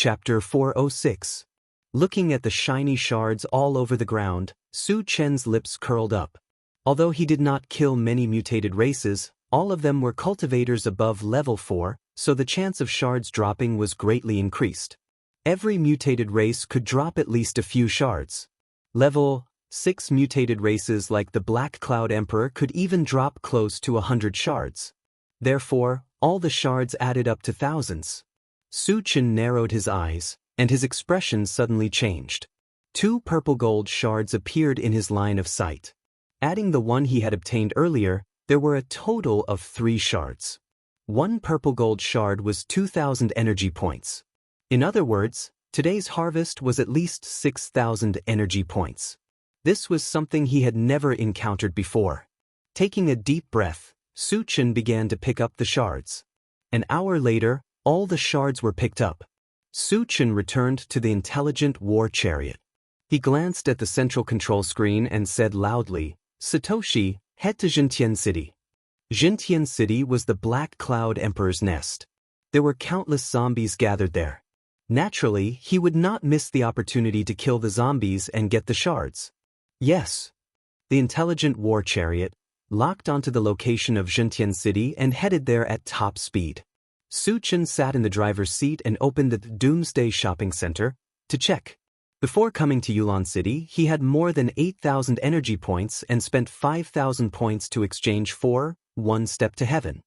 Chapter 406. Looking at the shiny shards all over the ground, Su Chen's lips curled up. Although he did not kill many mutated races, all of them were cultivators above level 4, so the chance of shards dropping was greatly increased. Every mutated race could drop at least a few shards. Level 6 mutated races like the Black Cloud Emperor could even drop close to 100 shards. Therefore, all the shards added up to thousands. Su Chen narrowed his eyes, and his expression suddenly changed. 2 purple gold shards appeared in his line of sight. Adding the one he had obtained earlier, there were a total of 3 shards. 1 purple gold shard was 2,000 energy points. In other words, today's harvest was at least 6,000 energy points. This was something he had never encountered before. Taking a deep breath, Su Chen began to pick up the shards. An hour later, all the shards were picked up. Su Chen returned to the intelligent war chariot. He glanced at the central control screen and said loudly, "Satoshi, head to Jintian City." Jintian City was the Black Cloud Emperor's nest. There were countless zombies gathered there. Naturally, he would not miss the opportunity to kill the zombies and get the shards. Yes. The intelligent war chariot locked onto the location of Jintian City and headed there at top speed. Su Chen sat in the driver's seat and opened the Doomsday Shopping Center to check. Before coming to Yulan City, he had more than 8,000 energy points and spent 5,000 points to exchange for One Step to Heaven.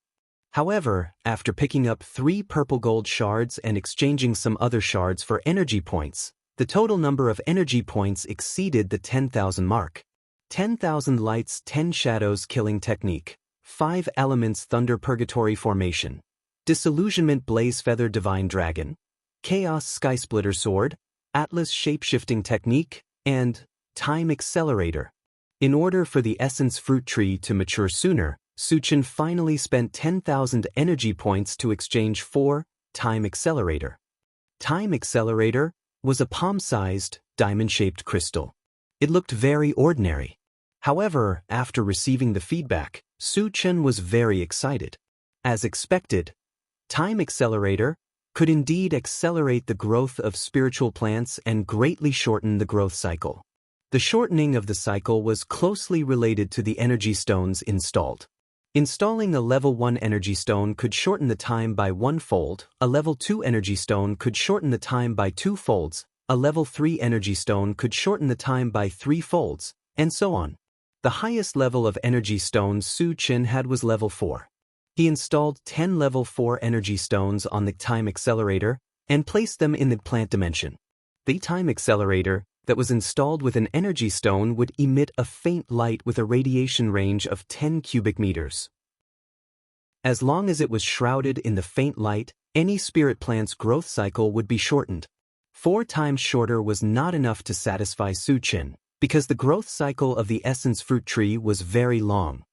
However, after picking up 3 purple gold shards and exchanging some other shards for energy points, the total number of energy points exceeded the 10,000 mark. 10,000 lights, 10 shadows killing technique, 5 elements thunder purgatory formation, disillusionment blaze feather divine dragon, chaos sky splitter sword, atlas shapeshifting technique, and time accelerator. In order for the essence fruit tree to mature sooner, Su Chen finally spent 10,000 energy points to exchange for time accelerator. Time accelerator was a palm-sized, diamond-shaped crystal. It looked very ordinary. However, after receiving the feedback, Su Chen was very excited. As expected, Time Accelerator could indeed accelerate the growth of spiritual plants and greatly shorten the growth cycle. The shortening of the cycle was closely related to the energy stones installed. Installing a level 1 energy stone could shorten the time by 1-fold, a level 2 energy stone could shorten the time by 2 folds, a level 3 energy stone could shorten the time by 3 folds, and so on. The highest level of energy stones Su Chen had was level 4. He installed 10 level 4 energy stones on the time accelerator and placed them in the plant dimension. The time accelerator that was installed with an energy stone would emit a faint light with a radiation range of 10 cubic meters. As long as it was shrouded in the faint light, any spirit plant's growth cycle would be shortened. 4 times shorter was not enough to satisfy Su Chen, because the growth cycle of the essence fruit tree was very long.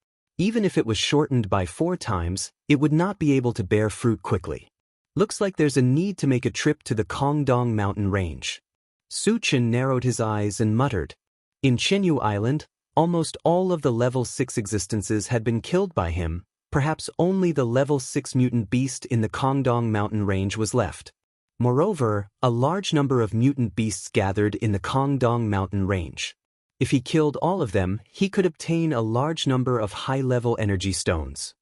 Even if it was shortened by 4 times, it would not be able to bear fruit quickly. Looks like there's a need to make a trip to the Kongdong mountain range. Su Chen narrowed his eyes and muttered. In Chenyu Island, almost all of the level 6 existences had been killed by him. Perhaps only the level 6 mutant beast in the Kongdong mountain range was left. Moreover, a large number of mutant beasts gathered in the Kongdong mountain range. If he killed all of them, he could obtain a large number of high-level energy stones.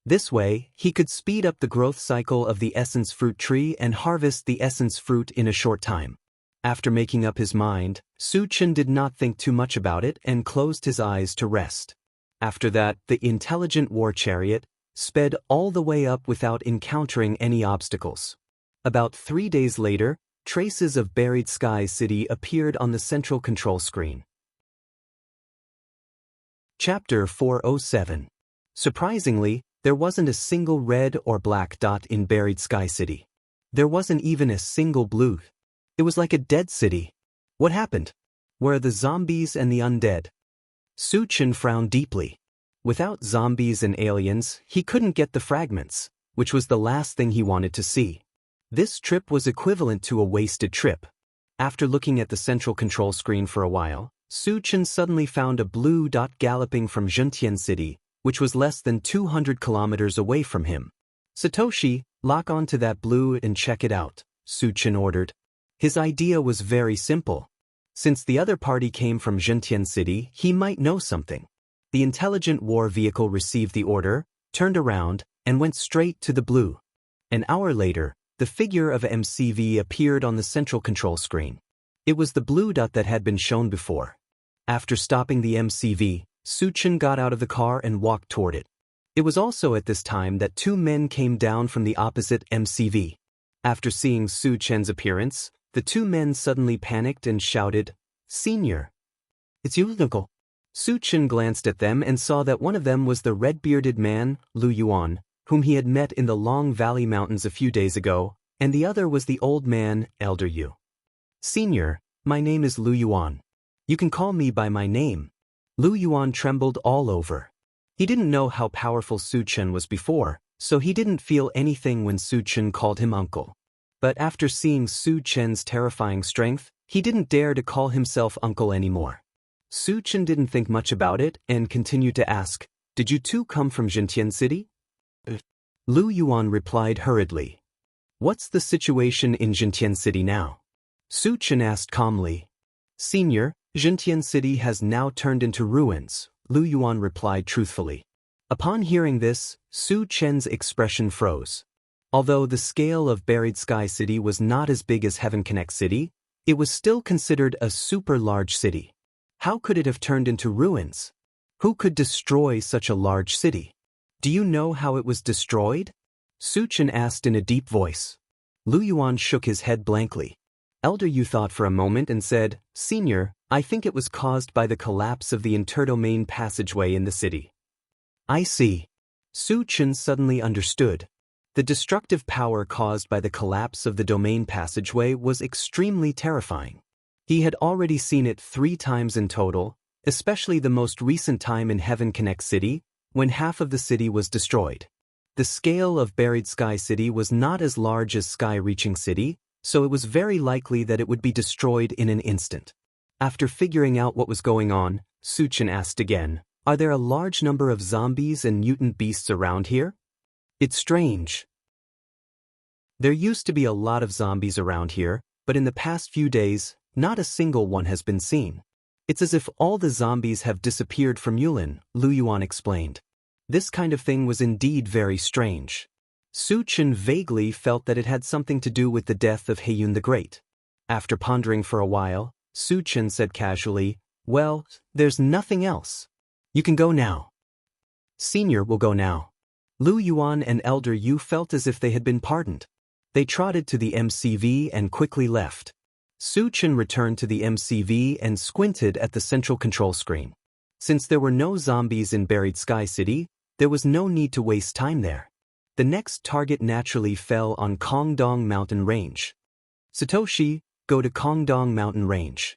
This way, he could speed up the growth cycle of the essence fruit tree and harvest the essence fruit in a short time. After making up his mind, Su Chen did not think too much about it and closed his eyes to rest. After that, the intelligent war chariot sped all the way up without encountering any obstacles. About 3 days later, traces of Buried Sky City appeared on the central control screen. Chapter 407. Surprisingly, there wasn't a single red or black dot in Buried Sky City. There wasn't even a single blue. It was like a dead city. What happened? Where are the zombies and the undead? Su Chen frowned deeply. Without zombies and aliens, he couldn't get the fragments, which was the last thing he wanted to see. This trip was equivalent to a wasted trip. After looking at the central control screen for a while, Su Chen suddenly found a blue dot galloping from Jintian City, which was less than 200 kilometers away from him. Satoshi, lock onto that blue and check it out, Su Chen ordered. His idea was very simple. Since the other party came from Zhentian City, he might know something. The intelligent war vehicle received the order, turned around, and went straight to the blue. An hour later, the figure of MCV appeared on the central control screen. It was the blue dot that had been shown before. After stopping the MCV, Su Chen got out of the car and walked toward it. It was also at this time that two men came down from the opposite MCV. After seeing Su Chen's appearance, the two men suddenly panicked and shouted, "Senior! It's you, uncle!" Su Chen glanced at them and saw that one of them was the red-bearded man, Lu Yuan, whom he had met in the Long Valley Mountains a few days ago, and the other was the old man, Elder Yu. "Senior, my name is Lu Yuan. You can call me by my name." Lu Yuan trembled all over. He didn't know how powerful Su Chen was before, so he didn't feel anything when Su Chen called him uncle. But after seeing Su Chen's terrifying strength, he didn't dare to call himself uncle anymore. Su Chen didn't think much about it and continued to ask, "Did you two come from Zhentian City?" Lu Yuan replied hurriedly. "What's the situation in Zhentian City now?" Su Chen asked calmly. "Senior, Zhentian City has now turned into ruins," Lu Yuan replied truthfully. Upon hearing this, Su Chen's expression froze. Although the scale of Buried Sky City was not as big as Heaven Connect City, it was still considered a super large city. How could it have turned into ruins? Who could destroy such a large city? "Do you know how it was destroyed?" Su Chen asked in a deep voice. Lu Yuan shook his head blankly. Elder Yu thought for a moment and said, "Senior, I think it was caused by the collapse of the interdomain passageway in the city." "I see." Su Chen suddenly understood. The destructive power caused by the collapse of the domain passageway was extremely terrifying. He had already seen it 3 times in total, especially the most recent time in Heaven Connect City, when half of the city was destroyed. The scale of Buried Sky City was not as large as Sky Reaching City, so it was very likely that it would be destroyed in an instant. After figuring out what was going on, Su Chen asked again, "Are there a large number of zombies and mutant beasts around here?" "It's strange. There used to be a lot of zombies around here, but in the past few days, not a single one has been seen. It's as if all the zombies have disappeared from Yulin," Lu Yuan explained. This kind of thing was indeed very strange. Su Chen vaguely felt that it had something to do with the death of Heiyun the Great. After pondering for a while, Su Chen said casually, "Well, there's nothing else. You can go now." "Senior will go now." Lu Yuan and Elder Yu felt as if they had been pardoned. They trotted to the MCV and quickly left. Su Chen returned to the MCV and squinted at the central control screen. Since there were no zombies in Buried Sky City, there was no need to waste time there. The next target naturally fell on Kongdong Mountain Range. "Satoshi, go to Kongdong Mountain Range."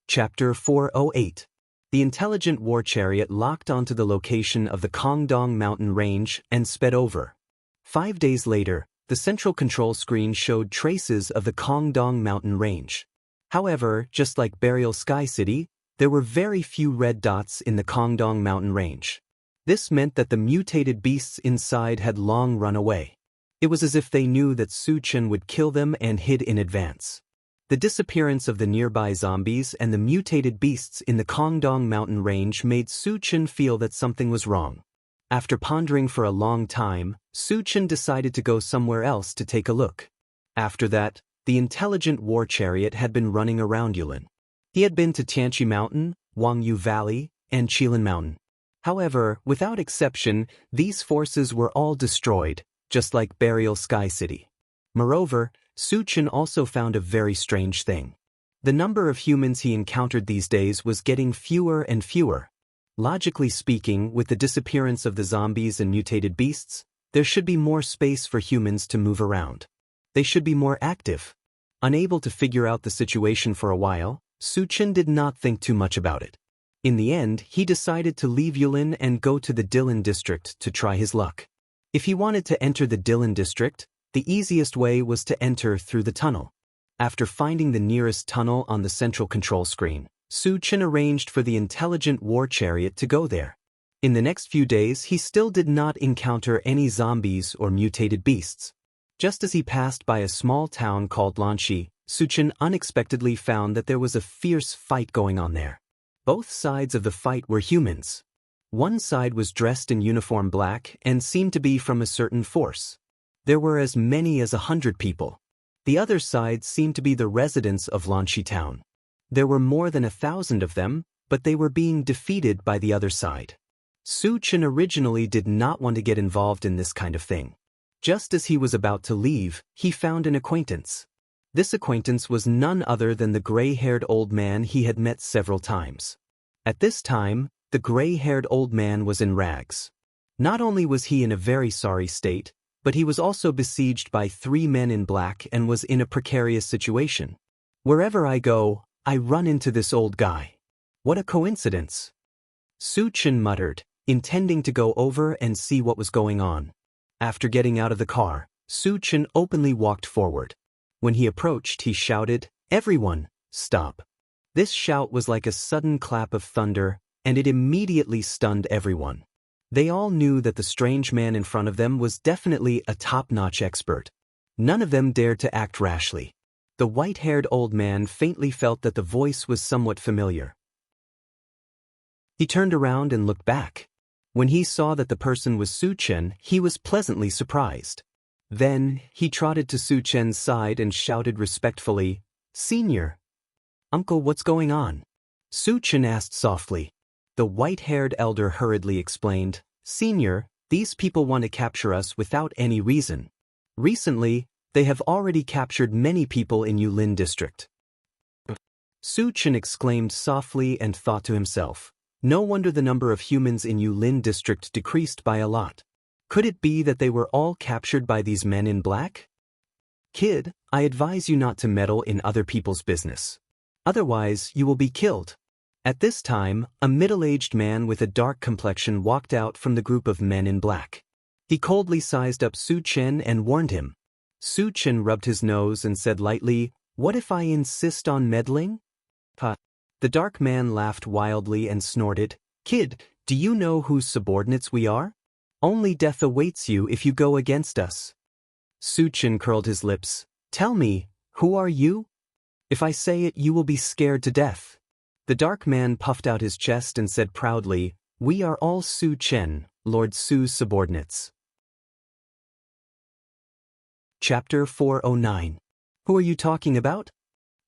Chapter 408. The intelligent war chariot locked onto the location of the Kongdong Mountain Range and sped over. 5 days later, the central control screen showed traces of the Kongdong Mountain Range. However, just like Burial Sky City, there were very few red dots in the Kongdong Mountain Range. This meant that the mutated beasts inside had long run away. It was as if they knew that Su Chen would kill them and hid in advance. The disappearance of the nearby zombies and the mutated beasts in the Kongdong Mountain Range made Su Chen feel that something was wrong. After pondering for a long time, Su Chen decided to go somewhere else to take a look. After that, the intelligent war chariot had been running around Yulin. He had been to Tianqi Mountain, Wangyu Valley, and Qilin Mountain. However, without exception, these forces were all destroyed, just like Burial Sky City. Moreover, Su Chen also found a very strange thing. The number of humans he encountered these days was getting fewer and fewer. Logically speaking, with the disappearance of the zombies and mutated beasts, there should be more space for humans to move around. They should be more active. Unable to figure out the situation for a while, Su Chen did not think too much about it. In the end, he decided to leave Yulin and go to the Dillon district to try his luck. If he wanted to enter the Dillon district, the easiest way was to enter through the tunnel. After finding the nearest tunnel on the central control screen, Su Chen arranged for the intelligent war chariot to go there. In the next few days, he still did not encounter any zombies or mutated beasts. Just as he passed by a small town called Lanxi, Suchen unexpectedly found that there was a fierce fight going on there. Both sides of the fight were humans. One side was dressed in uniform black and seemed to be from a certain force. There were as many as 100 people. The other side seemed to be the residents of Lanxi town. There were more than 1,000 of them, but they were being defeated by the other side. Suchen originally did not want to get involved in this kind of thing. Just as he was about to leave, he found an acquaintance. This acquaintance was none other than the gray-haired old man he had met several times. At this time, the gray-haired old man was in rags. Not only was he in a very sorry state, but he was also besieged by 3 men in black and was in a precarious situation. Wherever I go, I run into this old guy. What a coincidence. Suchen muttered, intending to go over and see what was going on. After getting out of the car, Suchen openly walked forward. When he approached, he shouted, "Everyone, stop." This shout was like a sudden clap of thunder, and it immediately stunned everyone. They all knew that the strange man in front of them was definitely a top-notch expert. None of them dared to act rashly. The white-haired old man faintly felt that the voice was somewhat familiar. He turned around and looked back. When he saw that the person was Suchen, he was pleasantly surprised. Then, he trotted to Suchen's side and shouted respectfully, "Senior." "Uncle, what's going on?" Suchen asked softly. The white-haired elder hurriedly explained, "Senior, these people want to capture us without any reason. Recently, they have already captured many people in Yulin district." Suchen exclaimed softly and thought to himself, no wonder the number of humans in Yulin district decreased by a lot. Could it be that they were all captured by these men in black? "Kid, I advise you not to meddle in other people's business. Otherwise, you will be killed." At this time, a middle-aged man with a dark complexion walked out from the group of men in black. He coldly sized up Suchen and warned him. Suchen rubbed his nose and said lightly, "What if I insist on meddling?" The dark man laughed wildly and snorted, "Kid, do you know whose subordinates we are? Only death awaits you if you go against us." Suchen curled his lips. "Tell me, who are you? If I say it, you will be scared to death." The dark man puffed out his chest and said proudly, "We are all Suchen, Lord Su's subordinates." Chapter 409. Who are you talking about?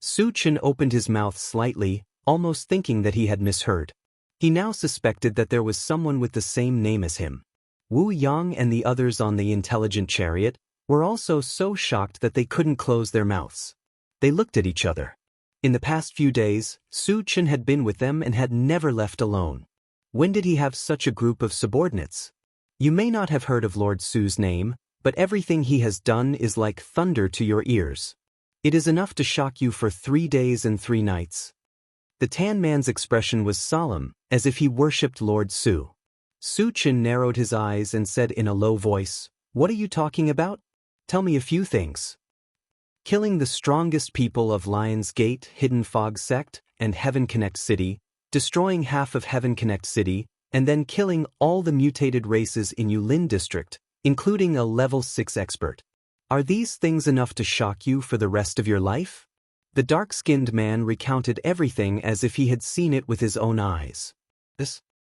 Suchen opened his mouth slightly, almost thinking that he had misheard. He now suspected that there was someone with the same name as him. Wu Yang and the others on the intelligent chariot were also so shocked that they couldn't close their mouths. They looked at each other. In the past few days, Suchen had been with them and had never left alone. When did he have such a group of subordinates? You may not have heard of Lord Su's name, but everything he has done is like thunder to your ears. It is enough to shock you for 3 days and 3 nights. The tan man's expression was solemn, as if he worshipped Lord Su. Suchen narrowed his eyes and said in a low voice, "What are you talking about? Tell me a few things." Killing the strongest people of Lion's Gate, Hidden Fog Sect, and Heaven Connect City, destroying half of Heaven Connect City, and then killing all the mutated races in Yulin District, including a level 6 expert. Are these things enough to shock you for the rest of your life? The dark-skinned man recounted everything as if he had seen it with his own eyes.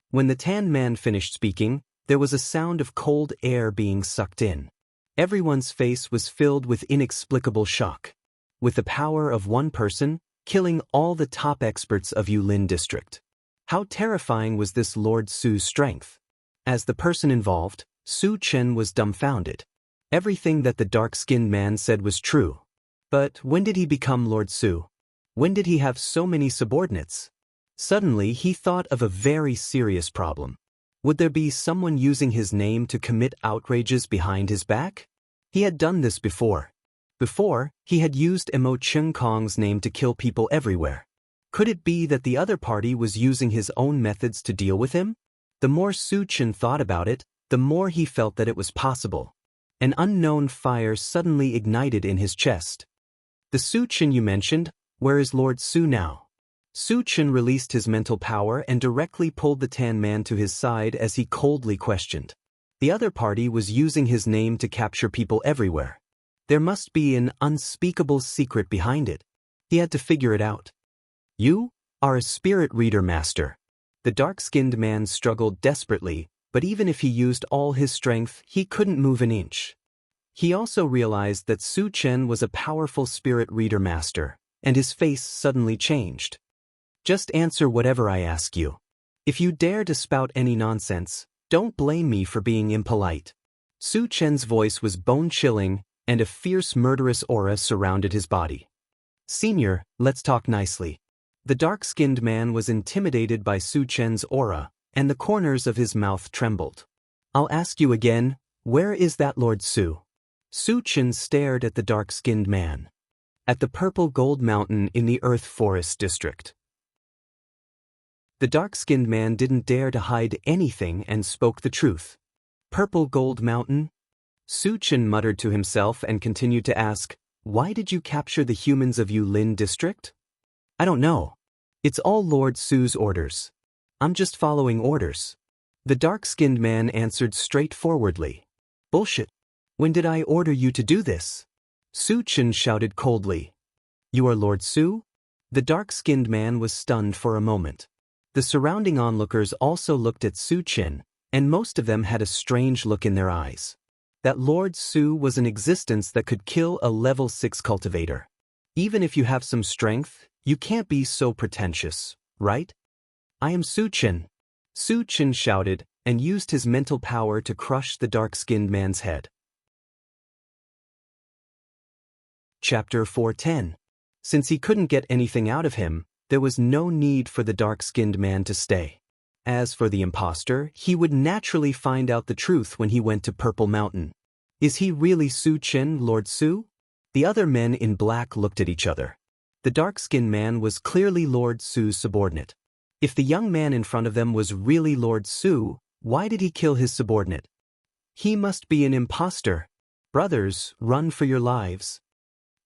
When the tan man finished speaking, there was a sound of cold air being sucked in. Everyone's face was filled with inexplicable shock. With the power of one person, killing all the top experts of Yulin District. How terrifying was this Lord Su's strength? As the person involved, Suchen was dumbfounded. Everything that the dark-skinned man said was true. But when did he become Lord Su? When did he have so many subordinates? Suddenly, he thought of a very serious problem. Would there be someone using his name to commit outrages behind his back? He had done this before. Before, he had used Emo Chung Kong's name to kill people everywhere. Could it be that the other party was using his own methods to deal with him? The more Suchen thought about it, the more he felt that it was possible. An unknown fire suddenly ignited in his chest. The Suchen you mentioned, where is Lord Su now? Suchen released his mental power and directly pulled the tan man to his side as he coldly questioned. The other party was using his name to capture people everywhere. There must be an unspeakable secret behind it. He had to figure it out. You are a spirit reader, master. The dark-skinned man struggled desperately, but even if he used all his strength, he couldn't move an inch. He also realized that Su Chen was a powerful spirit reader master, and his face suddenly changed. Just answer whatever I ask you. If you dare to spout any nonsense, don't blame me for being impolite. Su Chen's voice was bone-chilling, and a fierce murderous aura surrounded his body. Senior, let's talk nicely. The dark-skinned man was intimidated by Su Chen's aura, and the corners of his mouth trembled. I'll ask you again, where is that Lord Su? Su Chen stared at the dark-skinned man. At the purple gold mountain in the Earth Forest District. The dark-skinned man didn't dare to hide anything and spoke the truth. Purple gold mountain? Su Chen muttered to himself and continued to ask, why did you capture the humans of Yulin District? I don't know. It's all Lord Su's orders. I'm just following orders. The dark-skinned man answered straightforwardly. Bullshit. When did I order you to do this? Su Chen shouted coldly. You are Lord Su? The dark-skinned man was stunned for a moment. The surrounding onlookers also looked at Su Chen, and most of them had a strange look in their eyes. That Lord Su was an existence that could kill a level 6 cultivator. Even if you have some strength, you can't be so pretentious, right? I am Su Chen. Su Chen shouted, and used his mental power to crush the dark-skinned man's head. Chapter 410. Since he couldn't get anything out of him, there was no need for the dark-skinned man to stay. As for the imposter, he would naturally find out the truth when he went to Purple Mountain. Is he really Su Chen, Lord Su? The other men in black looked at each other. The dark-skinned man was clearly Lord Su's subordinate. If the young man in front of them was really Lord Su, why did he kill his subordinate? He must be an imposter. Brothers, run for your lives.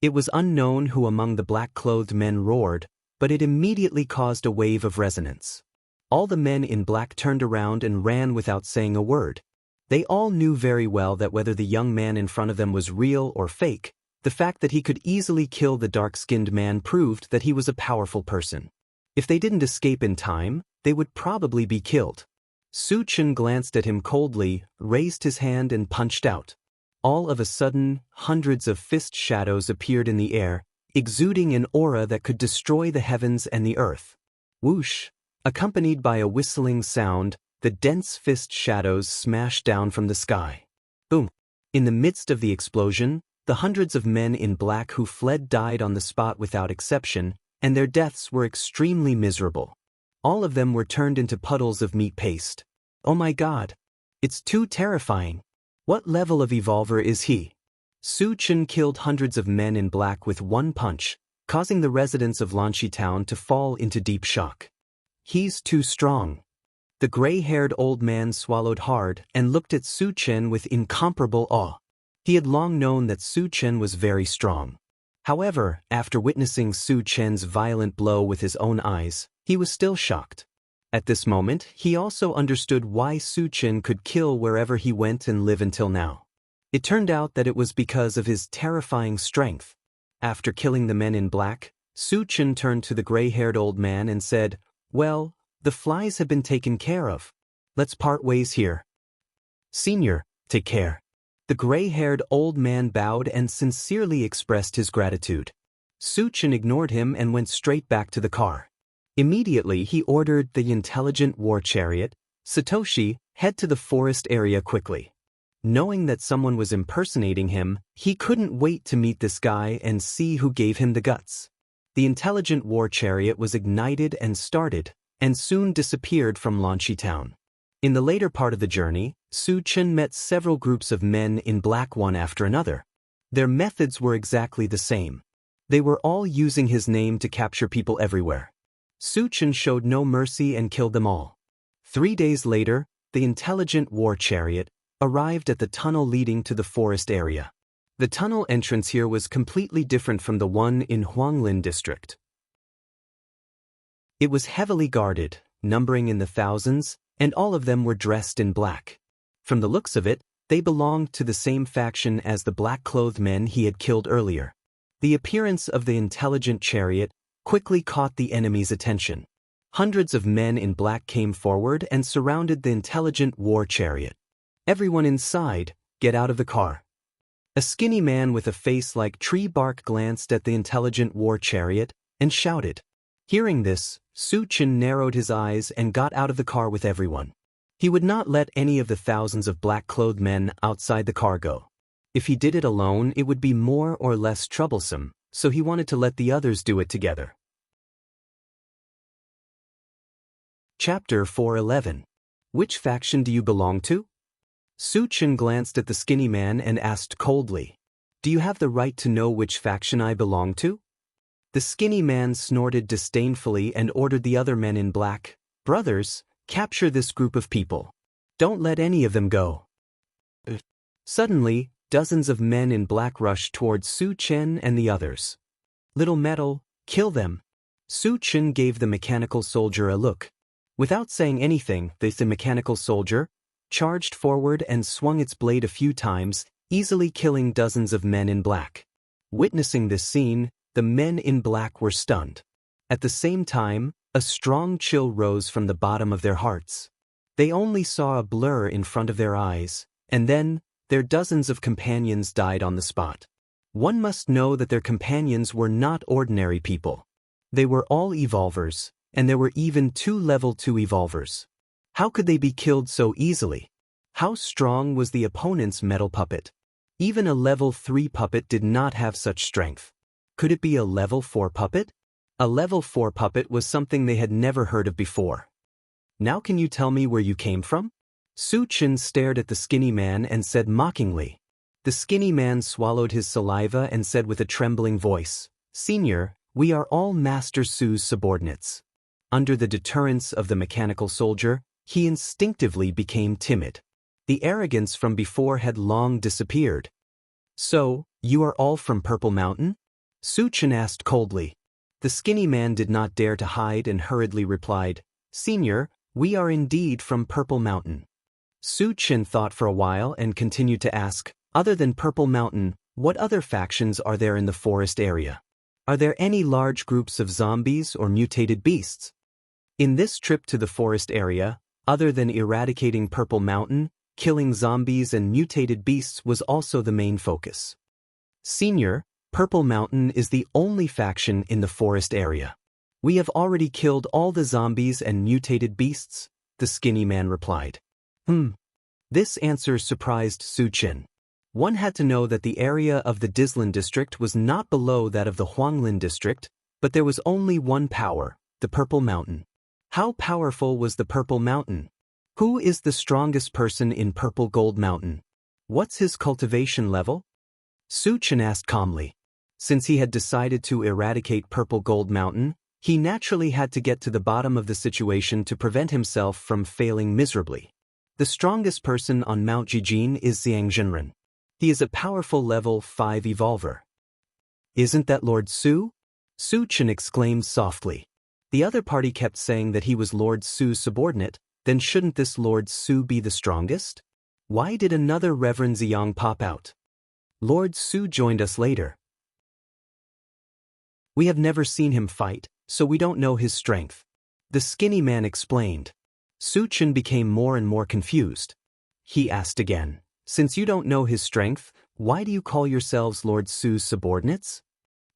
It was unknown who among the black-clothed men roared, but it immediately caused a wave of resonance. All the men in black turned around and ran without saying a word. They all knew very well that whether the young man in front of them was real or fake, the fact that he could easily kill the dark-skinned man proved that he was a powerful person. If they didn't escape in time, they would probably be killed. Su Chen glanced at him coldly, raised his hand and punched out. All of a sudden, hundreds of fist shadows appeared in the air, exuding an aura that could destroy the heavens and the earth. Whoosh! Accompanied by a whistling sound, the dense fist shadows smashed down from the sky. Boom! In the midst of the explosion, the hundreds of men in black who fled died on the spot without exception, and their deaths were extremely miserable. All of them were turned into puddles of meat paste. Oh my god! It's too terrifying. What level of evolver is he? Su Chen killed hundreds of men in black with one punch, causing the residents of Xianxia town to fall into deep shock. He's too strong. The gray-haired old man swallowed hard and looked at Su Chen with incomparable awe. He had long known that Su Chen was very strong. However, after witnessing Su Chen's violent blow with his own eyes, he was still shocked. At this moment, he also understood why Su Chen could kill wherever he went and live until now. It turned out that it was because of his terrifying strength. After killing the men in black, Su Chen turned to the gray-haired old man and said, "Well, the flies have been taken care of. Let's part ways here." "Senior, take care." The gray-haired old man bowed and sincerely expressed his gratitude. Su Chen ignored him and went straight back to the car. Immediately, he ordered the intelligent war chariot, Satoshi, head to the forest area quickly. Knowing that someone was impersonating him, he couldn't wait to meet this guy and see who gave him the guts. The intelligent war chariot was ignited and started, and soon disappeared from Xianxia town. In the later part of the journey, Su Chen met several groups of men in black one after another. Their methods were exactly the same. They were all using his name to capture people everywhere. Su Chen showed no mercy and killed them all. 3 days later, the intelligent war chariot arrived at the tunnel leading to the forest area. The tunnel entrance here was completely different from the one in Huanglin district. It was heavily guarded, numbering in the thousands, and all of them were dressed in black. From the looks of it, They belonged to the same faction as the black-clothed men he had killed earlier. The appearance of the intelligent chariot quickly caught the enemy's attention. Hundreds of men in black came forward and surrounded the intelligent war chariot. "Everyone inside, get out of the car." A skinny man with a face like tree bark glanced at the intelligent war chariot and shouted. Hearing this, Su Chen narrowed his eyes and got out of the car with everyone. He would not let any of the thousands of black-clothed men outside the car go. If he did it alone, it would be more or less troublesome, so he wanted to let the others do it together. Chapter 4:11. Which faction do you belong to? Su Chen glanced at the skinny man and asked coldly, "Do you have the right to know which faction I belong to?" The skinny man snorted disdainfully and ordered the other men in black, "Brothers, capture this group of people. Don't let any of them go." Suddenly, dozens of men in black rushed towards Su Chen and the others. "Little metal, kill them." Su Chen gave the mechanical soldier a look. Without saying anything, the mechanical soldier charged forward and swung its blade a few times, easily killing dozens of men in black. Witnessing this scene, the men in black were stunned. At the same time, a strong chill rose from the bottom of their hearts. They only saw a blur in front of their eyes, and then their dozens of companions died on the spot. One must know that their companions were not ordinary people. They were all evolvers, and there were even 2 level 2 evolvers. How could they be killed so easily? How strong was the opponent's metal puppet? Even a level 3 puppet did not have such strength. Could it be a level 4 puppet? A level 4 puppet was something they had never heard of before. "Now can you tell me where you came from?" Su Chen stared at the skinny man and said mockingly. The skinny man swallowed his saliva and said with a trembling voice, "Senior, we are all Master Su's subordinates." Under the deterrence of the mechanical soldier, he instinctively became timid. The arrogance from before had long disappeared. "So, you are all from Purple Mountain?" Su Chen asked coldly. The skinny man did not dare to hide and hurriedly replied, "Senior, we are indeed from Purple Mountain." Su Chen thought for a while and continued to ask, "Other than Purple Mountain, what other factions are there in the forest area? Are there any large groups of zombies or mutated beasts?" In this trip to the forest area, other than eradicating Purple Mountain, killing zombies and mutated beasts was also the main focus. "Senior, Purple Mountain is the only faction in the forest area. We have already killed all the zombies and mutated beasts," the skinny man replied. This answer surprised Su Chen. One had to know that the area of the Dislin district was not below that of the Huanglin district, but there was only one power, the Purple Mountain. How powerful was the Purple Mountain? Who is the strongest person in Purple Gold Mountain? What's his cultivation level? Su Chen asked calmly. Since he had decided to eradicate Purple Gold Mountain, he naturally had to get to the bottom of the situation to prevent himself from failing miserably. The strongest person on Mount Jijin is Xianxia. He is a powerful level 5 evolver. "Isn't that Lord Su?" Su Chen exclaimed softly. The other party kept saying that he was Lord Su's subordinate, then shouldn't this Lord Su be the strongest? Why did another Reverend Ziyang pop out? Lord Su joined us later. We have never seen him fight, so we don't know his strength. The skinny man explained. Su Chen became more and more confused. He asked again, "Since you don't know his strength, why do you call yourselves Lord Su's subordinates?"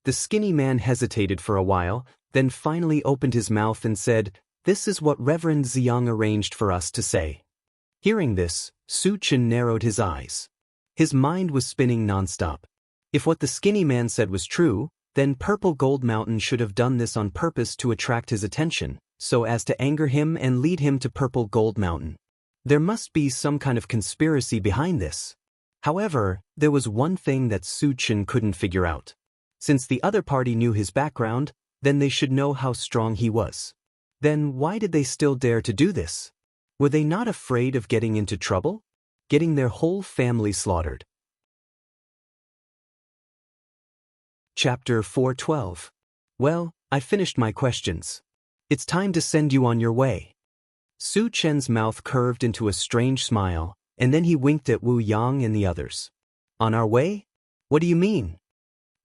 The skinny man hesitated for a while, then finally opened his mouth and said, "This is what Reverend Ziyang arranged for us to say." Hearing this, Su Chen narrowed his eyes. His mind was spinning nonstop. If what the skinny man said was true, then Purple Gold Mountain should have done this on purpose to attract his attention, so as to anger him and lead him to Purple Gold Mountain. There must be some kind of conspiracy behind this. However, there was one thing that Su Chen couldn't figure out. Since the other party knew his background, then they should know how strong he was. Then why did they still dare to do this? Were they not afraid of getting into trouble? Getting their whole family slaughtered? Chapter 4:12. Well, I finished my questions. It's time to send you on your way. Su Chen's mouth curved into a strange smile, and then he winked at Wu Yang and the others. On our way? What do you mean?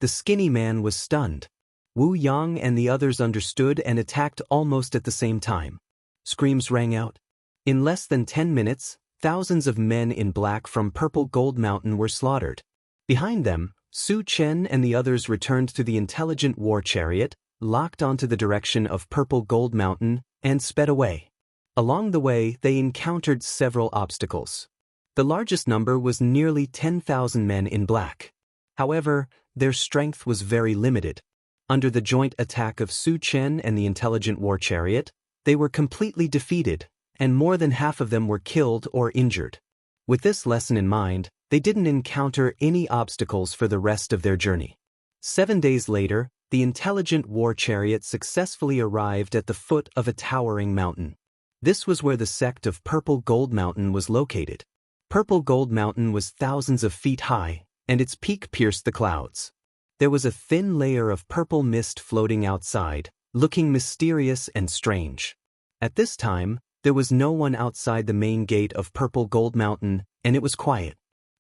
The skinny man was stunned. Wu Yang and the others understood and attacked almost at the same time. Screams rang out. In less than 10 minutes, thousands of men in black from Purple Gold Mountain were slaughtered. Behind them, Su Chen and the others returned to the intelligent war chariot, locked onto the direction of Purple Gold Mountain, and sped away. Along the way, they encountered several obstacles. The largest number was nearly 10,000 men in black. However, their strength was very limited. Under the joint attack of Su Chen and the intelligent war chariot, they were completely defeated, and more than half of them were killed or injured. With this lesson in mind, they didn't encounter any obstacles for the rest of their journey. 7 days later, the intelligent war chariot successfully arrived at the foot of a towering mountain. This was where the sect of Purple Gold Mountain was located. Purple Gold Mountain was thousands of feet high, and its peak pierced the clouds. There was a thin layer of purple mist floating outside, looking mysterious and strange. At this time, there was no one outside the main gate of Purple Gold Mountain, and it was quiet.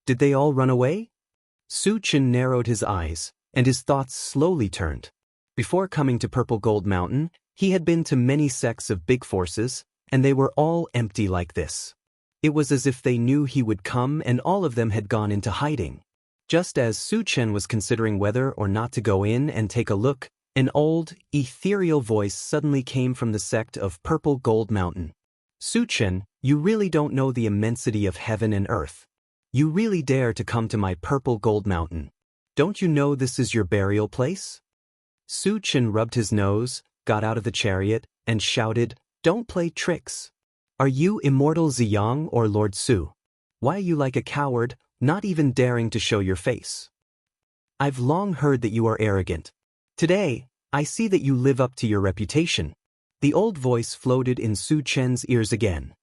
Did they all run away? Su Chen narrowed his eyes, and his thoughts slowly turned. Before coming to Purple Gold Mountain, he had been to many sects of big forces, and they were all empty like this. It was as if they knew he would come and all of them had gone into hiding. Just as Su Chen was considering whether or not to go in and take a look, an old, ethereal voice suddenly came from the sect of Purple Gold Mountain. Su Chen, you really don't know the immensity of heaven and earth. You really dare to come to my Purple Gold Mountain. Don't you know this is your burial place? Su Chen rubbed his nose, got out of the chariot, and shouted, Don't play tricks. Are you Immortal Ziyang or Lord Su? Why are you like a coward, not even daring to show your face? I've long heard that you are arrogant. Today, I see that you live up to your reputation. The old voice floated in Su Chen's ears again.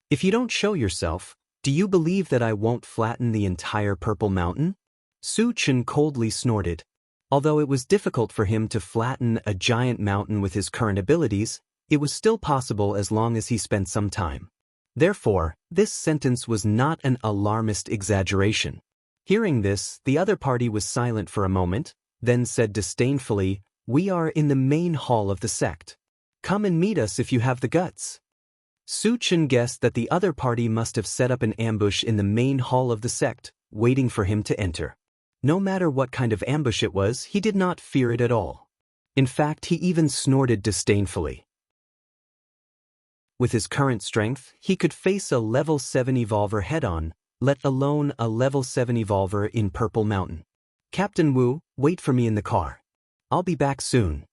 If you don't show yourself, do you believe that I won't flatten the entire Purple Mountain? Su Chen coldly snorted. Although it was difficult for him to flatten a giant mountain with his current abilities, it was still possible as long as he spent some time. Therefore, this sentence was not an alarmist exaggeration. Hearing this, the other party was silent for a moment, then said disdainfully, We are in the main hall of the sect. Come and meet us if you have the guts. Su Chen guessed that the other party must have set up an ambush in the main hall of the sect, waiting for him to enter. No matter what kind of ambush it was, he did not fear it at all. In fact, he even snorted disdainfully. With his current strength, he could face a level 7 evolver head-on, let alone a level 7 evolver in Purple Mountain. Captain Wu, wait for me in the car. I'll be back soon.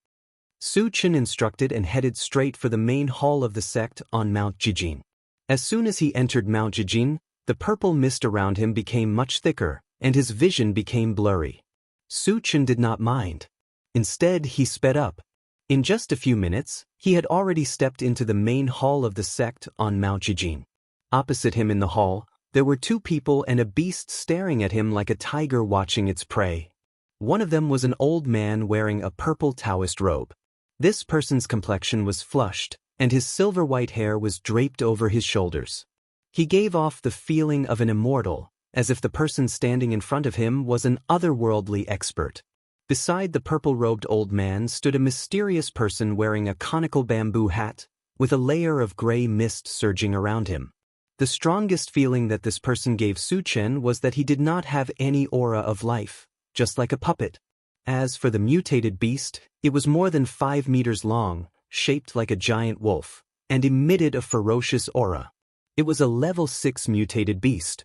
Su Chen instructed and headed straight for the main hall of the sect on Mount Jijin. As soon as he entered Mount Jijin, the purple mist around him became much thicker, and his vision became blurry. Su Chen did not mind. Instead, he sped up. In just a few minutes, he had already stepped into the main hall of the sect on Mount Jijin. Opposite him in the hall, there were 2 people and a beast staring at him like a tiger watching its prey. One of them was an old man wearing a purple Taoist robe. This person's complexion was flushed, and his silver-white hair was draped over his shoulders. He gave off the feeling of an immortal, as if the person standing in front of him was an otherworldly expert. Beside the purple-robed old man stood a mysterious person wearing a conical bamboo hat, with a layer of gray mist surging around him. The strongest feeling that this person gave Su Chen was that he did not have any aura of life, just like a puppet. As for the mutated beast, it was more than 5 meters long, shaped like a giant wolf, and emitted a ferocious aura. It was a level 6 mutated beast.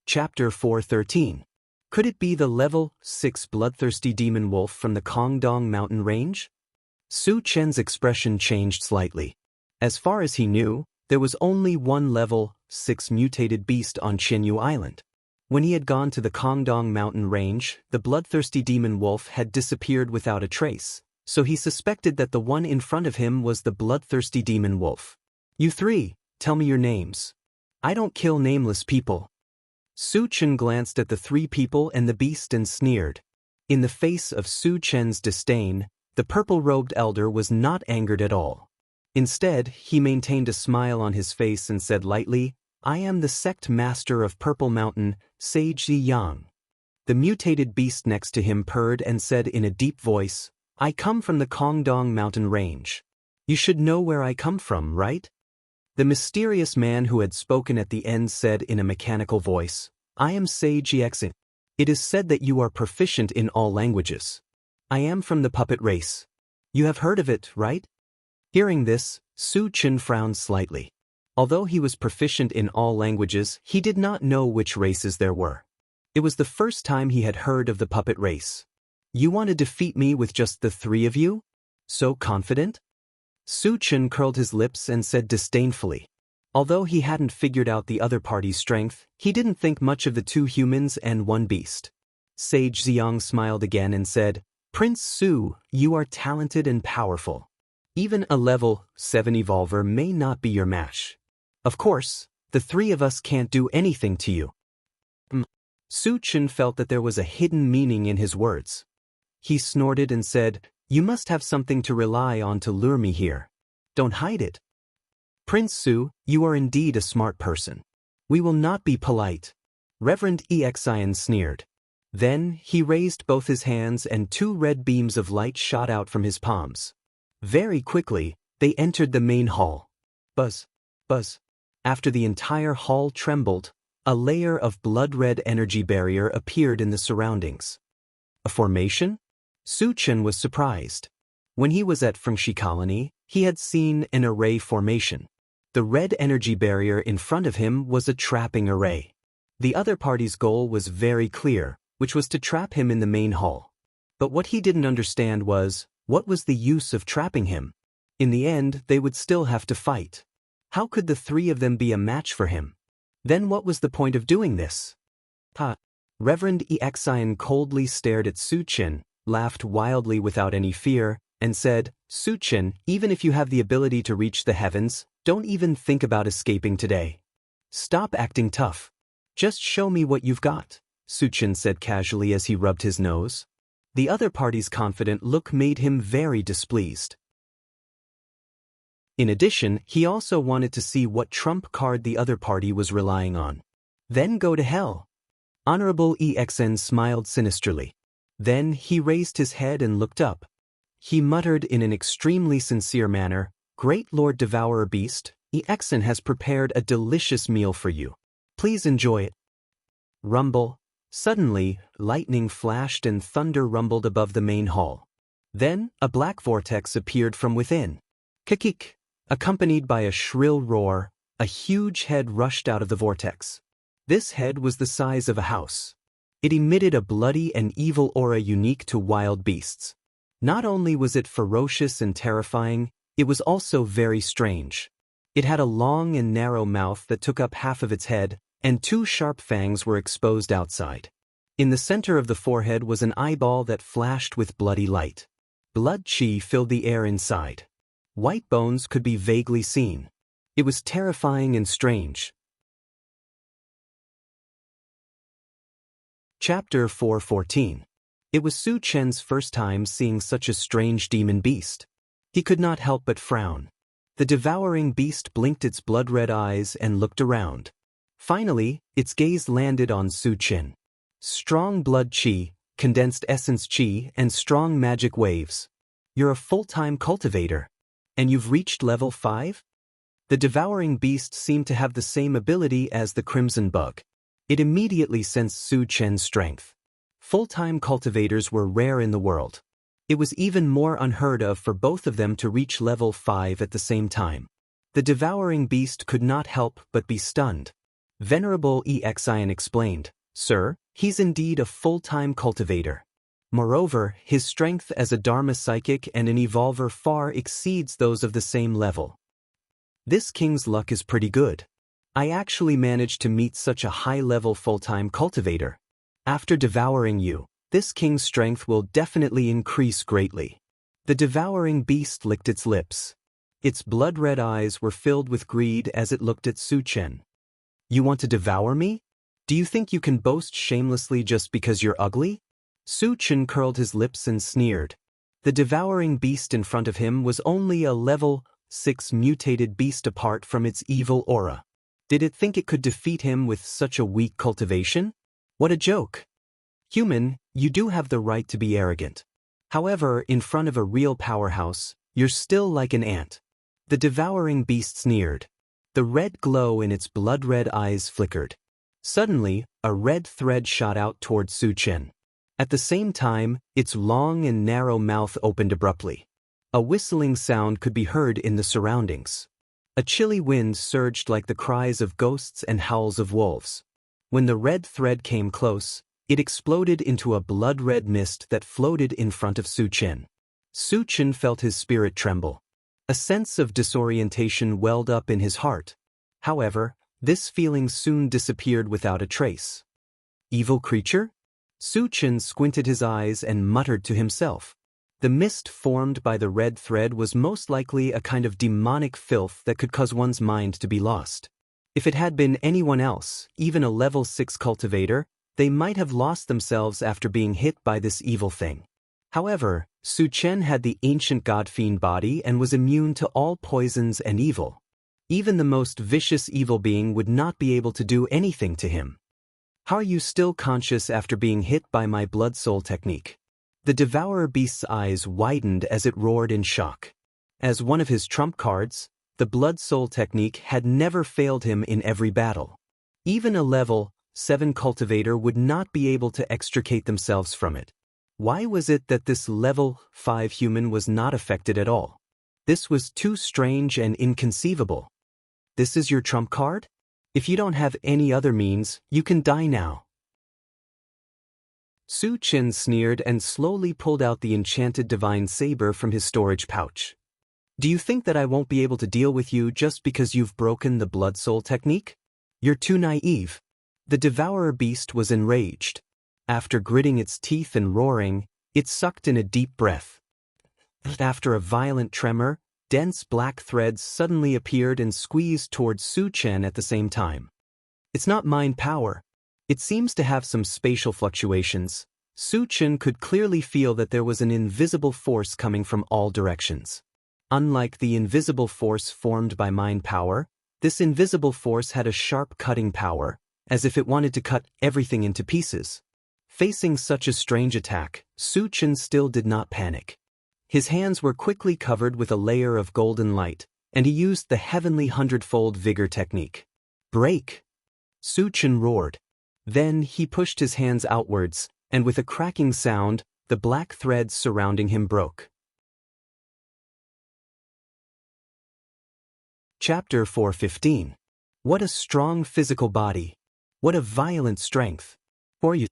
Chapter 413. Could it be the level 6 bloodthirsty demon wolf from the Kongdong mountain range? Su Chen's expression changed slightly. As far as he knew, there was only one level 6 mutated beast on Qianyu Island. When he had gone to the Kongdong mountain range, the bloodthirsty demon wolf had disappeared without a trace, so he suspected that the one in front of him was the bloodthirsty demon wolf. You 3, tell me your names. I don't kill nameless people. Su Chen glanced at the 3 people and the beast and sneered. In the face of Su Chen's disdain, the purple-robed elder was not angered at all. Instead, he maintained a smile on his face and said lightly, "I am the sect master of Purple Mountain, Sage Ziyang." The mutated beast next to him purred and said in a deep voice, "I come from the Kongdong mountain range. You should know where I come from, right?" The mysterious man who had spoken at the end said in a mechanical voice, "I am Sage Xianxia. It is said that you are proficient in all languages. I am from the puppet race. You have heard of it, right?" Hearing this, Su Chen frowned slightly. Although he was proficient in all languages, he did not know which races there were. It was the first time he had heard of the puppet race. "You want to defeat me with just the three of you? So confident?" Su Chen curled his lips and said disdainfully. Although he hadn't figured out the other party's strength, he didn't think much of the 2 humans and 1 beast. Sage Ziyang smiled again and said, "Prince Su, you are talented and powerful. Even a level 7 evolver may not be your match. Of course, the 3 of us can't do anything to you." Su Chen felt that there was a hidden meaning in his words. He snorted and said, "You must have something to rely on to lure me here. Don't hide it." "Prince Su, you are indeed a smart person. We will not be polite." Reverend Xian sneered. Then he raised both his hands and 2 red beams of light shot out from his palms. Very quickly, they entered the main hall. Buzz, buzz. After the entire hall trembled, a layer of blood-red energy barrier appeared in the surroundings. A formation? Su Chen was surprised. When he was at Fengshi Colony, he had seen an array formation. The red energy barrier in front of him was a trapping array. The other party's goal was very clear, which was to trap him in the main hall. But what he didn't understand was, what was the use of trapping him? In the end, they would still have to fight. How could the 3 of them be a match for him? Then what was the point of doing this? Reverend Xian coldly stared at Su Chen, laughed wildly without any fear, and said, "Su Chen, even if you have the ability to reach the heavens, don't even think about escaping today. Stop acting tough. Just show me what you've got," Su Chen said casually as he rubbed his nose. The other party's confident look made him very displeased. In addition, he also wanted to see what trump card the other party was relying on. "Then go to hell." Honorable Xian smiled sinisterly. Then he raised his head and looked up. He muttered in an extremely sincere manner, "Great Lord Devourer Beast, Xian has prepared a delicious meal for you. Please enjoy it." Rumble. Suddenly, lightning flashed and thunder rumbled above the main hall. Then, a black vortex appeared from within. Kikik. Accompanied by a shrill roar, a huge head rushed out of the vortex. This head was the size of a house. It emitted a bloody and evil aura unique to wild beasts. Not only was it ferocious and terrifying, it was also very strange. It had a long and narrow mouth that took up half of its head, and 2 sharp fangs were exposed outside. In the center of the forehead was an eyeball that flashed with bloody light. Blood chi filled the air inside. White bones could be vaguely seen. It was terrifying and strange. Chapter 414. It was Su Chen's first time seeing such a strange demon beast. He could not help but frown. The devouring beast blinked its blood-red eyes and looked around. Finally, its gaze landed on Su Chen. Strong blood chi, condensed essence chi, and strong magic waves. You're a full-time cultivator. And you've reached level 5? The devouring beast seemed to have the same ability as the crimson bug. It immediately sensed Su Chen's strength. Full-time cultivators were rare in the world. It was even more unheard of for both of them to reach level 5 at the same time. The devouring beast could not help but be stunned. Venerable Xian explained, "Sir, he's indeed a full-time cultivator. Moreover, his strength as a Dharma psychic and an evolver far exceeds those of the same level. This king's luck is pretty good. I actually managed to meet such a high-level full-time cultivator. After devouring you, this king's strength will definitely increase greatly." The devouring beast licked its lips. Its blood-red eyes were filled with greed as it looked at Su Chen. "You want to devour me? Do you think you can boast shamelessly just because you're ugly?" Su Chen curled his lips and sneered. The devouring beast in front of him was only a level 6 mutated beast apart from its evil aura. Did it think it could defeat him with such a weak cultivation? What a joke! Human, you do have the right to be arrogant. However, in front of a real powerhouse, you're still like an ant. The devouring beast sneered. The red glow in its blood-red eyes flickered. Suddenly, a red thread shot out toward Su Chen. At the same time, its long and narrow mouth opened abruptly. A whistling sound could be heard in the surroundings. A chilly wind surged like the cries of ghosts and howls of wolves. When the red thread came close, it exploded into a blood-red mist that floated in front of Su Chen. Su Chen felt his spirit tremble. A sense of disorientation welled up in his heart. However, this feeling soon disappeared without a trace. Evil creature? Su Chen squinted his eyes and muttered to himself. The mist formed by the red thread was most likely a kind of demonic filth that could cause one's mind to be lost. If it had been anyone else, even a level 6 cultivator, they might have lost themselves after being hit by this evil thing. However, Su Chen had the ancient god-fiend body and was immune to all poisons and evil. Even the most vicious evil being would not be able to do anything to him. How are you still conscious after being hit by my blood soul technique? The devourer beast's eyes widened as it roared in shock. As one of his trump cards, the blood soul technique had never failed him in every battle. Even a level 7 cultivator would not be able to extricate themselves from it. Why was it that this level 5 human was not affected at all? This was too strange and inconceivable. This is your trump card? If you don't have any other means, you can die now. Su Chen sneered and slowly pulled out the enchanted divine saber from his storage pouch. Do you think that I won't be able to deal with you just because you've broken the blood soul technique? You're too naive. The devourer beast was enraged. After gritting its teeth and roaring, it sucked in a deep breath. After a violent tremor, dense black threads suddenly appeared and squeezed towards Su Chen at the same time. It's not mind power. It seems to have some spatial fluctuations. Su Chen could clearly feel that there was an invisible force coming from all directions. Unlike the invisible force formed by mind power, this invisible force had a sharp cutting power, as if it wanted to cut everything into pieces. Facing such a strange attack, Su Chen still did not panic. His hands were quickly covered with a layer of golden light, and he used the heavenly hundredfold vigor technique. Break! Su Chen roared. Then he pushed his hands outwards, and with a cracking sound, the black threads surrounding him broke. Chapter 4:15. What a strong physical body! What a violent strength! For you.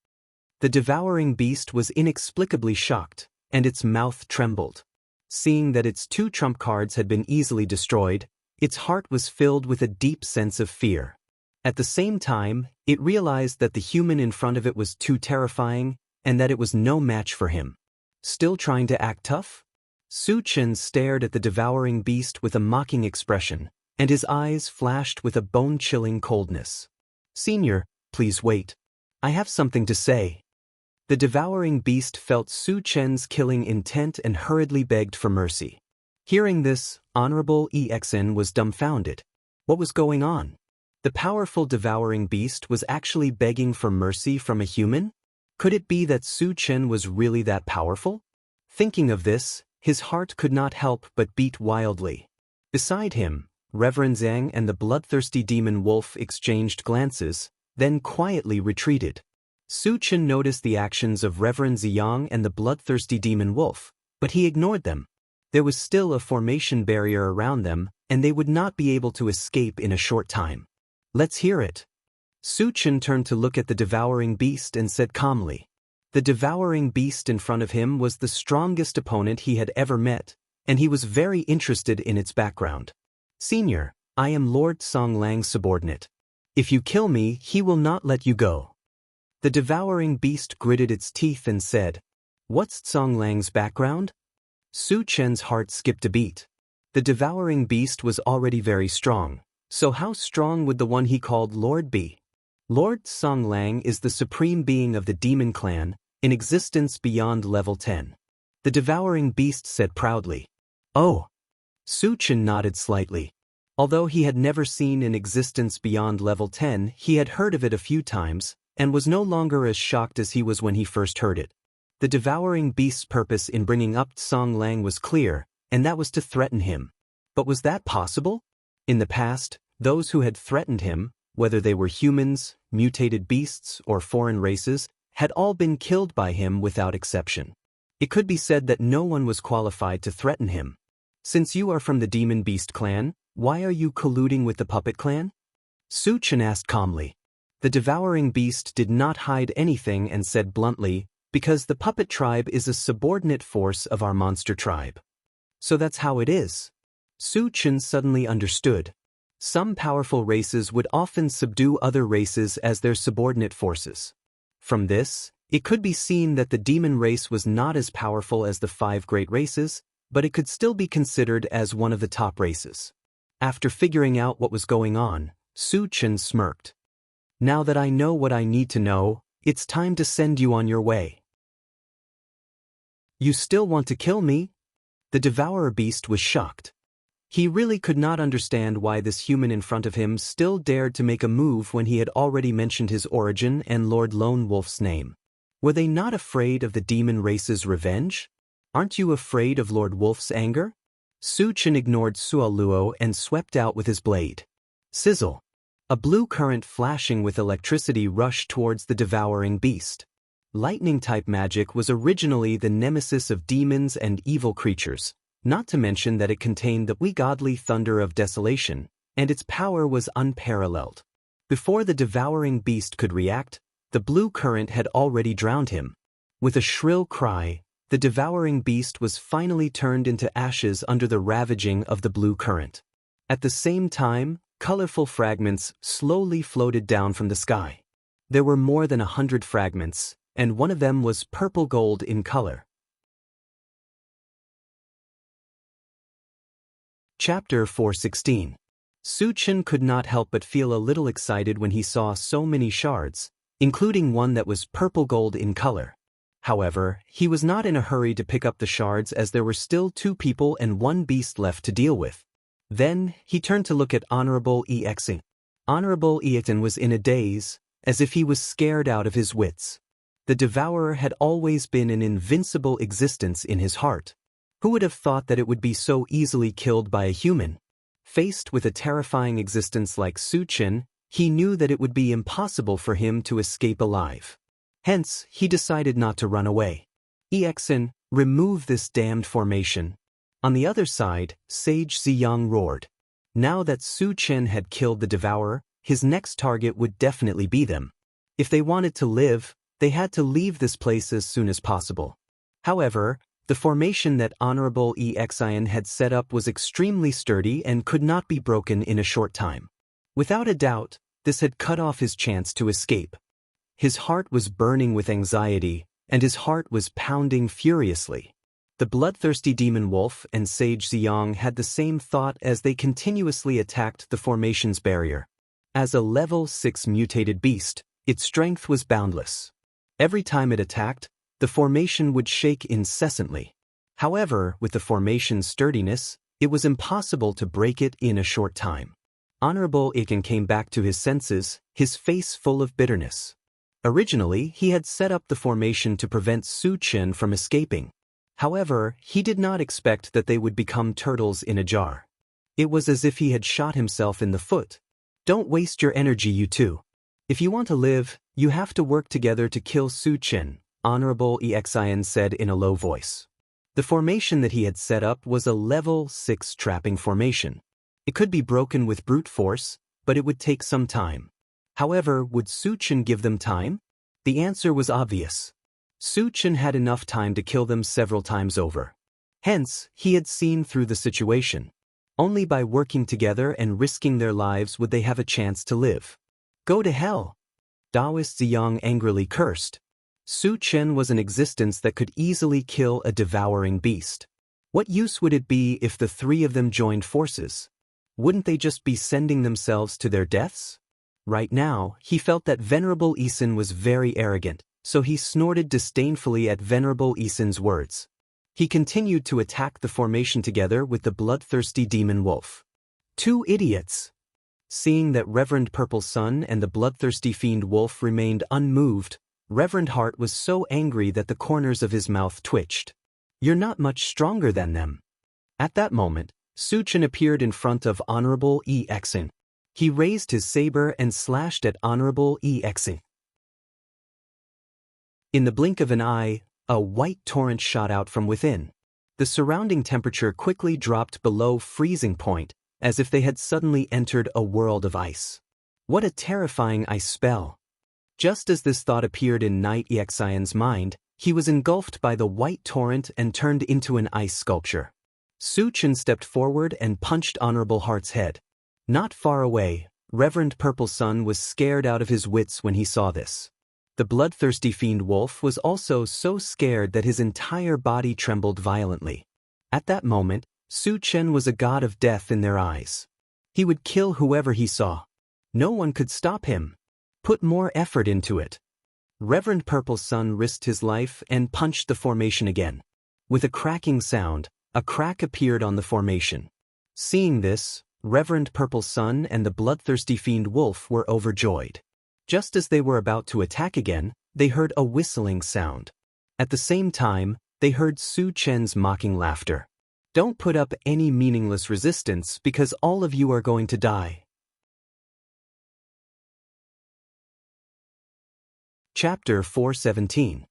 The devouring beast was inexplicably shocked, and its mouth trembled. Seeing that its 2 trump cards had been easily destroyed, its heart was filled with a deep sense of fear. At the same time, it realized that the human in front of it was too terrifying, and that it was no match for him. Still trying to act tough? Su Chen stared at the devouring beast with a mocking expression, and his eyes flashed with a bone-chilling coldness. Senior, please wait. I have something to say. The devouring beast felt Su Chen's killing intent and hurriedly begged for mercy. Hearing this, Honorable EXN was dumbfounded. What was going on? The powerful devouring beast was actually begging for mercy from a human? Could it be that Su Chen was really that powerful? Thinking of this, his heart could not help but beat wildly. Beside him, Reverend Zhang and the bloodthirsty demon wolf exchanged glances, then quietly retreated. Su Chen noticed the actions of Reverend Ziyang and the bloodthirsty demon wolf, but he ignored them. There was still a formation barrier around them, and they would not be able to escape in a short time. Let's hear it. Su Chen turned to look at the devouring beast and said calmly. The devouring beast in front of him was the strongest opponent he had ever met, and he was very interested in its background. Senior, I am Lord Songlang's subordinate. If you kill me, he will not let you go. The devouring beast gritted its teeth and said, What's Songlang's background? Su Chen's heart skipped a beat. The devouring beast was already very strong, so how strong would the one he called Lord be? Lord Songlang is the supreme being of the demon clan, in existence beyond level 10. The devouring beast said proudly. Oh! Su Chen nodded slightly. Although he had never seen an existence beyond level 10, he had heard of it a few times, and was no longer as shocked as he was when he first heard it. The devouring beast's purpose in bringing up Tsang Lang was clear, and that was to threaten him. But was that possible? In the past, those who had threatened him, whether they were humans, mutated beasts, or foreign races, had all been killed by him without exception. It could be said that no one was qualified to threaten him. Since you are from the Demon Beast clan, why are you colluding with the Puppet clan? Su Chen asked calmly. The devouring beast did not hide anything and said bluntly, because the Puppet tribe is a subordinate force of our monster tribe. So that's how it is. Su Chen suddenly understood. Some powerful races would often subdue other races as their subordinate forces. From this, it could be seen that the demon race was not as powerful as the 5 great races, but it could still be considered as one of the top races. After figuring out what was going on, Su Chen smirked. Now that I know what I need to know, it's time to send you on your way. You still want to kill me? The devourer beast was shocked. He really could not understand why this human in front of him still dared to make a move when he had already mentioned his origin and Lord Lone Wolf's name. Were they not afraid of the demon race's revenge? Aren't you afraid of Lord Wolf's anger? Su Chen ignored Suo Luo and swept out with his blade. Sizzle! A blue current flashing with electricity rushed towards the devouring beast. Lightning-type magic was originally the nemesis of demons and evil creatures, not to mention that it contained the godly thunder of desolation, and its power was unparalleled. Before the devouring beast could react, the blue current had already drowned him. With a shrill cry, the devouring beast was finally turned into ashes under the ravaging of the blue current. At the same time, colorful fragments slowly floated down from the sky. There were more than 100 fragments, and one of them was purple-gold in color. Chapter 416. Su Chen could not help but feel a little excited when he saw so many shards, including one that was purple-gold in color. However, he was not in a hurry to pick up the shards as there were still 2 people and 1 beast left to deal with. Then, he turned to look at Honorable Exin. Honorable Exin was in a daze, as if he was scared out of his wits. The devourer had always been an invincible existence in his heart. Who would have thought that it would be so easily killed by a human? Faced with a terrifying existence like Su Chen, he knew that it would be impossible for him to escape alive. Hence, he decided not to run away. Exin, remove this damned formation. On the other side, Sage Ziyang roared. Now that Su Chen had killed the devourer, his next target would definitely be them. If they wanted to live, they had to leave this place as soon as possible. However, the formation that Honorable Exin had set up was extremely sturdy and could not be broken in a short time. Without a doubt, this had cut off his chance to escape. His heart was burning with anxiety, and his heart was pounding furiously. The bloodthirsty demon wolf and Sage Ziyang had the same thought as they continuously attacked the formation's barrier. As a level 6 mutated beast, its strength was boundless. Every time it attacked, the formation would shake incessantly. However, with the formation's sturdiness, it was impossible to break it in a short time. Honorable Exin came back to his senses, his face full of bitterness. Originally, he had set up the formation to prevent Su Chen from escaping. However, he did not expect that they would become turtles in a jar. It was as if he had shot himself in the foot. Don't waste your energy, you two. If you want to live, you have to work together to kill Su Chen, Honorable Exin said in a low voice. The formation that he had set up was a level 6 trapping formation. It could be broken with brute force, but it would take some time. However, would Su Chen give them time? The answer was obvious. Su Chen had enough time to kill them several times over. Hence, he had seen through the situation. Only by working together and risking their lives would they have a chance to live. Go to hell! Taoist Ziyang angrily cursed. Su Chen was an existence that could easily kill a devouring beast. What use would it be if the 3 of them joined forces? Wouldn't they just be sending themselves to their deaths? Right now, he felt that Venerable Exin was very arrogant, so he snorted disdainfully at Venerable Isin's words. He continued to attack the formation together with the bloodthirsty demon wolf. Two idiots! Seeing that Reverend Purple Sun and the bloodthirsty fiend wolf remained unmoved, Reverend Heart was so angry that the corners of his mouth twitched. You're not much stronger than them. At that moment, Su Chen appeared in front of Honorable Exing. He raised his saber and slashed at Honorable Exing. In the blink of an eye, a white torrent shot out from within. The surrounding temperature quickly dropped below freezing point, as if they had suddenly entered a world of ice. What a terrifying ice spell! Just as this thought appeared in Knight Exian's mind, he was engulfed by the white torrent and turned into an ice sculpture. Su Chen stepped forward and punched Honorable Heart's head. Not far away, Reverend Purple Sun was scared out of his wits when he saw this. The bloodthirsty fiend wolf was also so scared that his entire body trembled violently. At that moment, Su Chen was a god of death in their eyes. He would kill whoever he saw. No one could stop him. Put more effort into it. Reverend Purple Sun risked his life and punched the formation again. With a cracking sound, a crack appeared on the formation. Seeing this, Reverend Purple Sun and the bloodthirsty fiend wolf were overjoyed. Just as they were about to attack again, they heard a whistling sound. At the same time, they heard Su Chen's mocking laughter. Don't put up any meaningless resistance because all of you are going to die. Chapter 417.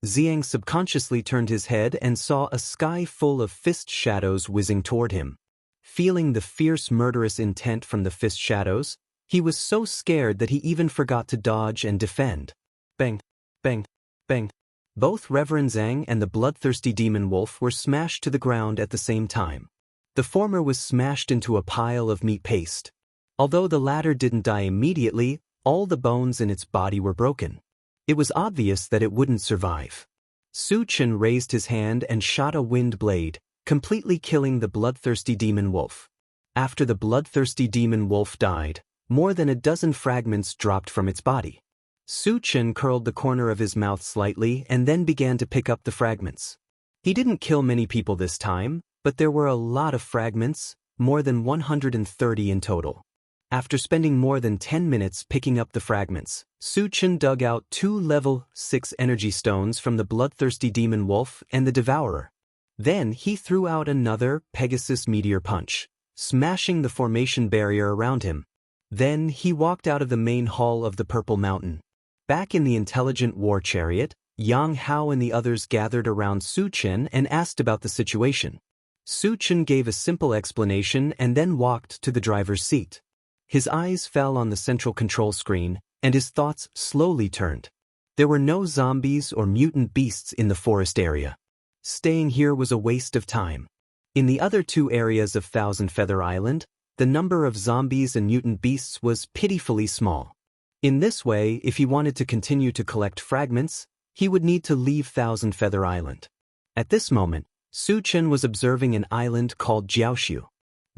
Xiang subconsciously turned his head and saw a sky full of fist shadows whizzing toward him. Feeling the fierce murderous intent from the fist shadows, he was so scared that he even forgot to dodge and defend. Bang, bang, bang. Both Reverend Zhang and the bloodthirsty demon wolf were smashed to the ground at the same time. The former was smashed into a pile of meat paste. Although the latter didn't die immediately, all the bones in its body were broken. It was obvious that it wouldn't survive. Su Chen raised his hand and shot a wind blade, completely killing the bloodthirsty demon wolf. After the bloodthirsty demon wolf died, more than a dozen fragments dropped from its body. Su Chen curled the corner of his mouth slightly and then began to pick up the fragments. He didn't kill many people this time, but there were a lot of fragments, more than 130 in total. After spending more than 10 minutes picking up the fragments, Su Chen dug out 2 level 6 energy stones from the bloodthirsty demon wolf and the devourer. Then he threw out another Pegasus meteor punch, smashing the formation barrier around him. Then he walked out of the main hall of the Purple Mountain. Back in the intelligent war chariot, Yang Hao and the others gathered around Su Chen and asked about the situation. Su Chen gave a simple explanation and then walked to the driver's seat. His eyes fell on the central control screen, and his thoughts slowly turned. There were no zombies or mutant beasts in the forest area. Staying here was a waste of time. In the other 2 areas of Thousand Feather Island, the number of zombies and mutant beasts was pitifully small. In this way, if he wanted to continue to collect fragments, he would need to leave Thousand Feather Island. At this moment, Su Chen was observing an island called Jiaoshu.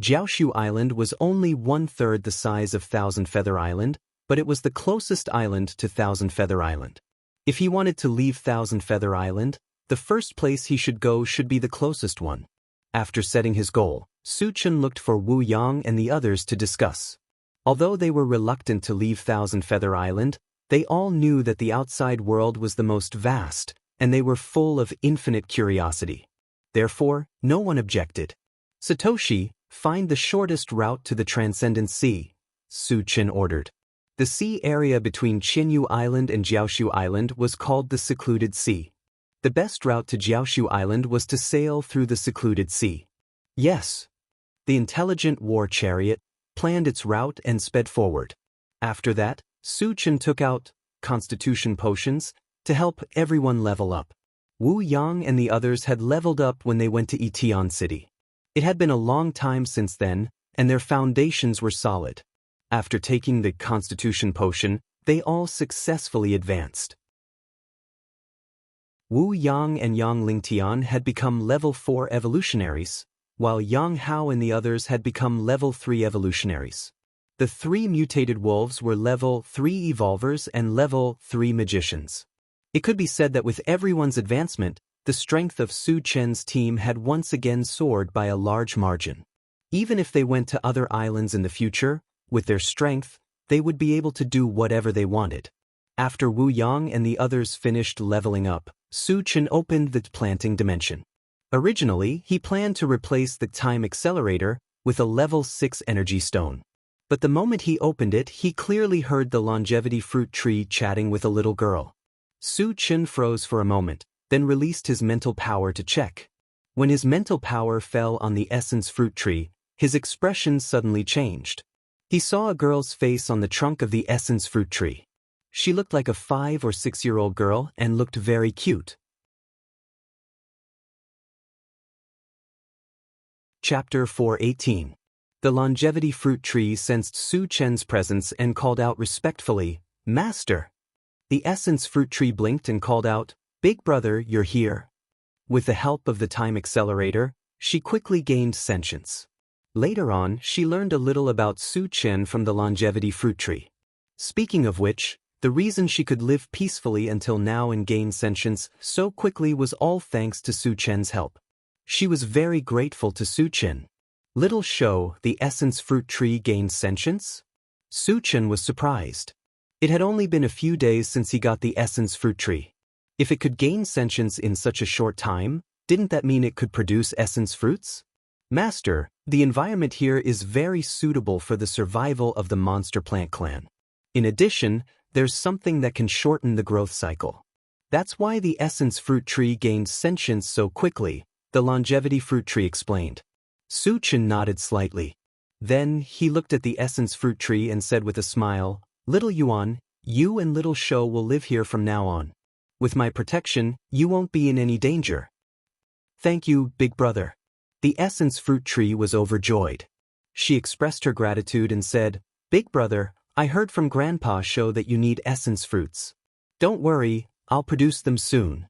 Jiaoshu Island was only 1/3 the size of Thousand Feather Island, but it was the closest island to Thousand Feather Island. If he wanted to leave Thousand Feather Island, the first place he should go should be the closest one. After setting his goal, Su Chen looked for Wu Yang and the others to discuss. Although they were reluctant to leave Thousand Feather Island, they all knew that the outside world was the most vast, and they were full of infinite curiosity. Therefore, no one objected. Satoshi, find the shortest route to the Transcendent Sea, Su Chen ordered. The sea area between Qinyu Island and Jiaoshu Island was called the Secluded Sea. The best route to Jiaoshu Island was to sail through the Secluded Sea. Yes. The intelligent war chariot planned its route and sped forward. After that, Su Chen took out constitution potions to help everyone level up. Wu Yang and the others had leveled up when they went to Etian City. It had been a long time since then, and their foundations were solid. After taking the constitution potion, they all successfully advanced. Wu Yang and Yang Lingtian had become level 4 evolutionaries, while Yang Hao and the others had become level 3 evolutionaries. The 3 mutated wolves were level 3 evolvers and level 3 magicians. It could be said that with everyone's advancement, the strength of Su Chen's team had once again soared by a large margin. Even if they went to other islands in the future, with their strength, they would be able to do whatever they wanted. After Wu Yang and the others finished leveling up, Su Chen opened the planting dimension. Originally, he planned to replace the time accelerator with a level 6 energy stone. But the moment he opened it, he clearly heard the longevity fruit tree chatting with a little girl. Su Chen froze for a moment, then released his mental power to check. When his mental power fell on the essence fruit tree, his expression suddenly changed. He saw a girl's face on the trunk of the essence fruit tree. She looked like a 5 or 6-year-old girl and looked very cute. Chapter 418. The longevity fruit tree sensed Su Chen's presence and called out respectfully, "Master!" The essence fruit tree blinked and called out, "Big brother, you're here." With the help of the time accelerator, she quickly gained sentience. Later on, she learned a little about Su Chen from the longevity fruit tree. Speaking of which, the reason she could live peacefully until now and gain sentience so quickly was all thanks to Su Chen's help. She was very grateful to Su Chen. Little show, the essence fruit tree gained sentience? Su Chen was surprised. It had only been a few days since he got the essence fruit tree. If it could gain sentience in such a short time, didn't that mean it could produce essence fruits? Master, the environment here is very suitable for the survival of the monster plant clan. In addition, there's something that can shorten the growth cycle. That's why the essence fruit tree gained sentience so quickly, the longevity fruit tree explained. Su Chen nodded slightly. Then, he looked at the essence fruit tree and said with a smile, "Little Yuan, you and Little Shou will live here from now on. With my protection, you won't be in any danger." "Thank you, big brother." The essence fruit tree was overjoyed. She expressed her gratitude and said, "Big brother, I heard from Grandpa Shou that you need essence fruits. Don't worry, I'll produce them soon.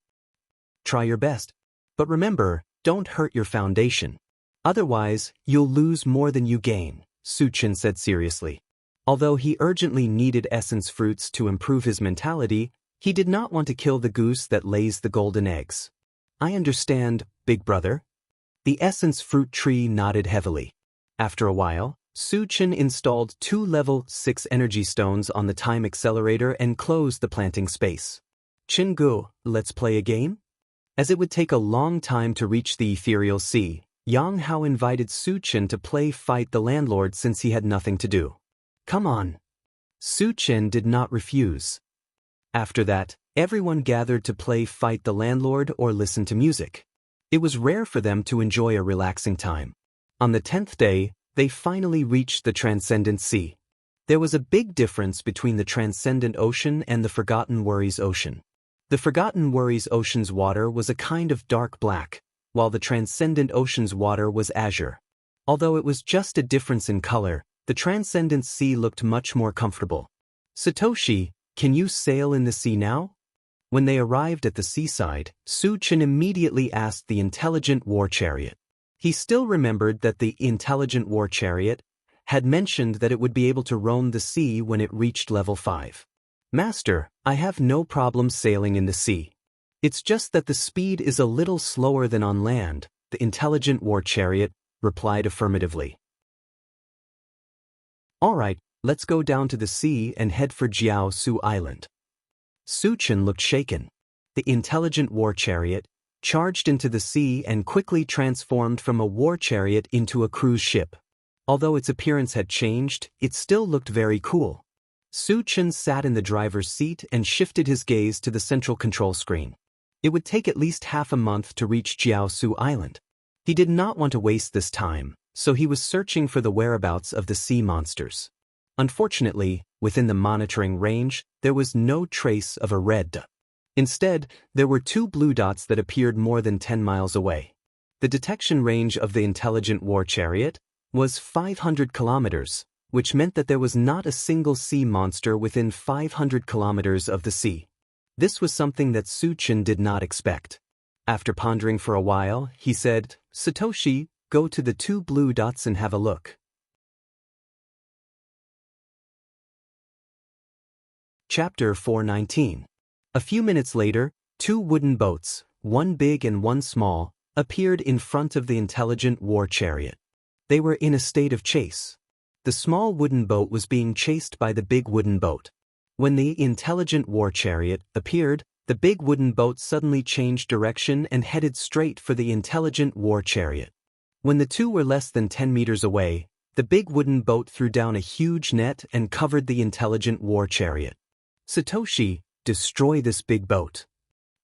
Try your best. But remember, don't hurt your foundation. Otherwise, you'll lose more than you gain," Su Chen said seriously. Although he urgently needed essence fruits to improve his mentality, he did not want to kill the goose that lays the golden eggs. "I understand, big brother." The essence fruit tree nodded heavily. After a while, Su Chen installed 2 level 6 energy stones on the time accelerator and closed the planting space. "Chingu, let's play a game?" As it would take a long time to reach the ethereal sea, Yang Hao invited Su Chen to play Fight the Landlord since he had nothing to do. "Come on." Su Chen did not refuse. After that, everyone gathered to play Fight the Landlord or listen to music. It was rare for them to enjoy a relaxing time. On the 10th day, they finally reached the Transcendent Sea. There was a big difference between the Transcendent Ocean and the Forgotten Worries Ocean. The Forgotten Worries Ocean's water was a kind of dark black, while the Transcendent Ocean's water was azure. Although it was just a difference in color, the Transcendent Sea looked much more comfortable. "Satoshi, can you sail in the sea now?" When they arrived at the seaside, Su Chen immediately asked the intelligent war chariot. He still remembered that the intelligent war chariot had mentioned that it would be able to roam the sea when it reached level 5. "Master, I have no problem sailing in the sea. It's just that the speed is a little slower than on land," the intelligent war chariot replied affirmatively. "All right, let's go down to the sea and head for Jiaosu Island." Su Chen looked shaken. The intelligent war chariot charged into the sea and quickly transformed from a war chariot into a cruise ship. Although its appearance had changed, it still looked very cool. Su Chen sat in the driver's seat and shifted his gaze to the central control screen. It would take at least half a month to reach Jiaosu Island. He did not want to waste this time, so he was searching for the whereabouts of the sea monsters. Unfortunately, within the monitoring range, there was no trace of a red dot. Instead, there were 2 blue dots that appeared more than 10 miles away. The detection range of the intelligent war chariot was 500 kilometers, which meant that there was not a single sea monster within 500 kilometers of the sea. This was something that Su Chen did not expect. After pondering for a while, he said, "Satoshi, go to the 2 blue dots and have a look." Chapter 419. A few minutes later, 2 wooden boats, one big and one small, appeared in front of the intelligent war chariot. They were in a state of chase. The small wooden boat was being chased by the big wooden boat. When the intelligent war chariot appeared, the big wooden boat suddenly changed direction and headed straight for the intelligent war chariot. When the two were less than 10 meters away, the big wooden boat threw down a huge net and covered the intelligent war chariot. Satoshi, destroy this big boat.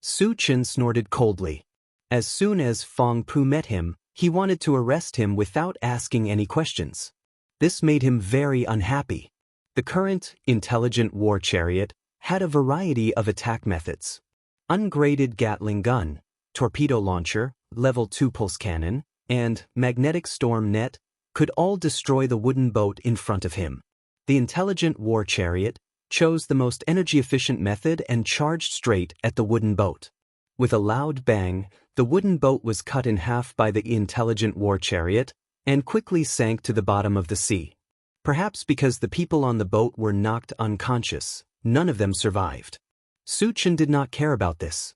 Su Chen snorted coldly. As soon as Fong Pu met him, he wanted to arrest him without asking any questions. This made him very unhappy. The current intelligent war chariot had a variety of attack methods. Ungraded Gatling gun, torpedo launcher, level 2 pulse cannon, and magnetic storm net could all destroy the wooden boat in front of him. The intelligent war chariot chose the most energy-efficient method and charged straight at the wooden boat. With a loud bang, the wooden boat was cut in half by the intelligent war chariot and quickly sank to the bottom of the sea. Perhaps because the people on the boat were knocked unconscious, none of them survived. Su Chen did not care about this.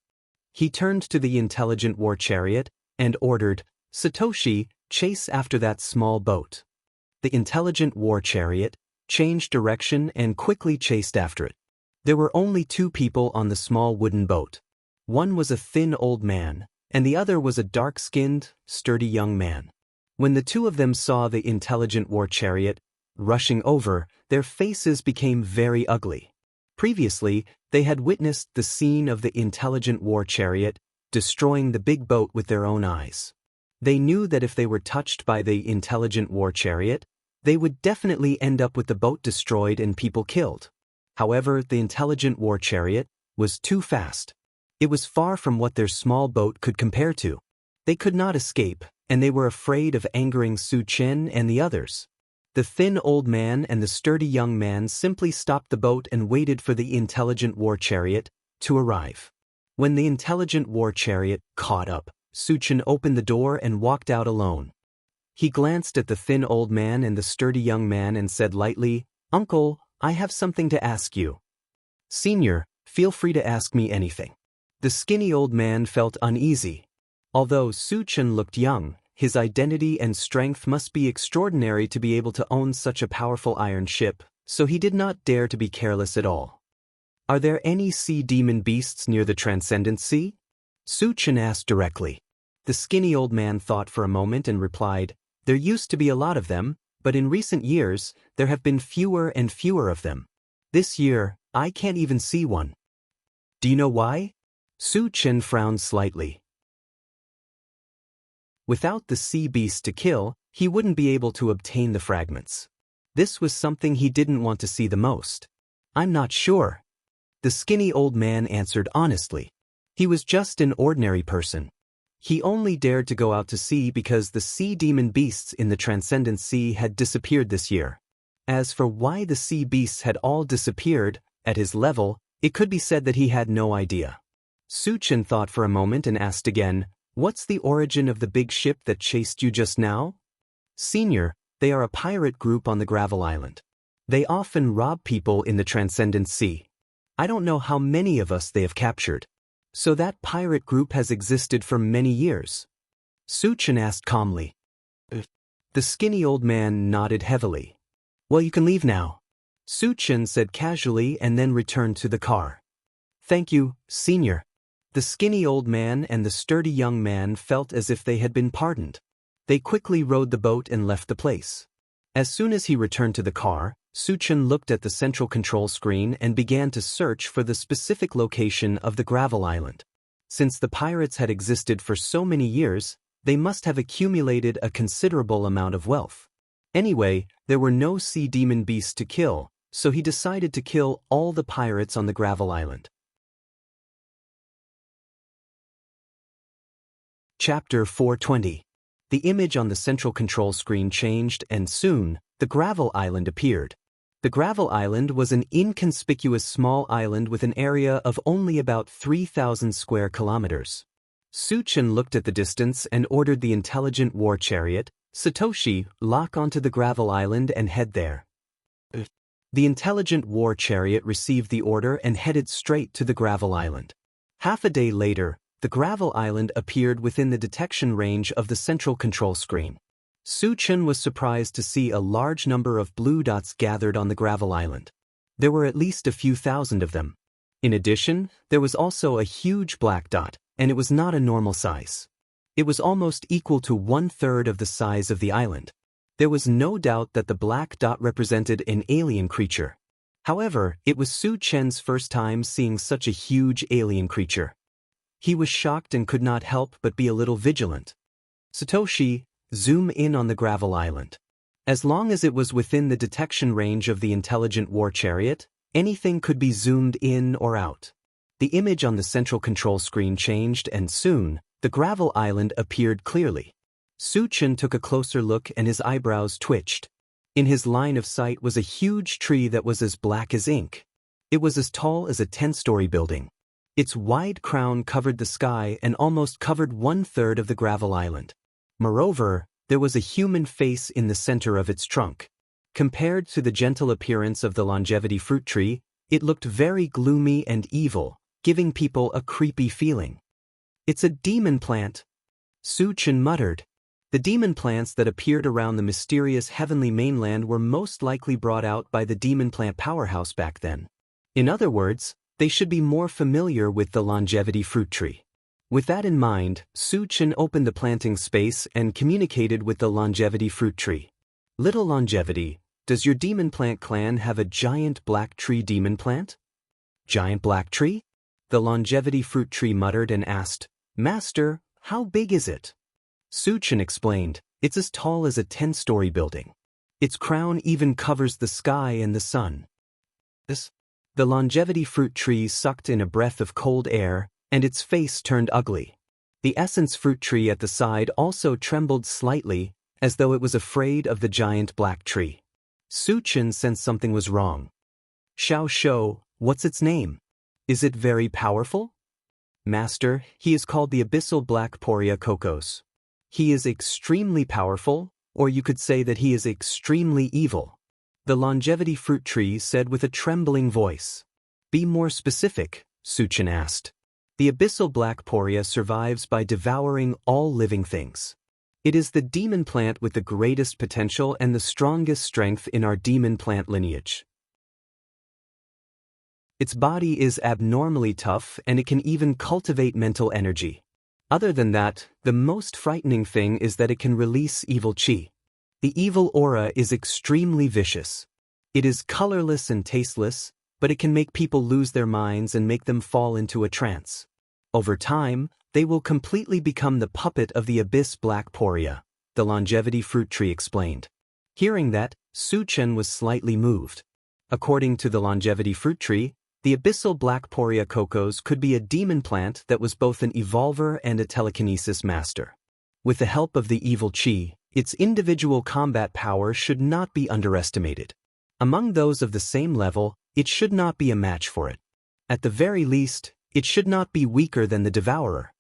He turned to the intelligent war chariot and ordered, "Satoshi, chase after that small boat." The intelligent war chariot changed direction and quickly chased after it. There were only two people on the small wooden boat. One was a thin old man, and the other was a dark-skinned, sturdy young man. When the two of them saw the intelligent war chariot rushing over, their faces became very ugly. Previously, they had witnessed the scene of the intelligent war chariot destroying the big boat with their own eyes. They knew that if they were touched by the intelligent war chariot, they would definitely end up with the boat destroyed and people killed. However, the intelligent war chariot was too fast. It was far from what their small boat could compare to. They could not escape, and they were afraid of angering Su Chen and the others. The thin old man and the sturdy young man simply stopped the boat and waited for the intelligent war chariot to arrive. When the intelligent war chariot caught up, Su Chen opened the door and walked out alone. He glanced at the thin old man and the sturdy young man and said lightly, "Uncle, I have something to ask you." "Senior, feel free to ask me anything." The skinny old man felt uneasy. Although Su Chen looked young, his identity and strength must be extraordinary to be able to own such a powerful iron ship, so he did not dare to be careless at all. "Are there any sea demon beasts near the Transcendent Sea?" Su Chen asked directly. The skinny old man thought for a moment and replied, "There used to be a lot of them, but in recent years, there have been fewer and fewer of them. This year, I can't even see one." "Do you know why?" Su Chen frowned slightly. Without the sea beast to kill, he wouldn't be able to obtain the fragments. This was something he didn't want to see the most. "I'm not sure." The skinny old man answered honestly. He was just an ordinary person. He only dared to go out to sea because the sea demon beasts in the Transcendent Sea had disappeared this year. As for why the sea beasts had all disappeared, at his level, it could be said that he had no idea. Su Chen thought for a moment and asked again, "What's the origin of the big ship that chased you just now?" "Senior, they are a pirate group on the Gravel Island. They often rob people in the Transcendent Sea. I don't know how many of us they have captured. So that pirate group has existed for many years?" Su Chen asked calmly. The skinny old man nodded heavily. "Well, you can leave now," Su Chen said casually and then returned to the car. "Thank you, Senior." The skinny old man and the sturdy young man felt as if they had been pardoned. They quickly rowed the boat and left the place. As soon as he returned to the car, Su Chen looked at the central control screen and began to search for the specific location of the Gravel Island. Since the pirates had existed for so many years, they must have accumulated a considerable amount of wealth. Anyway, there were no sea demon beasts to kill, so he decided to kill all the pirates on the Gravel Island. Chapter 420. The image on the central control screen changed and soon, the Gravel Island appeared. The Gravel Island was an inconspicuous small island with an area of only about 3,000 square kilometers. Su Chen looked at the distance and ordered the intelligent war chariot, "Satoshi, lock onto the Gravel Island and head there." The intelligent war chariot received the order and headed straight to the Gravel Island. Half a day later, the gravel island appeared within the detection range of the central control screen. Su Chen was surprised to see a large number of blue dots gathered on the gravel island. There were at least a few thousand of them. In addition, there was also a huge black dot, and it was not a normal size. It was almost equal to 1/3 of the size of the island. There was no doubt that the black dot represented an alien creature. However, it was Su Chen's first time seeing such a huge alien creature. He was shocked and could not help but be a little vigilant. Satoshi, zoom in on the gravel island. As long as it was within the detection range of the intelligent war chariot, anything could be zoomed in or out. The image on the central control screen changed and soon, the gravel island appeared clearly. Su Chen took a closer look and his eyebrows twitched. In his line of sight was a huge tree that was as black as ink. It was as tall as a 10-story building. Its wide crown covered the sky and almost covered 1/3 of the gravel island. Moreover, there was a human face in the center of its trunk. Compared to the gentle appearance of the longevity fruit tree, it looked very gloomy and evil, giving people a creepy feeling. "It's a demon plant," Su Chen muttered. The demon plants that appeared around the mysterious heavenly mainland were most likely brought out by the demon plant powerhouse back then. In other words, they should be more familiar with the longevity fruit tree. With that in mind, Su Chen opened the planting space and communicated with the longevity fruit tree. "Little Longevity, does your demon plant clan have a giant black tree demon plant?" "Giant black tree?" The longevity fruit tree muttered and asked, "Master, how big is it?" Su Chen explained, "It's as tall as a 10-story building. Its crown even covers the sky and the sun." The longevity fruit tree sucked in a breath of cold air, and its face turned ugly. The essence fruit tree at the side also trembled slightly, as though it was afraid of the giant black tree. Su Chen sensed something was wrong. "Xiao Shou, what's its name? Is it very powerful?" "Master, he is called the Abyssal Black Poria Kokos. He is extremely powerful, or you could say that he is extremely evil," the longevity fruit tree said with a trembling voice. "Be more specific," Su Chen asked. "The Abyssal Black Poria survives by devouring all living things. It is the demon plant with the greatest potential and the strongest strength in our demon plant lineage. Its body is abnormally tough and it can even cultivate mental energy. Other than that, the most frightening thing is that it can release evil chi. The evil aura is extremely vicious. It is colorless and tasteless, but it can make people lose their minds and make them fall into a trance. Over time, they will completely become the puppet of the Abyss Black Poria," the longevity fruit tree explained. Hearing that, Su Chen was slightly moved. According to the longevity fruit tree, the Abyssal Black Poria Kokos could be a demon plant that was both an evolver and a telekinesis master. With the help of the evil chi, its individual combat power should not be underestimated. Among those of the same level, it should not be a match for it. At the very least, it should not be weaker than the Devourer.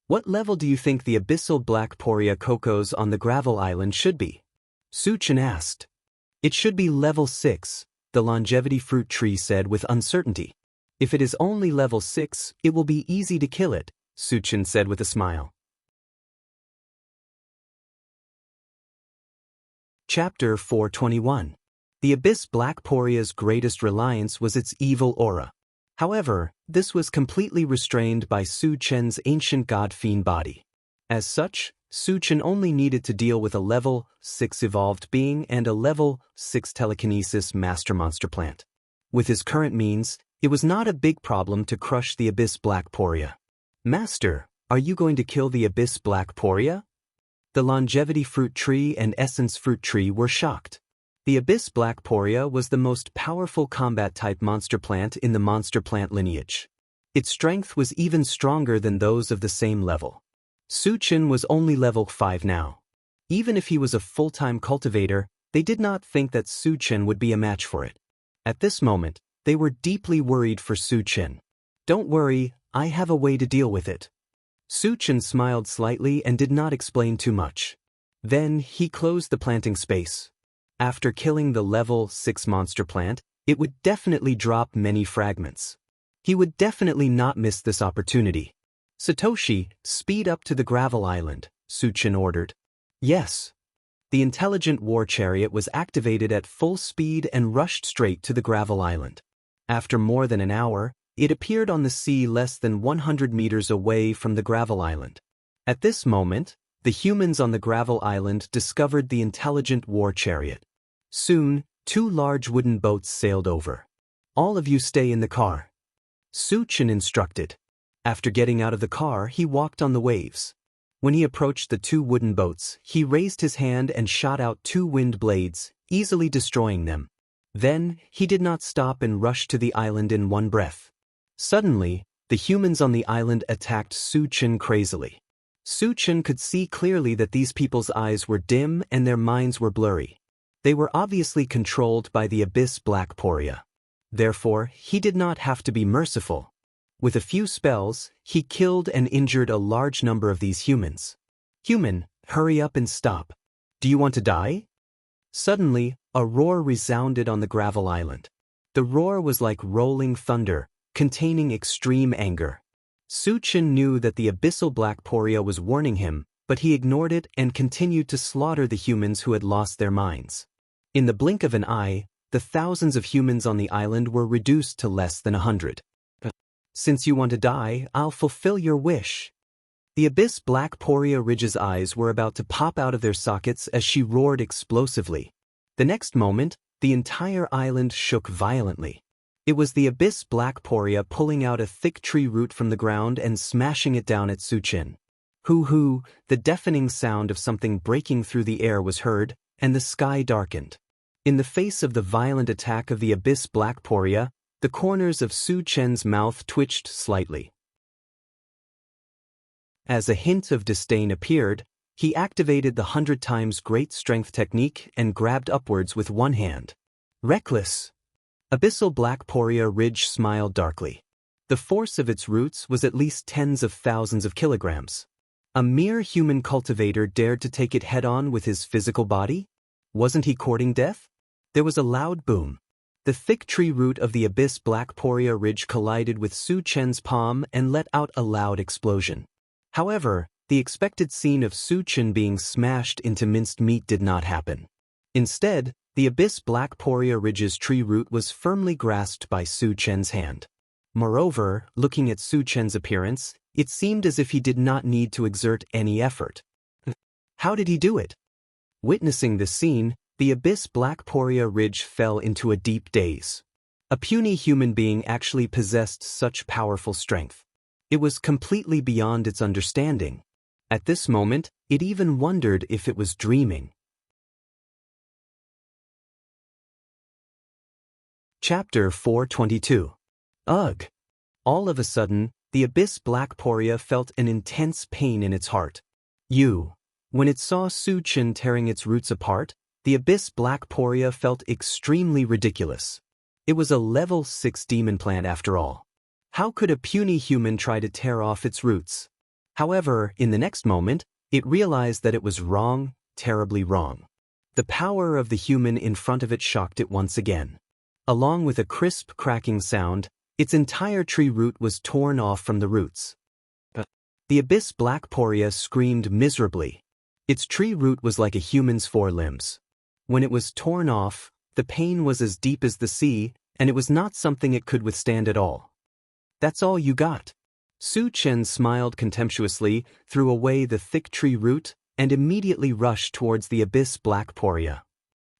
"What level do you think the Abyssal Black Poria Kokos on the gravel island should be?" Su Chen asked. "It should be level 6, the longevity fruit tree said with uncertainty. "If it is only level 6, it will be easy to kill it," Su Chen said with a smile. Chapter 421. The Abyss Black Poria's greatest reliance was its evil aura. However, this was completely restrained by Su Chen's ancient god-fiend body. As such, Su Chen only needed to deal with a level 6 evolved being and a level 6 telekinesis master monster plant. With his current means, it was not a big problem to crush the Abyss Black Poria. "Master, are you going to kill the Abyss Black Poria?" The longevity fruit tree and essence fruit tree were shocked. The Abyss Black Poria was the most powerful combat-type monster plant in the monster plant lineage. Its strength was even stronger than those of the same level. Su Chen was only level 5 now. Even if he was a full-time cultivator, they did not think that Su Chen would be a match for it. At this moment, they were deeply worried for Su Chen. "Don't worry, I have a way to deal with it." Su Chen smiled slightly and did not explain too much. Then he closed the planting space. After killing the level 6 monster plant, it would definitely drop many fragments. He would definitely not miss this opportunity. Satoshi, speed up to the gravel island, Su Chen ordered. Yes. The intelligent war chariot was activated at full speed and rushed straight to the gravel island. After more than an hour, it appeared on the sea less than 100 meters away from the gravel island. At this moment, the humans on the gravel island discovered the intelligent war chariot. Soon, 2 large wooden boats sailed over. All of you stay in the car, Su Chen instructed. After getting out of the car, he walked on the waves. When he approached the 2 wooden boats, he raised his hand and shot out 2 wind blades, easily destroying them. Then, he did not stop and rushed to the island in one breath. Suddenly, the humans on the island attacked Su Chen crazily. Su Chen could see clearly that these people's eyes were dim and their minds were blurry. They were obviously controlled by the Abyss Black Poria. Therefore, he did not have to be merciful. With a few spells, he killed and injured a large number of these humans. Human, hurry up and stop. Do you want to die? Suddenly, a roar resounded on the gravel island. The roar was like rolling thunder, containing extreme anger. Su Chen knew that the Abyssal Black Poria was warning him, but he ignored it and continued to slaughter the humans who had lost their minds. In the blink of an eye, the thousands of humans on the island were reduced to less than 100. Since you want to die, I'll fulfill your wish. The Abyss Black Poria Ridge's eyes were about to pop out of their sockets as she roared explosively. The next moment, the entire island shook violently. It was the Abyss Black Poria pulling out a thick tree root from the ground and smashing it down at Su Chen. Hoo-hoo, the deafening sound of something breaking through the air was heard, and the sky darkened. In the face of the violent attack of the Abyss Black Poria, the corners of Su Chen's mouth twitched slightly. As a hint of disdain appeared, he activated the 100 times great strength technique and grabbed upwards with one hand. Reckless! Abyssal Black Poria Ridge smiled darkly. The force of its roots was at least tens of thousands of kilograms. A mere human cultivator dared to take it head-on with his physical body? Wasn't he courting death? There was a loud boom. The thick tree root of the Abyss Black Poria Ridge collided with Su Chen's palm and let out a loud explosion. However, the expected scene of Su Chen being smashed into minced meat did not happen. Instead, the Abyss Black Poria Ridge's tree root was firmly grasped by Su Chen's hand. Moreover, looking at Su Chen's appearance, it seemed as if he did not need to exert any effort. How did he do it? Witnessing this scene, the Abyss Black Poria Ridge fell into a deep daze. A puny human being actually possessed such powerful strength. It was completely beyond its understanding. At this moment, it even wondered if it was dreaming. Chapter 422. Ugh! All of a sudden, the Abyss Black Poria felt an intense pain in its heart. When it saw Su Chen tearing its roots apart, the Abyss Black Poria felt extremely ridiculous. It was a level 6 demon plant after all. How could a puny human try to tear off its roots? However, in the next moment, it realized that it was wrong, terribly wrong. The power of the human in front of it shocked it once again. Along with a crisp cracking sound, its entire tree root was torn off from the roots. The Abyss Black Poria screamed miserably. Its tree root was like a human's 4 limbs. When it was torn off, the pain was as deep as the sea, and it was not something it could withstand at all. That's all you got. Su Chen smiled contemptuously, threw away the thick tree root, and immediately rushed towards the Abyss Black Poria.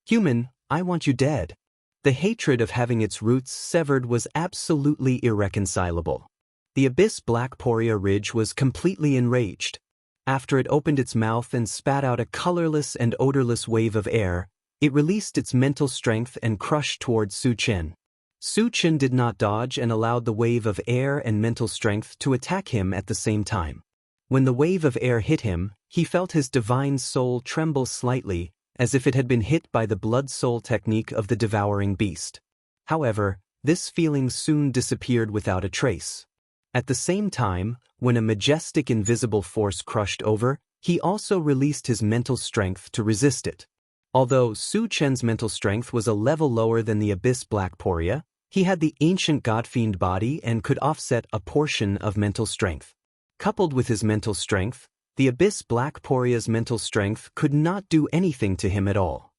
Human, I want you dead. The hatred of having its roots severed was absolutely irreconcilable. The Abyss Black Poria Ridge was completely enraged. After it opened its mouth and spat out a colorless and odorless wave of air, it released its mental strength and crushed towards Su Chen. Su Chen did not dodge and allowed the wave of air and mental strength to attack him at the same time. When the wave of air hit him, he felt his divine soul tremble slightly, as if it had been hit by the blood-soul technique of the devouring beast. However, this feeling soon disappeared without a trace. At the same time, when a majestic invisible force crushed over, he also released his mental strength to resist it. Although Su Chen's mental strength was a level lower than the Abyss Black Poria, he had the ancient godfiend body and could offset a portion of mental strength. Coupled with his mental strength, the Abyss Black Poria's mental strength could not do anything to him at all.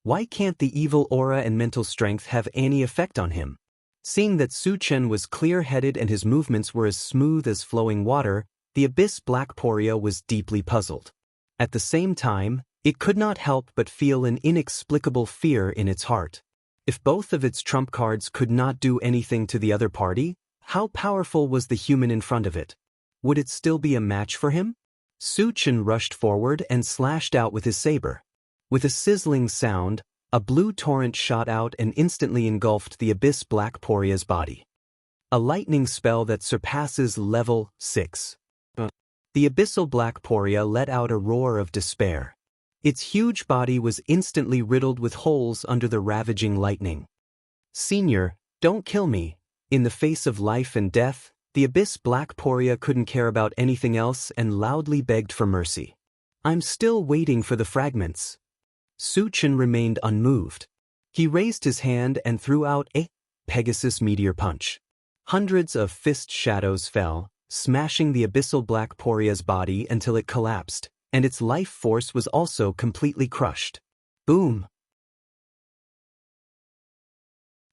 Why can't the evil aura and mental strength have any effect on him? Seeing that Su Chen was clear-headed and his movements were as smooth as flowing water, the Abyss Black Poria was deeply puzzled. At the same time, it could not help but feel an inexplicable fear in its heart. If both of its trump cards could not do anything to the other party, how powerful was the human in front of it? Would it still be a match for him? Su Chen rushed forward and slashed out with his saber. With a sizzling sound, a blue torrent shot out and instantly engulfed the Abyss Black Poria's body. A lightning spell that surpasses level 6. The Abyssal Black Poria let out a roar of despair. Its huge body was instantly riddled with holes under the ravaging lightning. "Senior, don't kill me." In the face of life and death, the Abyss Black Poria couldn't care about anything else and loudly begged for mercy. "I'm still waiting for the fragments." Su Chen remained unmoved. He raised his hand and threw out a Pegasus Meteor Punch. Hundreds of fist shadows fell, smashing the Abyssal Black Poria's body until it collapsed, and its life force was also completely crushed. Boom!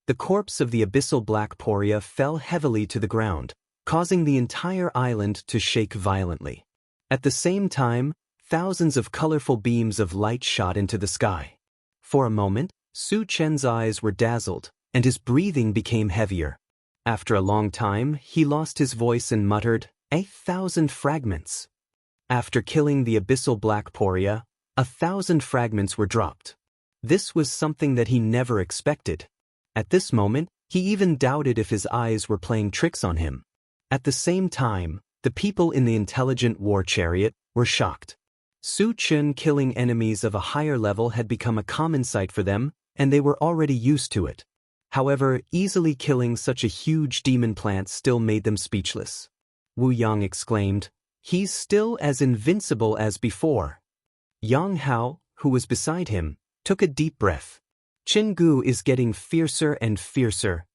The corpse of the Abyssal Black Poria fell heavily to the ground, causing the entire island to shake violently. At the same time, thousands of colorful beams of light shot into the sky. For a moment, Su Chen's eyes were dazzled, and his breathing became heavier. After a long time, he lost his voice and muttered, 1,000 fragments. After killing the Abyssal Black Poria, 1,000 fragments were dropped. This was something that he never expected. At this moment, he even doubted if his eyes were playing tricks on him. At the same time, the people in the intelligent war chariot were shocked. Su Chen killing enemies of a higher level had become a common sight for them, and they were already used to it. However, easily killing such a huge demon plant still made them speechless. Wu Yang exclaimed, "He's still as invincible as before." Yang Hao, who was beside him, took a deep breath. Qin Gu is getting fiercer and fiercer.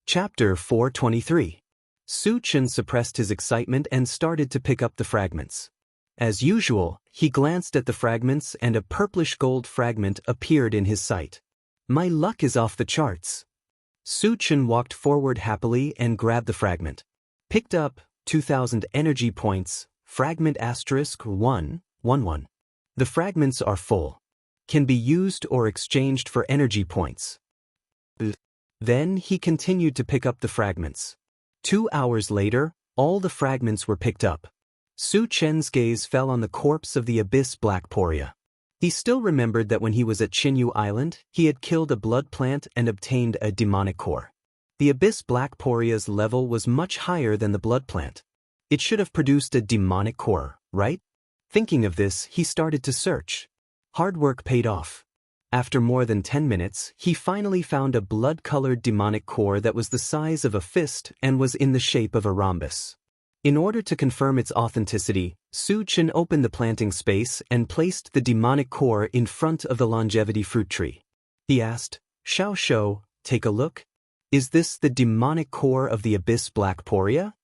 Chapter 423. Su Chen suppressed his excitement and started to pick up the fragments. As usual, he glanced at the fragments and a purplish gold fragment appeared in his sight. "My luck is off the charts." Su Chen walked forward happily and grabbed the fragment. Picked up 2,000 energy points, fragment *111. The fragments are full. Can be used or exchanged for energy points. Then he continued to pick up the fragments. 2 hours later, all the fragments were picked up. Su Chen's gaze fell on the corpse of the Abyss Black Poria. He still remembered that when he was at Qinyu Island, he had killed a blood plant and obtained a demonic core. The Abyss Black Poria's level was much higher than the blood plant. It should have produced a demonic core, right? Thinking of this, he started to search. Hard work paid off. After more than 10 minutes, he finally found a blood-colored demonic core that was the size of a fist and was in the shape of a rhombus. In order to confirm its authenticity, Su Chen opened the planting space and placed the demonic core in front of the longevity fruit tree. He asked, "Xiao Shou, take a look. Is this the demonic core of the Abyss Black Poria?"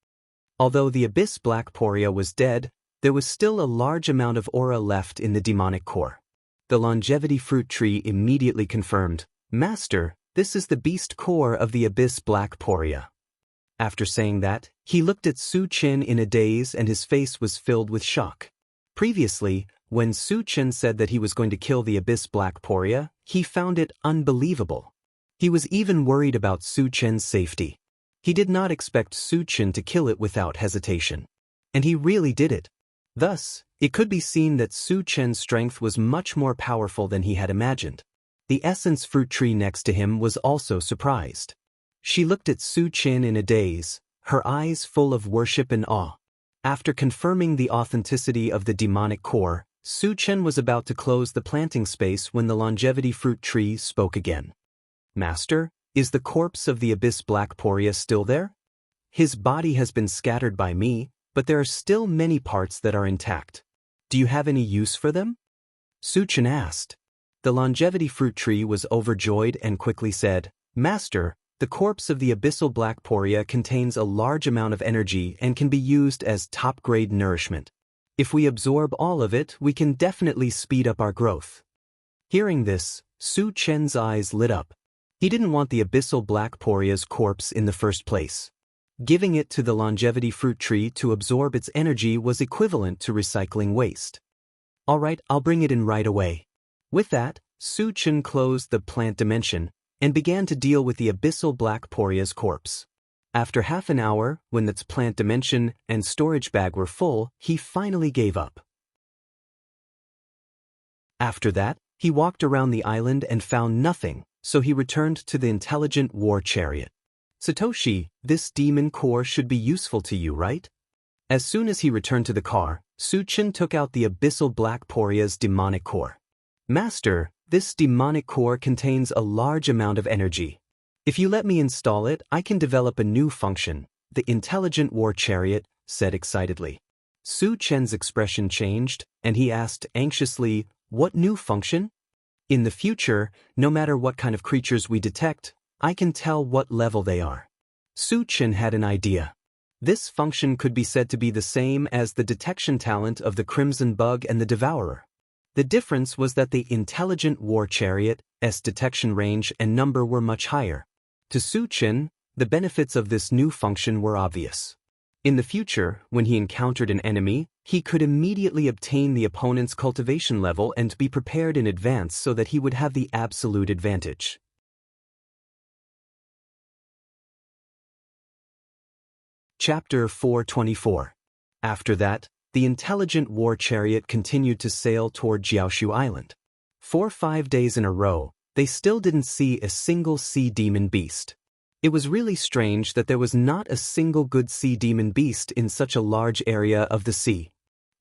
Although the Abyss Black Poria was dead, there was still a large amount of aura left in the demonic core. The longevity fruit tree immediately confirmed, "Master, this is the beast core of the Abyss Black Poria." After saying that, he looked at Su Chen in a daze and his face was filled with shock. Previously, when Su Chen said that he was going to kill the Abyss Black Poria, he found it unbelievable. He was even worried about Su Chen's safety. He did not expect Su Chen to kill it without hesitation. And he really did it. Thus, it could be seen that Su Chen's strength was much more powerful than he had imagined. The essence fruit tree next to him was also surprised. She looked at Su Chen in a daze, her eyes full of worship and awe. After confirming the authenticity of the demonic core, Su Chen was about to close the planting space when the longevity fruit tree spoke again. "Master, is the corpse of the Abyss Black Poria still there? His body has been scattered by me, but there are still many parts that are intact. Do you have any use for them?" Su Chen asked. The longevity fruit tree was overjoyed and quickly said, "Master, the corpse of the abyssal black poria contains a large amount of energy and can be used as top-grade nourishment. If we absorb all of it, we can definitely speed up our growth. Hearing this, Su Chen's eyes lit up. He didn't want the abyssal black poria's corpse in the first place. Giving it to the longevity fruit tree to absorb its energy was equivalent to recycling waste. All right, I'll bring it in right away. With that, Su Chen closed the plant dimension and began to deal with the abyssal black poria's corpse. After half an hour, when its plant dimension and storage bag were full, he finally gave up. After that, he walked around the island and found nothing, so he returned to the intelligent war chariot. Satoshi, this demon core should be useful to you, right? As soon as he returned to the car, Su Chen took out the abyssal black poria's demonic core. Master, this demonic core contains a large amount of energy. If you let me install it, I can develop a new function, the intelligent war chariot said excitedly. Su Chen's expression changed, and he asked anxiously, what new function? In the future, no matter what kind of creatures we detect, I can tell what level they are. Su Chen had an idea. This function could be said to be the same as the detection talent of the Crimson Bug and the Devourer. The difference was that the intelligent war chariot's detection range and number were much higher. To Su Chen, the benefits of this new function were obvious. In the future, when he encountered an enemy, he could immediately obtain the opponent's cultivation level and be prepared in advance so that he would have the absolute advantage. Chapter 424. After that, the intelligent war chariot continued to sail toward Jiaoshu Island. 5 days in a row, they still didn't see a single sea demon beast. It was really strange that there was not a single good sea demon beast in such a large area of the sea.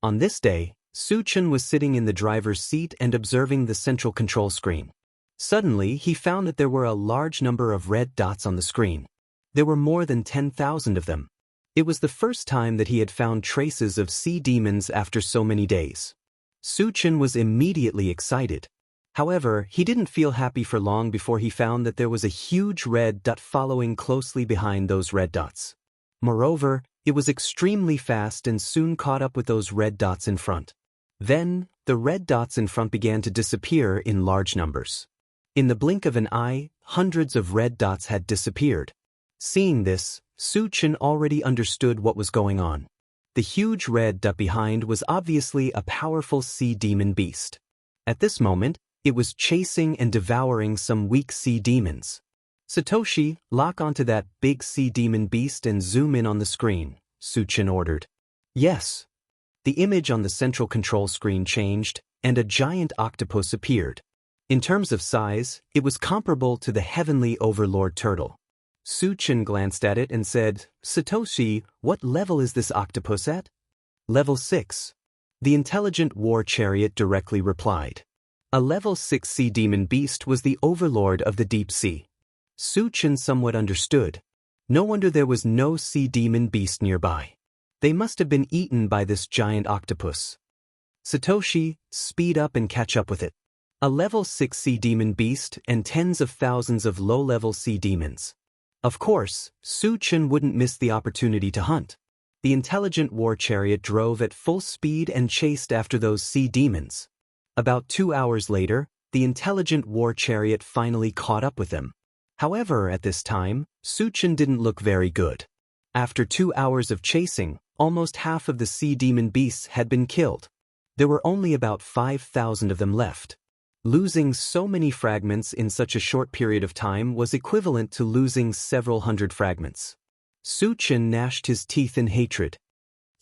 On this day, Su Chen was sitting in the driver's seat and observing the central control screen. Suddenly, he found that there were a large number of red dots on the screen. There were more than 10,000 of them. It was the first time that he had found traces of sea demons after so many days. Su Chen was immediately excited. However, he didn't feel happy for long before he found that there was a huge red dot following closely behind those red dots. Moreover, it was extremely fast and soon caught up with those red dots in front. Then, the red dots in front began to disappear in large numbers. In the blink of an eye, hundreds of red dots had disappeared. Seeing this, Su Chen already understood what was going on. The huge red dot behind was obviously a powerful sea demon beast. At this moment, it was chasing and devouring some weak sea demons. Satoshi, lock onto that big sea demon beast and zoom in on the screen, Su Chen ordered. Yes. The image on the central control screen changed, and a giant octopus appeared. In terms of size, it was comparable to the heavenly overlord turtle. Su Chen glanced at it and said, Satoshi, what level is this octopus at? Level 6. The intelligent war chariot directly replied. A level 6 sea demon beast was the overlord of the deep sea. Su Chen somewhat understood. No wonder there was no sea demon beast nearby. They must have been eaten by this giant octopus. Satoshi, speed up and catch up with it. A level 6 sea demon beast and tens of thousands of low-level sea demons. Of course, Su Chen wouldn't miss the opportunity to hunt. The intelligent war chariot drove at full speed and chased after those sea demons. About 2 hours later, the intelligent war chariot finally caught up with them. However, at this time, Su Chen didn't look very good. After 2 hours of chasing, almost half of the sea demon beasts had been killed. There were only about 5,000 of them left. Losing so many fragments in such a short period of time was equivalent to losing several hundred fragments. Su Chen gnashed his teeth in hatred.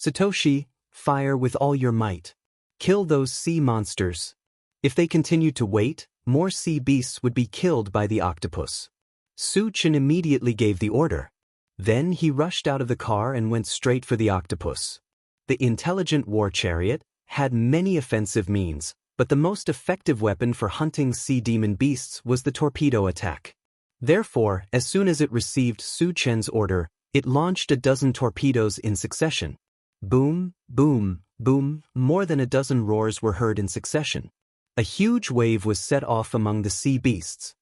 Satoshi, fire with all your might. Kill those sea monsters. If they continued to wait, more sea beasts would be killed by the octopus. Su Chen immediately gave the order. Then he rushed out of the car and went straight for the octopus. The intelligent war chariot had many offensive means, but the most effective weapon for hunting sea demon beasts was the torpedo attack. Therefore, as soon as it received Su Chen's order, it launched a dozen torpedoes in succession. Boom, boom, boom, more than a dozen roars were heard in succession. A huge wave was set off among the sea beasts.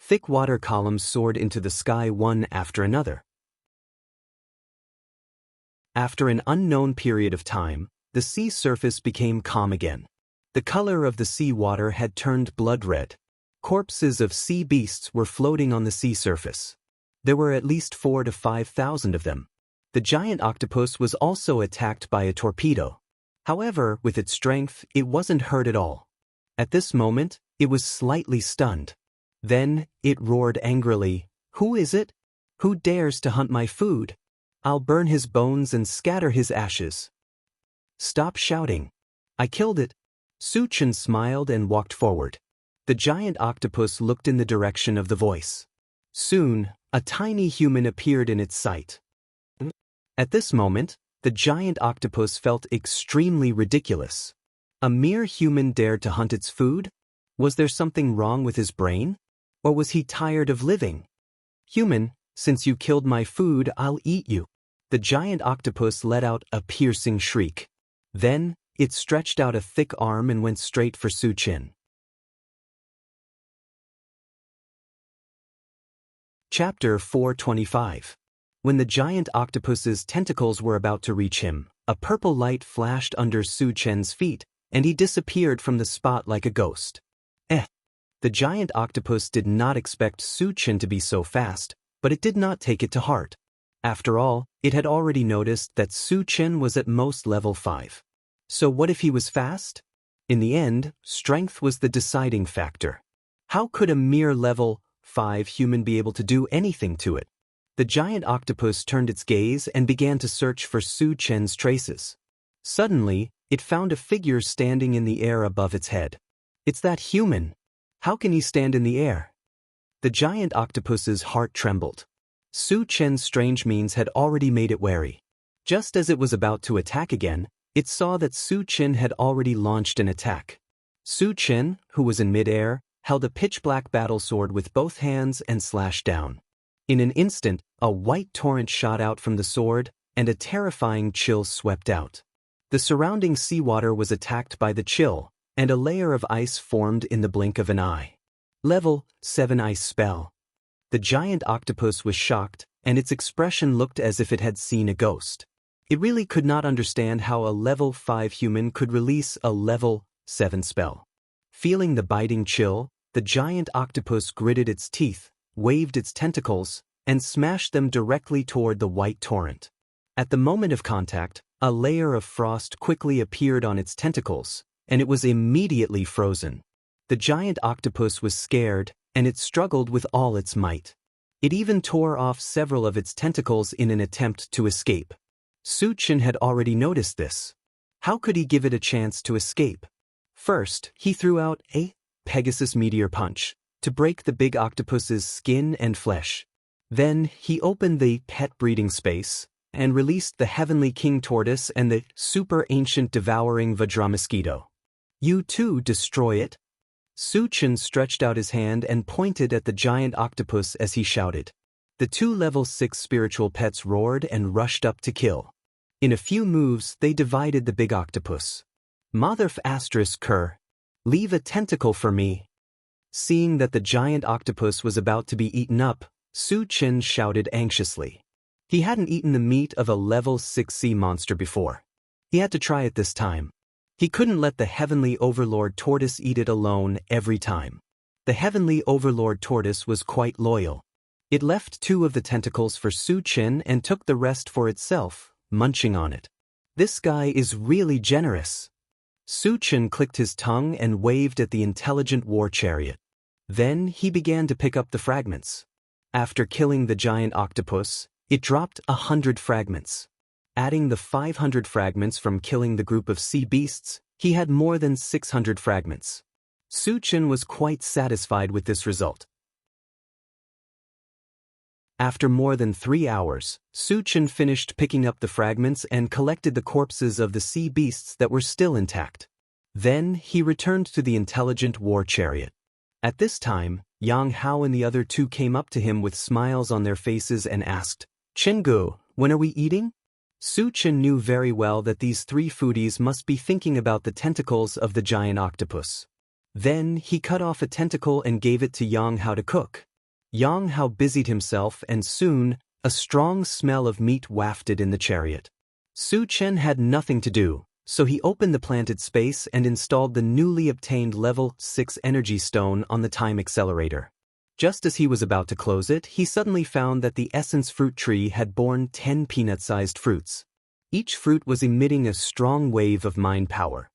Thick water columns soared into the sky one after another. After an unknown period of time, the sea surface became calm again. The color of the sea water had turned blood red. Corpses of sea beasts were floating on the sea surface. There were at least 4,000 to 5,000 of them. The giant octopus was also attacked by a torpedo. However, with its strength, it wasn't hurt at all. At this moment, it was slightly stunned. Then, it roared angrily, "Who is it? Who dares to hunt my food? I'll burn his bones and scatter his ashes." "Stop shouting. I killed it." Su Chen smiled and walked forward. The giant octopus looked in the direction of the voice. Soon, a tiny human appeared in its sight. At this moment, the giant octopus felt extremely ridiculous. A mere human dared to hunt its food? Was there something wrong with his brain? Or was he tired of living? "Human, since you killed my food, I'll eat you." The giant octopus let out a piercing shriek. Then, it stretched out a thick arm and went straight for Su Chen. Chapter 425. When the giant octopus's tentacles were about to reach him, a purple light flashed under Su Chen's feet, and he disappeared from the spot like a ghost. The giant octopus did not expect Su Chen to be so fast, but it did not take it to heart. After all, it had already noticed that Su Chen was at most level 5. So what if he was fast? In the end, strength was the deciding factor. How could a mere level 5 human be able to do anything to it? The giant octopus turned its gaze and began to search for Su Chen's traces. Suddenly, it found a figure standing in the air above its head. "It's that human. How can he stand in the air?" The giant octopus's heart trembled. Su Chen's strange means had already made it wary. Just as it was about to attack again, it saw that Su Chen had already launched an attack. Su Chen, who was in midair, held a pitch-black battle sword with both hands and slashed down. In an instant, a white torrent shot out from the sword, and a terrifying chill swept out. The surrounding seawater was attacked by the chill, and a layer of ice formed in the blink of an eye. Level 7 ice spell. The giant octopus was shocked, and its expression looked as if it had seen a ghost. It really could not understand how a level 5 human could release a level 7 spell. Feeling the biting chill, the giant octopus gritted its teeth, waved its tentacles, and smashed them directly toward the white torrent. At the moment of contact, a layer of frost quickly appeared on its tentacles, and it was immediately frozen. The giant octopus was scared, and it struggled with all its might. It even tore off several of its tentacles in an attempt to escape. Su Chen had already noticed this. How could he give it a chance to escape? First, he threw out a Pegasus Meteor Punch to break the big octopus's skin and flesh. Then, he opened the pet breeding space and released the Heavenly King Tortoise and the super ancient devouring Vajramosquito. "You too destroy it." Su Chen stretched out his hand and pointed at the giant octopus as he shouted. The 2 level 6 spiritual pets roared and rushed up to kill. In a few moves, they divided the big octopus. "Motherf asterisk cur. Leave a tentacle for me." Seeing that the giant octopus was about to be eaten up, Su Chen shouted anxiously. He hadn't eaten the meat of a level 6 sea monster before. He had to try it this time. He couldn't let the Heavenly Overlord Tortoise eat it alone every time. The Heavenly Overlord Tortoise was quite loyal. It left 2 of the tentacles for Su Chen and took the rest for itself, munching on it. "This guy is really generous." Su Chen clicked his tongue and waved at the intelligent war chariot. Then he began to pick up the fragments. After killing the giant octopus, it dropped 100 fragments. Adding the 500 fragments from killing the group of sea beasts, he had more than 600 fragments. Su Chen was quite satisfied with this result. After more than 3 hours, Su Chen finished picking up the fragments and collected the corpses of the sea beasts that were still intact. Then he returned to the intelligent war chariot. At this time, Yang Hao and the other 2 came up to him with smiles on their faces and asked, "Chengu, when are we eating?" Su Chen knew very well that these 3 foodies must be thinking about the tentacles of the giant octopus. Then he cut off a tentacle and gave it to Yang Hao to cook. Yang Hao busied himself and soon, a strong smell of meat wafted in the chariot. Su Chen had nothing to do, so he opened the planted space and installed the newly obtained level 6 energy stone on the time accelerator. Just as he was about to close it, he suddenly found that the essence fruit tree had borne 10 peanut-sized fruits. Each fruit was emitting a strong wave of mind power.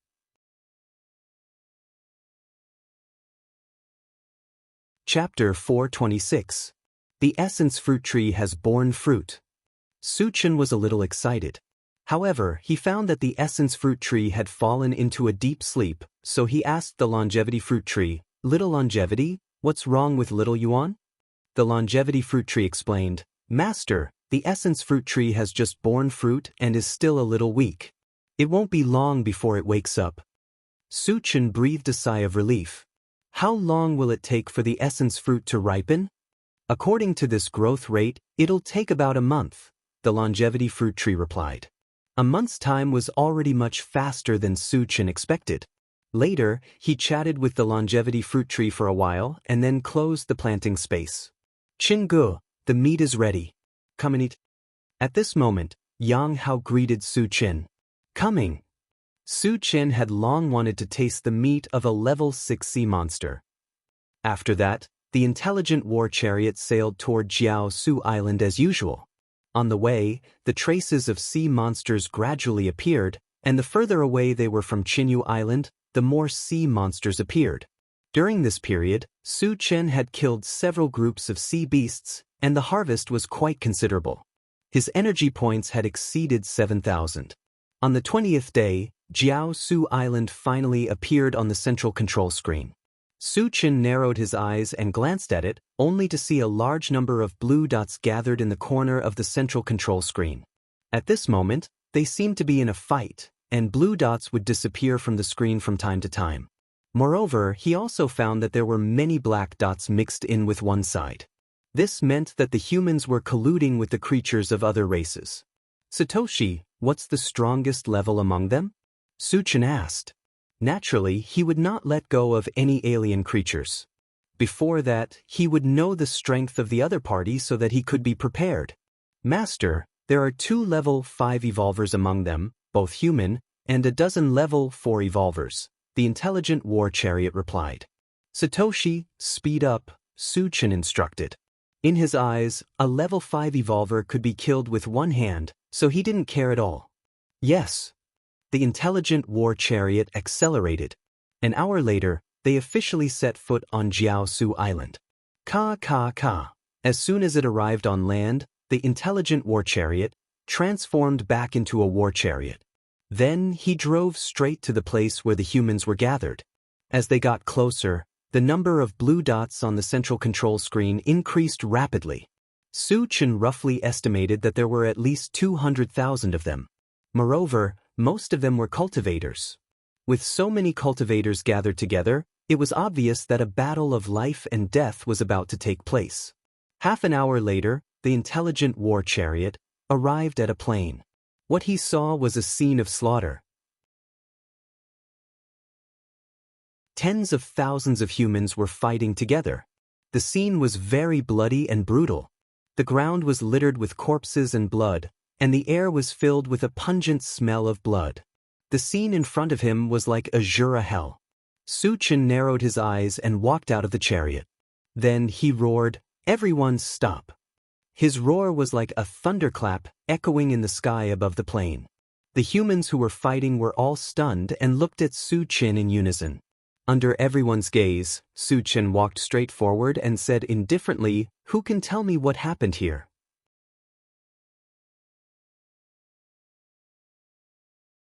Chapter 426. The essence fruit tree has borne fruit. Su Chen was a little excited. However, he found that the essence fruit tree had fallen into a deep sleep, so he asked the longevity fruit tree, "Little longevity, what's wrong with little Yuan?" The longevity fruit tree explained, "Master, the essence fruit tree has just borne fruit and is still a little weak. It won't be long before it wakes up." Su Chen breathed a sigh of relief. How long will it take for the essence fruit to ripen? According to this growth rate, it'll take about a month, the longevity fruit tree replied. A month's time was already much faster than Su Chen expected. Later, he chatted with the longevity fruit tree for a while and then closed the planting space. "Qingge, the meat is ready. Come and eat." At this moment, Yang Hao greeted Su Chen. "Coming." Su Chen had long wanted to taste the meat of a level 6 sea monster. After that, the intelligent war chariot sailed toward Jiaosu Island as usual. On the way, the traces of sea monsters gradually appeared, and the further away they were from Qinyu Island, the more sea monsters appeared. During this period, Su Chen had killed several groups of sea beasts, and the harvest was quite considerable. His energy points had exceeded 7,000. On the 20th day, Jiaosu Island finally appeared on the central control screen. Su Chen narrowed his eyes and glanced at it, only to see a large number of blue dots gathered in the corner of the central control screen. At this moment, they seemed to be in a fight, and blue dots would disappear from the screen from time to time. Moreover, he also found that there were many black dots mixed in with one side. This meant that the humans were colluding with the creatures of other races. "Satoshi, what's the strongest level among them?" Su Chen asked. Naturally, he would not let go of any alien creatures. Before that, he would know the strength of the other party so that he could be prepared. "Master, there are 2 level 5 evolvers among them, both human, and a dozen level 4 evolvers," the intelligent war chariot replied. "Satoshi, speed up," Su Chen instructed. In his eyes, a level 5 evolver could be killed with one hand, so he didn't care at all. "Yes." The intelligent war chariot accelerated. An hour later, they officially set foot on Jiaosu Island. Ka. As soon as it arrived on land, the intelligent war chariot transformed back into a war chariot. Then he drove straight to the place where the humans were gathered. As they got closer, the number of blue dots on the central control screen increased rapidly. Su Chen roughly estimated that there were at least 200,000 of them. Moreover, most of them were cultivators. With so many cultivators gathered together, it was obvious that a battle of life and death was about to take place. Half an hour later, the intelligent war chariot arrived at a plain. What he saw was a scene of slaughter. Tens of thousands of humans were fighting together. The scene was very bloody and brutal. The ground was littered with corpses and blood, and the air was filled with a pungent smell of blood. The scene in front of him was like Azura hell. Su Chen narrowed his eyes and walked out of the chariot. Then he roared, "Everyone stop." His roar was like a thunderclap echoing in the sky above the plain. The humans who were fighting were all stunned and looked at Su Chen in unison. Under everyone's gaze, Su Chen walked straight forward and said indifferently, "Who can tell me what happened here?"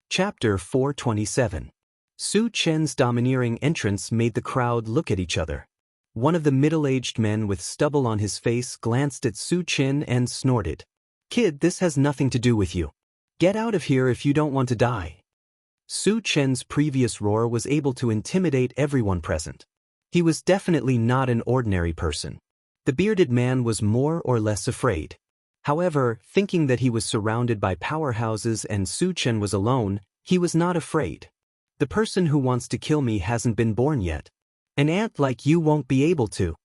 Chapter 427. Su Chen's domineering entrance made the crowd look at each other. One of the middle-aged men with stubble on his face glanced at Su Chen and snorted. "Kid, this has nothing to do with you. Get out of here if you don't want to die." Su Chen's previous roar was able to intimidate everyone present. He was definitely not an ordinary person. The bearded man was more or less afraid. However, thinking that he was surrounded by powerhouses and Su Chen was alone, he was not afraid. "The person who wants to kill me hasn't been born yet. An ant like you won't be able to."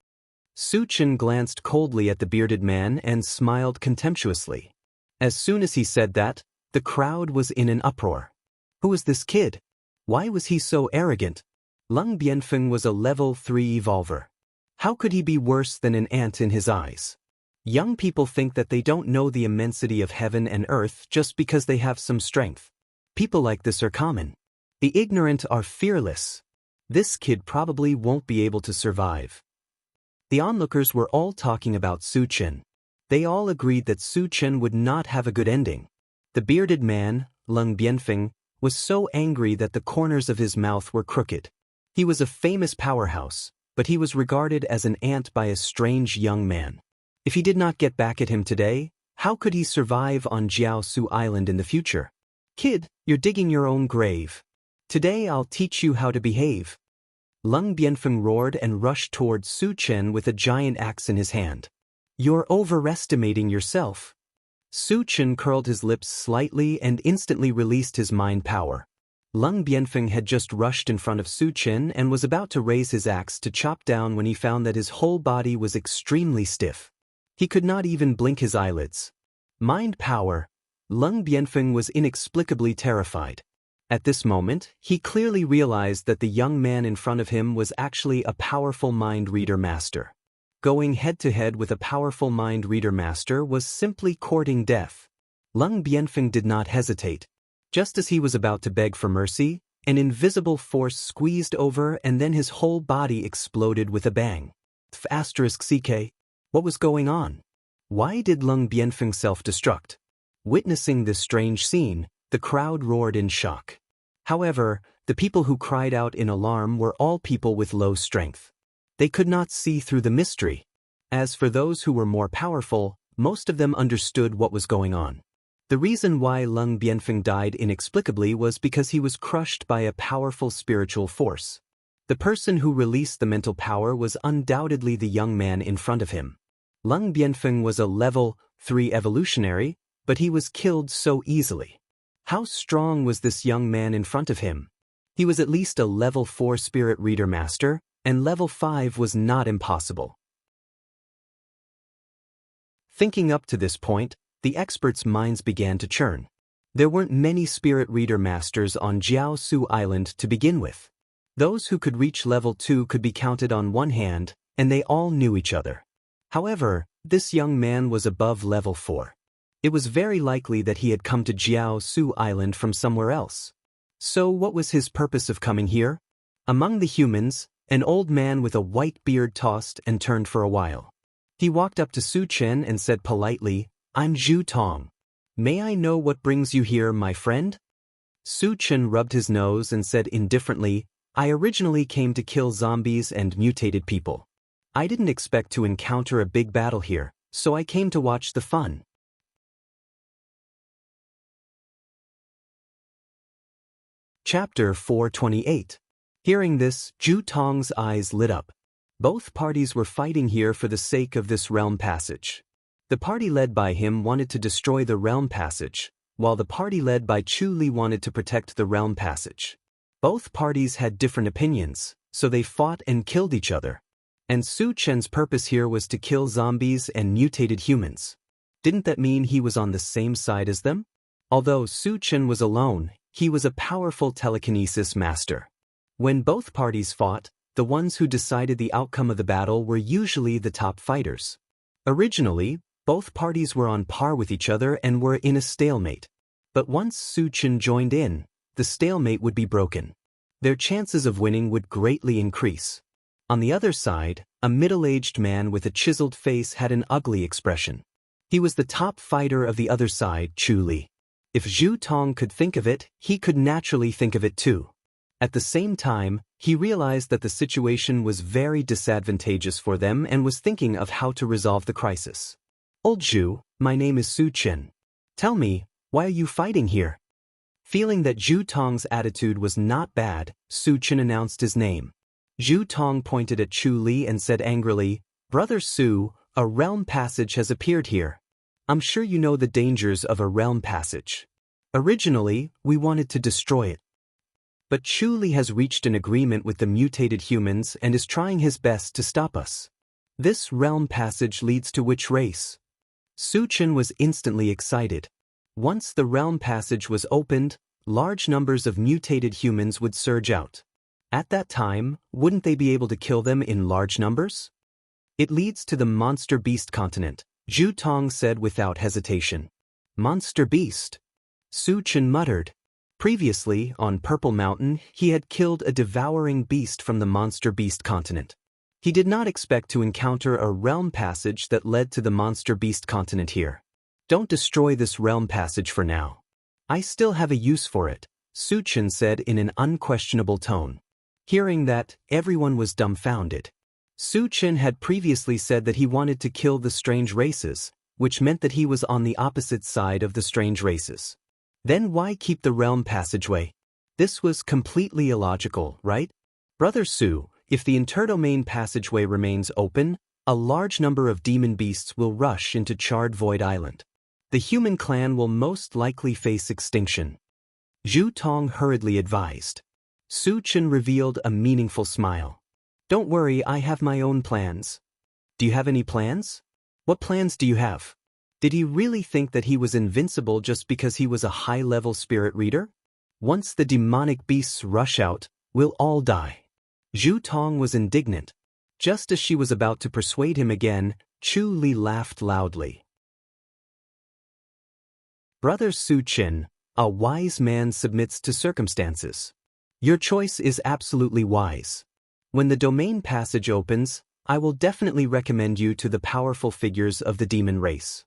Su Chen glanced coldly at the bearded man and smiled contemptuously. As soon as he said that, the crowd was in an uproar. Who was this kid? Why was he so arrogant? Leng Bianfeng was a level 3 evolver. How could he be worse than an ant in his eyes? Young people think that they don't know the immensity of heaven and earth just because they have some strength. People like this are common. The ignorant are fearless. This kid probably won't be able to survive. The onlookers were all talking about Su Chen. They all agreed that Su Chen would not have a good ending. The bearded man, Leng Bianfeng, was so angry that the corners of his mouth were crooked. He was a famous powerhouse, but he was regarded as an ant by a strange young man. If he did not get back at him today, how could he survive on Jiaosu Island in the future? Kid, you're digging your own grave. Today I'll teach you how to behave. Leng Bianfeng roared and rushed toward Su Chen with a giant axe in his hand. You're overestimating yourself. Su Chen curled his lips slightly and instantly released his mind power. Leng Bianfeng had just rushed in front of Su Chen and was about to raise his axe to chop down when he found that his whole body was extremely stiff. He could not even blink his eyelids. Mind power. Leng Bianfeng was inexplicably terrified. At this moment, he clearly realized that the young man in front of him was actually a powerful mind reader master. Going head-to-head with a powerful mind reader master was simply courting death. Leng Bianfeng did not hesitate. Just as he was about to beg for mercy, an invisible force squeezed over and then his whole body exploded with a bang. *CK. What was going on? Why did Leng Bianfeng self-destruct? Witnessing this strange scene, the crowd roared in shock. However, the people who cried out in alarm were all people with low strength. They could not see through the mystery. As for those who were more powerful, most of them understood what was going on. The reason why Leng Bianfeng died inexplicably was because he was crushed by a powerful spiritual force. The person who released the mental power was undoubtedly the young man in front of him. Leng Bianfeng was a level 3 evolutionary, but he was killed so easily. How strong was this young man in front of him? He was at least a level 4 spirit reader master, and level 5 was not impossible. Thinking up to this point, the experts' minds began to churn. There weren't many spirit reader masters on Jiaosu Island to begin with. Those who could reach level 2 could be counted on one hand, and they all knew each other. However, this young man was above level 4. It was very likely that he had come to Jiaosu Island from somewhere else. So what was his purpose of coming here? Among the humans, an old man with a white beard tossed and turned for a while. He walked up to Su Chen and said politely, "I'm Zhu Tong. May I know what brings you here, my friend?" Su Chen rubbed his nose and said indifferently, "I originally came to kill zombies and mutated people. I didn't expect to encounter a big battle here, so I came to watch the fun." Chapter 428. Hearing this, Zhu Tong's eyes lit up. Both parties were fighting here for the sake of this realm passage. The party led by him wanted to destroy the realm passage, while the party led by Chu Li wanted to protect the realm passage. Both parties had different opinions, so they fought and killed each other. And Su Chen's purpose here was to kill zombies and mutated humans. Didn't that mean he was on the same side as them? Although Su Chen was alone, he was a powerful telekinesis master. When both parties fought, the ones who decided the outcome of the battle were usually the top fighters. Originally, both parties were on par with each other and were in a stalemate. But once Su Chen joined in, the stalemate would be broken. Their chances of winning would greatly increase. On the other side, a middle-aged man with a chiseled face had an ugly expression. He was the top fighter of the other side, Chu Li. If Zhu Tong could think of it, he could naturally think of it too. At the same time, he realized that the situation was very disadvantageous for them and was thinking of how to resolve the crisis. "Old Zhu, my name is Su Chen. Tell me, why are you fighting here?" Feeling that Zhu Tong's attitude was not bad, Su Chen announced his name. Zhu Tong pointed at Chu Li and said angrily, "Brother Su, a realm passage has appeared here. I'm sure you know the dangers of a realm passage. Originally, we wanted to destroy it. But Chu Li has reached an agreement with the mutated humans and is trying his best to stop us. This realm passage leads to which race? Su Chen was instantly excited. Once the realm passage was opened, large numbers of mutated humans would surge out. At that time, wouldn't they be able to kill them in large numbers? It leads to the Monster Beast continent, Zhu Tong said without hesitation. Monster Beast? Su Chen muttered. Previously, on Purple Mountain, he had killed a devouring beast from the Monster Beast continent. He did not expect to encounter a realm passage that led to the Monster Beast continent here. Don't destroy this realm passage for now. I still have a use for it, Su Chen said in an unquestionable tone. Hearing that, everyone was dumbfounded. Su Chen had previously said that he wanted to kill the strange races, which meant that he was on the opposite side of the strange races. Then why keep the realm passageway? This was completely illogical, right? Brother Su, if the interdomain passageway remains open, a large number of demon beasts will rush into Charred Void Island. The human clan will most likely face extinction. Zhu Tong hurriedly advised. Su Chen revealed a meaningful smile. Don't worry, I have my own plans. Do you have any plans? What plans do you have? Did he really think that he was invincible just because he was a high-level spirit reader? Once the demonic beasts rush out, we'll all die. Zhu Tong was indignant. Just as she was about to persuade him again, Chu Li laughed loudly. Brother Su Chen, a wise man submits to circumstances. Your choice is absolutely wise. When the domain passage opens, I will definitely recommend you to the powerful figures of the demon race.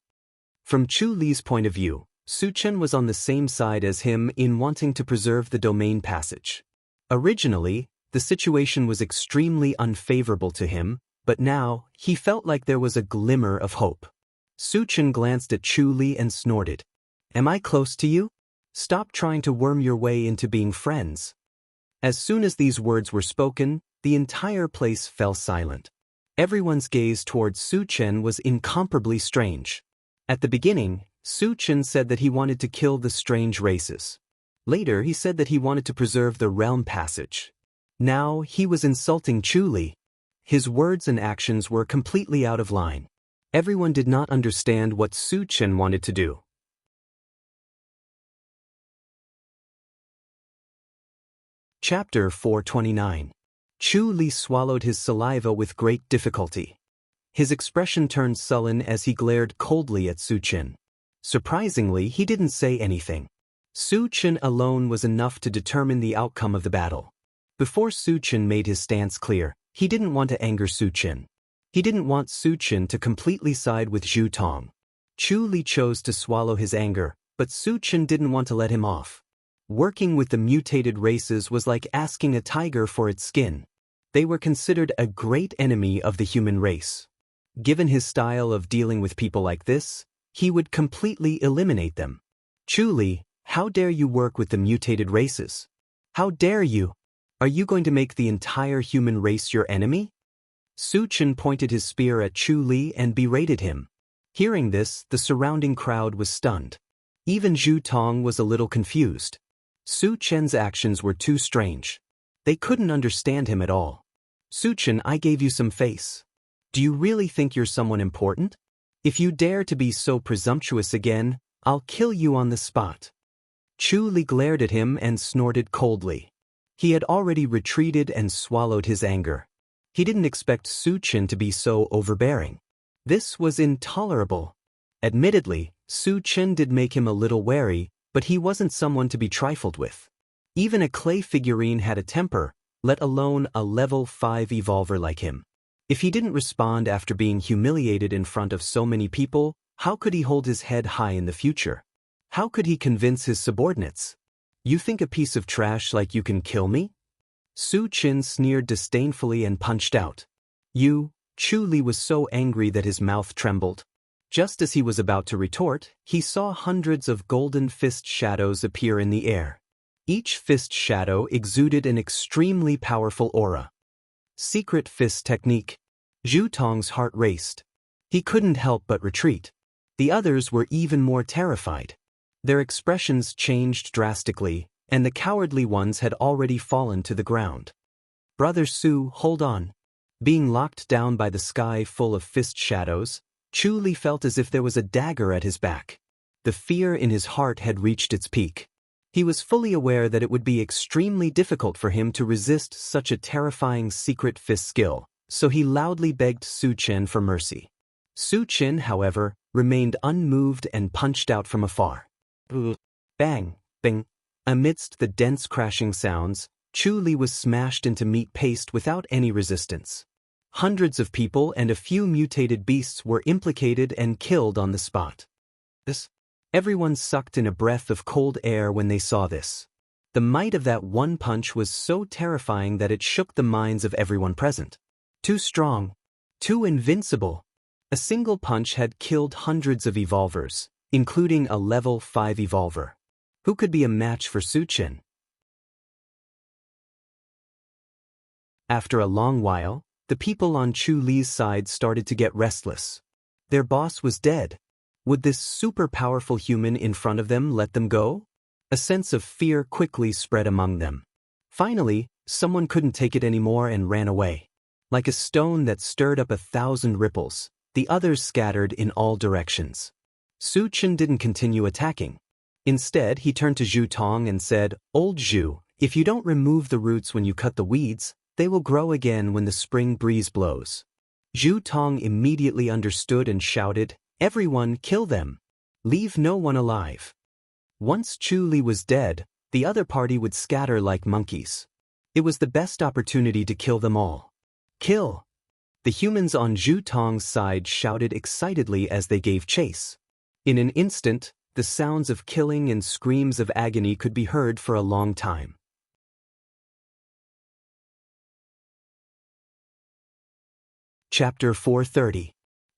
From Chu Li's point of view, Su Chen was on the same side as him in wanting to preserve the domain passage. Originally, the situation was extremely unfavorable to him, but now, he felt like there was a glimmer of hope. Su Chen glanced at Chu Li and snorted. Am I close to you? Stop trying to worm your way into being friends. As soon as these words were spoken, the entire place fell silent. Everyone's gaze towards Su Chen was incomparably strange. At the beginning, Su Chen said that he wanted to kill the strange races. Later he said that he wanted to preserve the realm passage. Now he was insulting Chu Li. His words and actions were completely out of line. Everyone did not understand what Su Chen wanted to do. Chapter 429. Chu Li swallowed his saliva with great difficulty. His expression turned sullen as he glared coldly at Su Chen. Surprisingly, he didn't say anything. Su Chen alone was enough to determine the outcome of the battle. Before Su Chen made his stance clear, he didn't want to anger Su Chen. He didn't want Su Chen to completely side with Zhu Tong. Chu Li chose to swallow his anger, but Su Chen didn't want to let him off. Working with the mutated races was like asking a tiger for its skin. They were considered a great enemy of the human race. Given his style of dealing with people like this, he would completely eliminate them. Chu Li, how dare you work with the mutated races? How dare you? Are you going to make the entire human race your enemy? Su Chen pointed his spear at Chu Li and berated him. Hearing this, the surrounding crowd was stunned. Even Zhu Tong was a little confused. Su Chen's actions were too strange. They couldn't understand him at all. Su Chen, I gave you some face. Do you really think you're someone important? If you dare to be so presumptuous again, I'll kill you on the spot. Chu Li glared at him and snorted coldly. He had already retreated and swallowed his anger. He didn't expect Su Chen to be so overbearing. This was intolerable. Admittedly, Su Chen did make him a little wary, but he wasn't someone to be trifled with. Even a clay figurine had a temper, let alone a level 5 evolver like him. If he didn't respond after being humiliated in front of so many people, how could he hold his head high in the future? How could he convince his subordinates? You think a piece of trash like you can kill me? Su Chen sneered disdainfully and punched out. You, Chu Li was so angry that his mouth trembled. Just as he was about to retort, he saw hundreds of golden fist shadows appear in the air. Each fist shadow exuded an extremely powerful aura. Secret fist technique. Zhu Tong's heart raced. He couldn't help but retreat. The others were even more terrified. Their expressions changed drastically, and the cowardly ones had already fallen to the ground. Brother Su, hold on. Being locked down by the sky full of fist shadows, Chu Li felt as if there was a dagger at his back. The fear in his heart had reached its peak. He was fully aware that it would be extremely difficult for him to resist such a terrifying secret fist skill, so he loudly begged Su Chen for mercy. Su Chen, however, remained unmoved and punched out from afar. Bang, bing. Amidst the dense crashing sounds, Chu Li was smashed into meat paste without any resistance. Hundreds of people and a few mutated beasts were implicated and killed on the spot. Everyone sucked in a breath of cold air when they saw this. The might of that one punch was so terrifying that it shook the minds of everyone present. Too strong. Too invincible. A single punch had killed hundreds of evolvers, including a level 5 evolver. Who could be a match for Su Chen? After a long while, the people on Chu Li's side started to get restless. Their boss was dead. Would this super-powerful human in front of them let them go? A sense of fear quickly spread among them. Finally, someone couldn't take it anymore and ran away. Like a stone that stirred up 1,000 ripples, the others scattered in all directions. Su Chen didn't continue attacking. Instead, he turned to Zhu Tong and said, "Old Zhu, if you don't remove the roots when you cut the weeds, they will grow again when the spring breeze blows." Zhu Tong immediately understood and shouted, "Everyone, kill them! Leave no one alive." Once Chu Li was dead, the other party would scatter like monkeys. It was the best opportunity to kill them all. Kill! The humans on Zhu Tong's side shouted excitedly as they gave chase. In an instant, the sounds of killing and screams of agony could be heard for a long time. Chapter 430.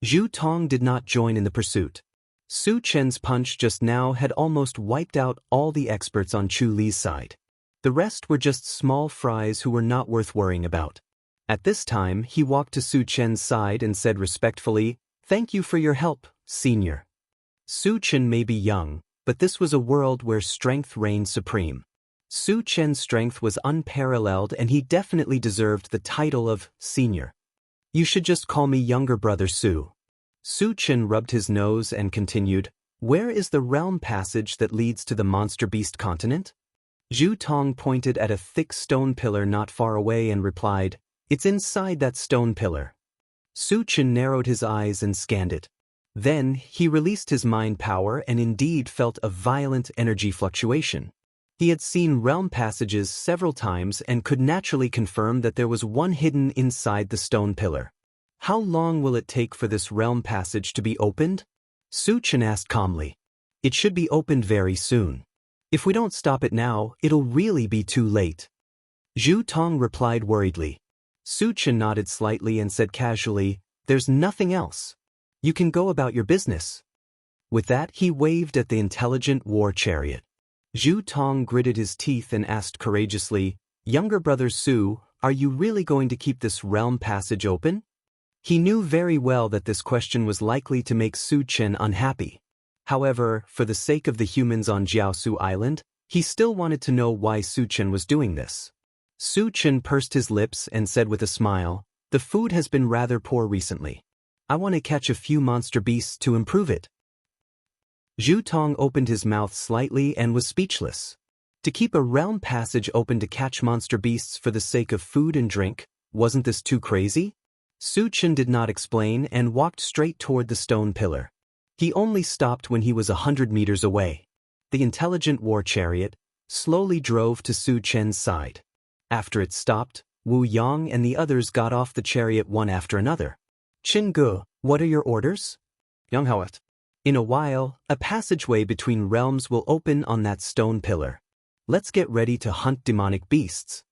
Zhu Tong did not join in the pursuit. Su Chen's punch just now had almost wiped out all the experts on Chu Li's side. The rest were just small fries who were not worth worrying about. At this time, he walked to Su Chen's side and said respectfully, "Thank you for your help, senior." Su Chen may be young, but this was a world where strength reigned supreme. Su Chen's strength was unparalleled and he definitely deserved the title of senior. "You should just call me younger brother Su." Su Chen rubbed his nose and continued, "Where is the realm passage that leads to the monster beast continent?" Zhu Tong pointed at a thick stone pillar not far away and replied, "It's inside that stone pillar." Su Chen narrowed his eyes and scanned it. Then, he released his mind power and indeed felt a violent energy fluctuation. He had seen realm passages several times and could naturally confirm that there was one hidden inside the stone pillar. "How long will it take for this realm passage to be opened?" Su Chen asked calmly. "It should be opened very soon. If we don't stop it now, it'll really be too late." Zhu Tong replied worriedly. Su Chen nodded slightly and said casually, "There's nothing else. You can go about your business." With that, he waved at the intelligent war chariot. Zhu Tong gritted his teeth and asked courageously, "Younger brother Su, are you really going to keep this realm passage open?" He knew very well that this question was likely to make Su Chen unhappy. However, for the sake of the humans on Jiaosu Island, he still wanted to know why Su Chen was doing this. Su Chen pursed his lips and said with a smile, "The food has been rather poor recently. I want to catch a few monster beasts to improve it." Zhu Tong opened his mouth slightly and was speechless. To keep a realm passage open to catch monster beasts for the sake of food and drink, wasn't this too crazy? Su Chen did not explain and walked straight toward the stone pillar. He only stopped when he was 100 meters away. The intelligent war chariot slowly drove to Su Chen's side. After it stopped, Wu Yang and the others got off the chariot one after another. "Qin Ge, what are your orders?" "Yang Haoet." "In a while, a passageway between realms will open on that stone pillar. Let's get ready to hunt demonic beasts."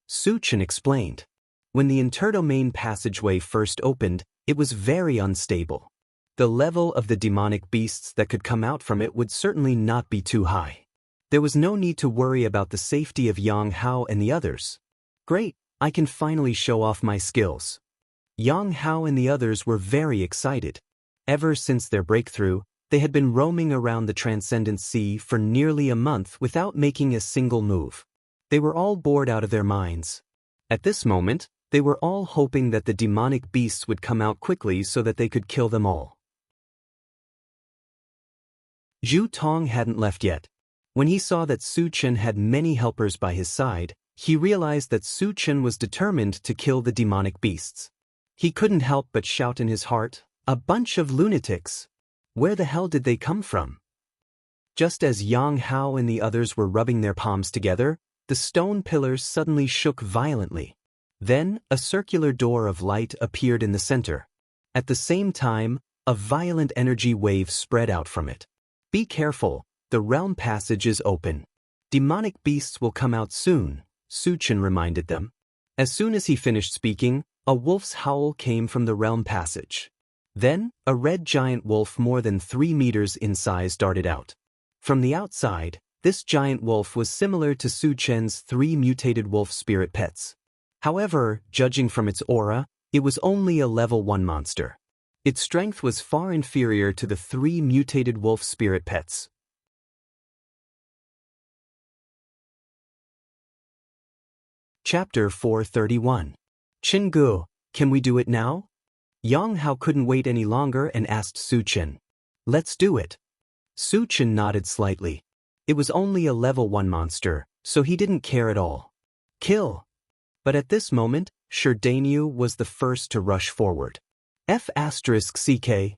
Su Chen explained. When the interdomain passageway first opened, it was very unstable. The level of the demonic beasts that could come out from it would certainly not be too high. There was no need to worry about the safety of Yang Hao and the others. "Great, I can finally show off my skills." Yang Hao and the others were very excited. Ever since their breakthrough, they had been roaming around the Transcendent Sea for nearly a month without making a single move. They were all bored out of their minds. At this moment, They were all hoping that the demonic beasts would come out quickly so that they could kill them all. Zhu Tong hadn't left yet. When he saw that Su Chen had many helpers by his side, he realized that Su Chen was determined to kill the demonic beasts. He couldn't help but shout in his heart, "A bunch of lunatics! Where the hell did they come from?" Just as Yang Hao and the others were rubbing their palms together, the stone pillars suddenly shook violently. Then, a circular door of light appeared in the center. At the same time, a violent energy wave spread out from it. "Be careful, the realm passage is open. Demonic beasts will come out soon," Su Chen reminded them. As soon as he finished speaking, a wolf's howl came from the realm passage. Then, a red giant wolf more than 3 meters in size darted out. From the outside, this giant wolf was similar to Su Chen's 3 mutated wolf spirit pets. However, judging from its aura, it was only a level 1 monster. Its strength was far inferior to the 3 mutated wolf spirit pets. Chapter 431. Qinggu, can we do it now? Yang Hao couldn't wait any longer and asked Su Chen. "Let's do it." Su Chen nodded slightly. It was only a level 1 monster, so he didn't care at all. "Kill!" But at this moment, Sherdaniu was the first to rush forward. F***CK.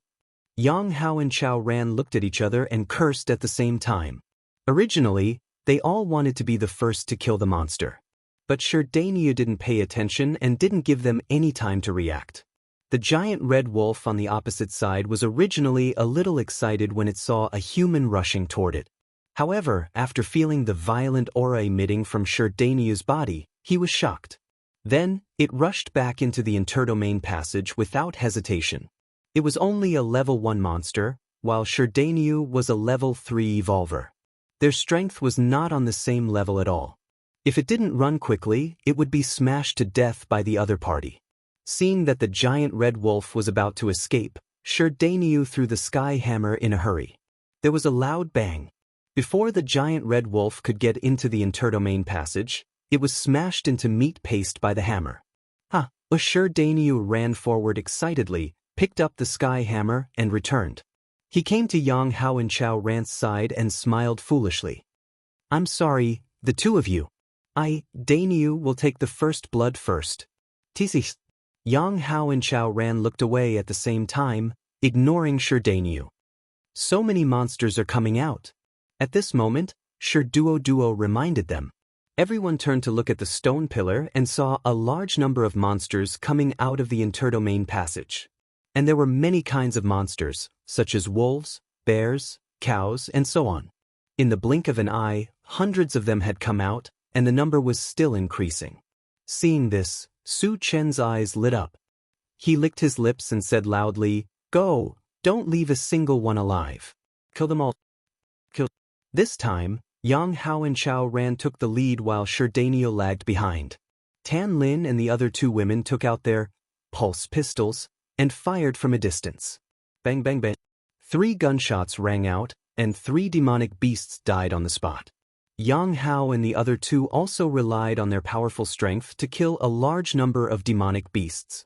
Yang Hao and Chao Ran looked at each other and cursed at the same time. Originally, they all wanted to be the first to kill the monster. But Sherdaniu didn't pay attention and didn't give them any time to react. The giant red wolf on the opposite side was originally a little excited when it saw a human rushing toward it. However, after feeling the violent aura emitting from Sherdaniu's body, he was shocked. Then, it rushed back into the interdomain passage without hesitation. It was only a level 1 monster, while Sherdaniu was a level 3 evolver. Their strength was not on the same level at all. If it didn't run quickly, it would be smashed to death by the other party. Seeing that the giant red wolf was about to escape, Sherdaniu threw the sky hammer in a hurry. There was a loud bang. Before the giant red wolf could get into the interdomain passage, it was smashed into meat paste by the hammer. Sherdaniu ran forward excitedly, picked up the sky hammer, and returned. He came to Yang Hao and Chao Ran's side and smiled foolishly. "I'm sorry, the two of you. Daniu will take the first blood first." Tisi. Yang Hao and Chao Ran looked away at the same time, ignoring Sherdaniu. "So many monsters are coming out." At this moment, Sherduo reminded them. Everyone turned to look at the stone pillar and saw a large number of monsters coming out of the interdomain passage. And there were many kinds of monsters, such as wolves, bears, cows, and so on. In the blink of an eye, hundreds of them had come out, and the number was still increasing. Seeing this, Su Chen's eyes lit up. He licked his lips and said loudly, "Go, don't leave a single one alive. Kill them all. Kill." This time, Yang Hao and Chao Ran took the lead while Sherdaniu lagged behind. Tan Lin and the other 2 women took out their pulse pistols and fired from a distance. Bang bang bang. 3 gunshots rang out, and 3 demonic beasts died on the spot. Yang Hao and the other 2 also relied on their powerful strength to kill a large number of demonic beasts.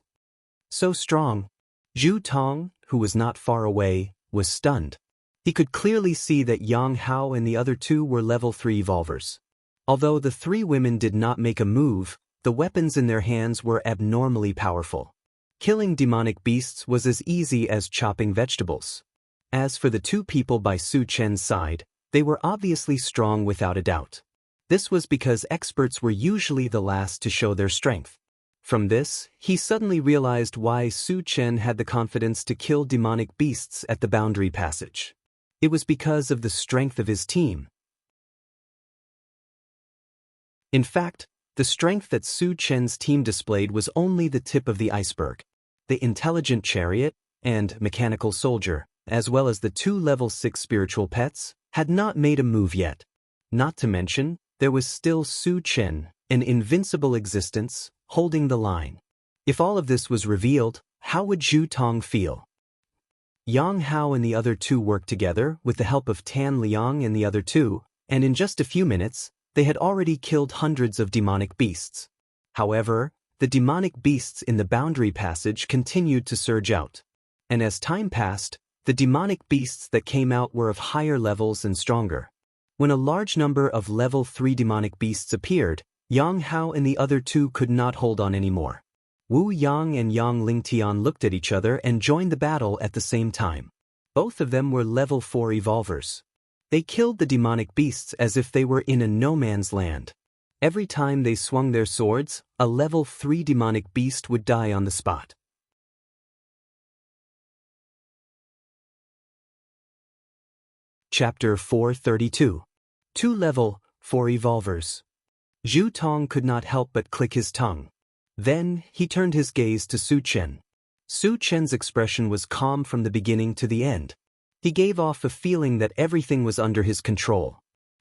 So strong, Zhu Tong, who was not far away, was stunned. He could clearly see that Yang Hao and the other 2 were level 3 evolvers. Although the 3 women did not make a move, the weapons in their hands were abnormally powerful. Killing demonic beasts was as easy as chopping vegetables. As for the 2 people by Su Chen's side, they were obviously strong without a doubt. This was because experts were usually the last to show their strength. From this, he suddenly realized why Su Chen had the confidence to kill demonic beasts at the boundary passage. It was because of the strength of his team. In fact, the strength that Su Chen's team displayed was only the tip of the iceberg. The intelligent chariot and mechanical soldier, as well as the 2 level 6 spiritual pets, had not made a move yet. Not to mention, there was still Su Chen, an invincible existence, holding the line. If all of this was revealed, how would Zhu Tong feel? Yang Hao and the other 2 worked together with the help of Tan Liang and the other 2, and in just a few minutes, they had already killed hundreds of demonic beasts. However, the demonic beasts in the boundary passage continued to surge out. And as time passed, the demonic beasts that came out were of higher levels and stronger. When a large number of level 3 demonic beasts appeared, Yang Hao and the other two could not hold on anymore. Wu Yang and Yang Lingtian looked at each other and joined the battle at the same time. Both of them were level 4 evolvers. They killed the demonic beasts as if they were in a no-man's land. Every time they swung their swords, a level 3 demonic beast would die on the spot. Chapter 432. 2 level 4 evolvers. Zhu Tong could not help but click his tongue. Then, he turned his gaze to Su Chen. Su Chen's expression was calm from the beginning to the end. He gave off a feeling that everything was under his control.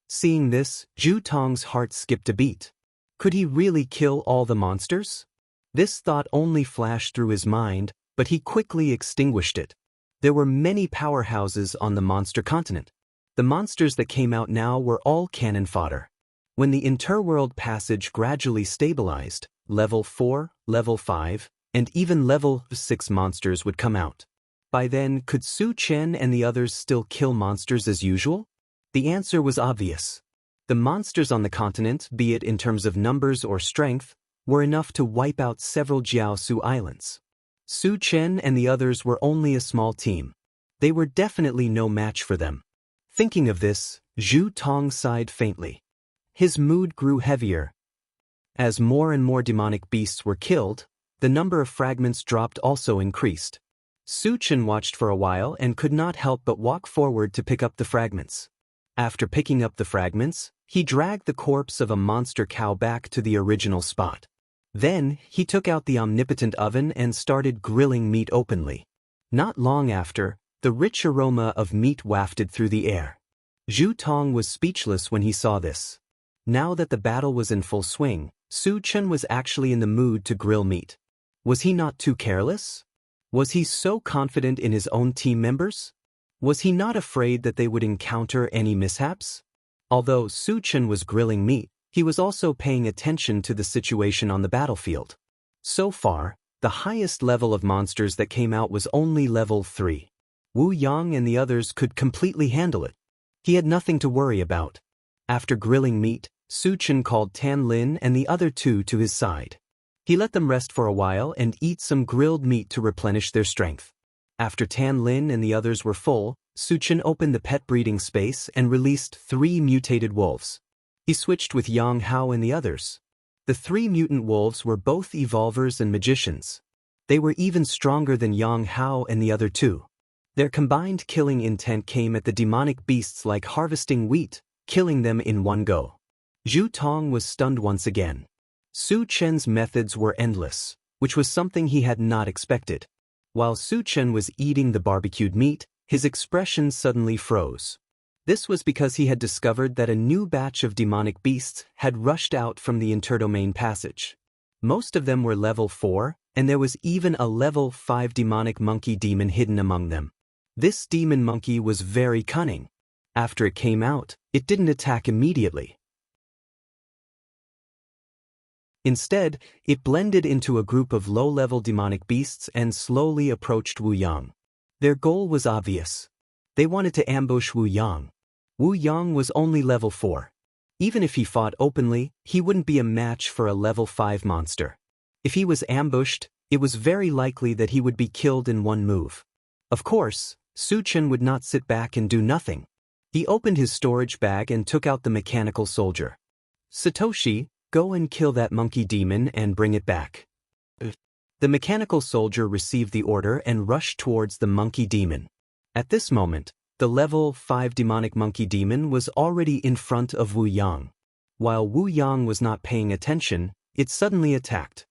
Seeing this, Zhu Tong's heart skipped a beat. Could he really kill all the monsters? This thought only flashed through his mind, but he quickly extinguished it. There were many powerhouses on the monster continent. The monsters that came out now were all cannon fodder. When the interworld passage gradually stabilized, level 4, level 5, and even level 6 monsters would come out. By then, could Su Chen and the others still kill monsters as usual? The answer was obvious. The monsters on the continent, be it in terms of numbers or strength, were enough to wipe out several Jiaosu islands. Su Chen and the others were only a small team. They were definitely no match for them. Thinking of this, Zhu Tong sighed faintly. His mood grew heavier. As more and more demonic beasts were killed, the number of fragments dropped also increased. Su Chen watched for a while and could not help but walk forward to pick up the fragments. After picking up the fragments, he dragged the corpse of a monster cow back to the original spot. Then, he took out the omnipotent oven and started grilling meat openly. Not long after, the rich aroma of meat wafted through the air. Zhu Tong was speechless when he saw this. Now that the battle was in full swing, Su Chen was actually in the mood to grill meat. Was he not too careless? Was he so confident in his own team members? Was he not afraid that they would encounter any mishaps? Although Su Chen was grilling meat, he was also paying attention to the situation on the battlefield. So far, the highest level of monsters that came out was only level 3. Wu Yang and the others could completely handle it. He had nothing to worry about. After grilling meat, Su Chen called Tan Lin and the other two to his side. He let them rest for a while and eat some grilled meat to replenish their strength. After Tan Lin and the others were full, Su Chen opened the pet breeding space and released 3 mutated wolves. He switched with Yang Hao and the others. The 3 mutant wolves were both evolvers and magicians. They were even stronger than Yang Hao and the other two. Their combined killing intent came at the demonic beasts like harvesting wheat, killing them in one go. Zhu Tong was stunned once again. Su Chen's methods were endless, which was something he had not expected. While Su Chen was eating the barbecued meat, his expression suddenly froze. This was because he had discovered that a new batch of demonic beasts had rushed out from the interdomain passage. Most of them were level 4, and there was even a level 5 demonic monkey demon hidden among them. This demon monkey was very cunning. After it came out, it didn't attack immediately. Instead, it blended into a group of low-level demonic beasts and slowly approached Wu Yang. Their goal was obvious. They wanted to ambush Wu Yang. Wu Yang was only level 4. Even if he fought openly, he wouldn't be a match for a level 5 monster. If he was ambushed, it was very likely that he would be killed in one move. Of course, Su Chen would not sit back and do nothing. He opened his storage bag and took out the mechanical soldier. Satoshi, go and kill that monkey demon and bring it back. The mechanical soldier received the order and rushed towards the monkey demon. At this moment, the level 5 demonic monkey demon was already in front of Wu Yang. While Wu Yang was not paying attention, it suddenly attacked.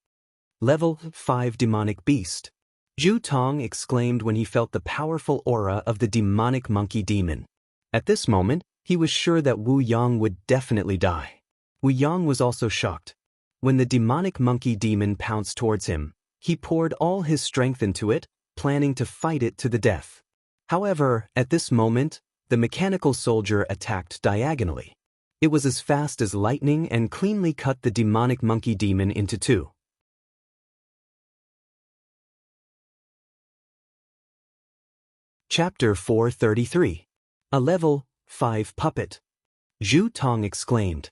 Level 5 demonic beast. Zhu Tong exclaimed when he felt the powerful aura of the demonic monkey demon. At this moment, he was sure that Wu Yang would definitely die. Wu Yang was also shocked. When the demonic monkey demon pounced towards him, he poured all his strength into it, planning to fight it to the death. However, at this moment, the mechanical soldier attacked diagonally. It was as fast as lightning and cleanly cut the demonic monkey demon into 2. Chapter 433. A Level 5 Puppet. Zhu Tong exclaimed.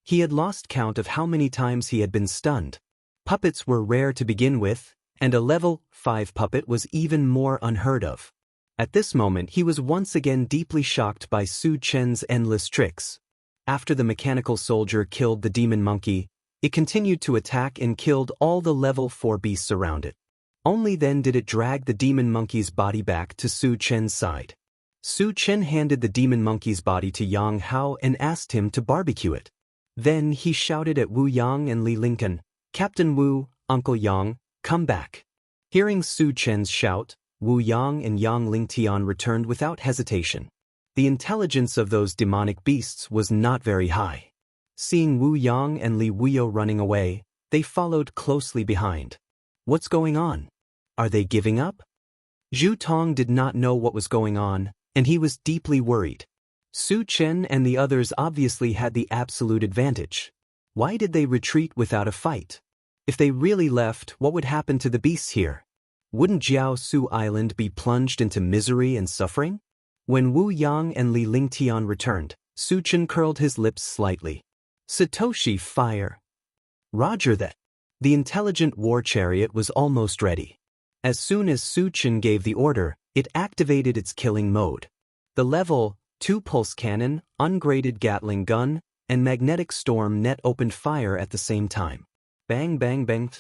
He had lost count of how many times he had been stunned. Puppets were rare to begin with, and a level 5 puppet was even more unheard of. At this moment he was once again deeply shocked by Su Chen's endless tricks. After the mechanical soldier killed the demon monkey, it continued to attack and killed all the level 4 beasts around it. Only then did it drag the demon monkey's body back to Su Chen's side. Su Chen handed the demon monkey's body to Yang Hao and asked him to barbecue it. Then he shouted at Wu Yang and Li Lincoln, "Captain Wu, Uncle Yang, come back." Hearing Su Chen's shout, Wu Yang and Yang Lingtian returned without hesitation. The intelligence of those demonic beasts was not very high. Seeing Wu Yang and Li Wuyo running away, they followed closely behind. What's going on? Are they giving up? Zhu Tong did not know what was going on, and he was deeply worried. Su Chen and the others obviously had the absolute advantage. Why did they retreat without a fight? If they really left, what would happen to the beasts here? Wouldn't Jiaosu Island be plunged into misery and suffering? When Wu Yang and Li Lingtian returned, Su Chen curled his lips slightly. Satoshi, fire! Roger that. The intelligent war chariot was almost ready. As soon as Su Chen gave the order, it activated its killing mode. The level 2 pulse cannon, ungraded Gatling gun, and magnetic storm net opened fire at the same time. Bang bang bang.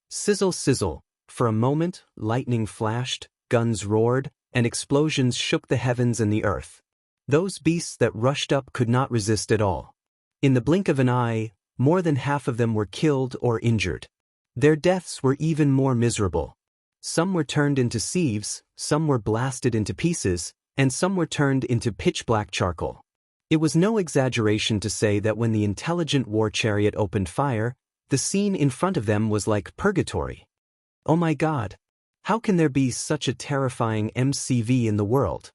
Sizzle sizzle. For a moment, lightning flashed, guns roared, and explosions shook the heavens and the earth. Those beasts that rushed up could not resist at all. In the blink of an eye, more than half of them were killed or injured. Their deaths were even more miserable. Some were turned into sieves, some were blasted into pieces, and some were turned into pitch-black charcoal. It was no exaggeration to say that when the intelligent war chariot opened fire, the scene in front of them was like purgatory. Oh my God! How can there be such a terrifying MCV in the world?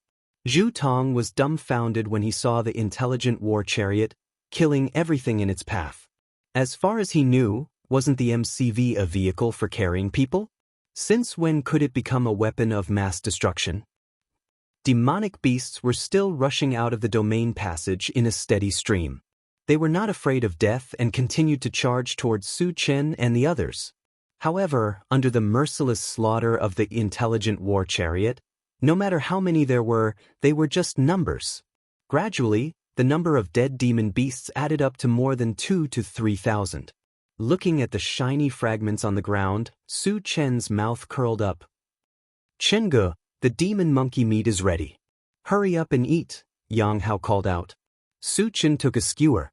Zhu Tong was dumbfounded when he saw the intelligent war chariot, killing everything in its path. As far as he knew, wasn't the MCV a vehicle for carrying people? Since when could it become a weapon of mass destruction? Demonic beasts were still rushing out of the domain passage in a steady stream. They were not afraid of death and continued to charge towards Su Chen and the others. However, under the merciless slaughter of the intelligent war chariot, no matter how many there were, they were just numbers. Gradually, the number of dead demon beasts added up to more than 2,000 to 3,000. Looking at the shiny fragments on the ground, Su Chen's mouth curled up. "Chenge, the demon monkey meat is ready. Hurry up and eat," Yang Hao called out. Su Chen took a skewer.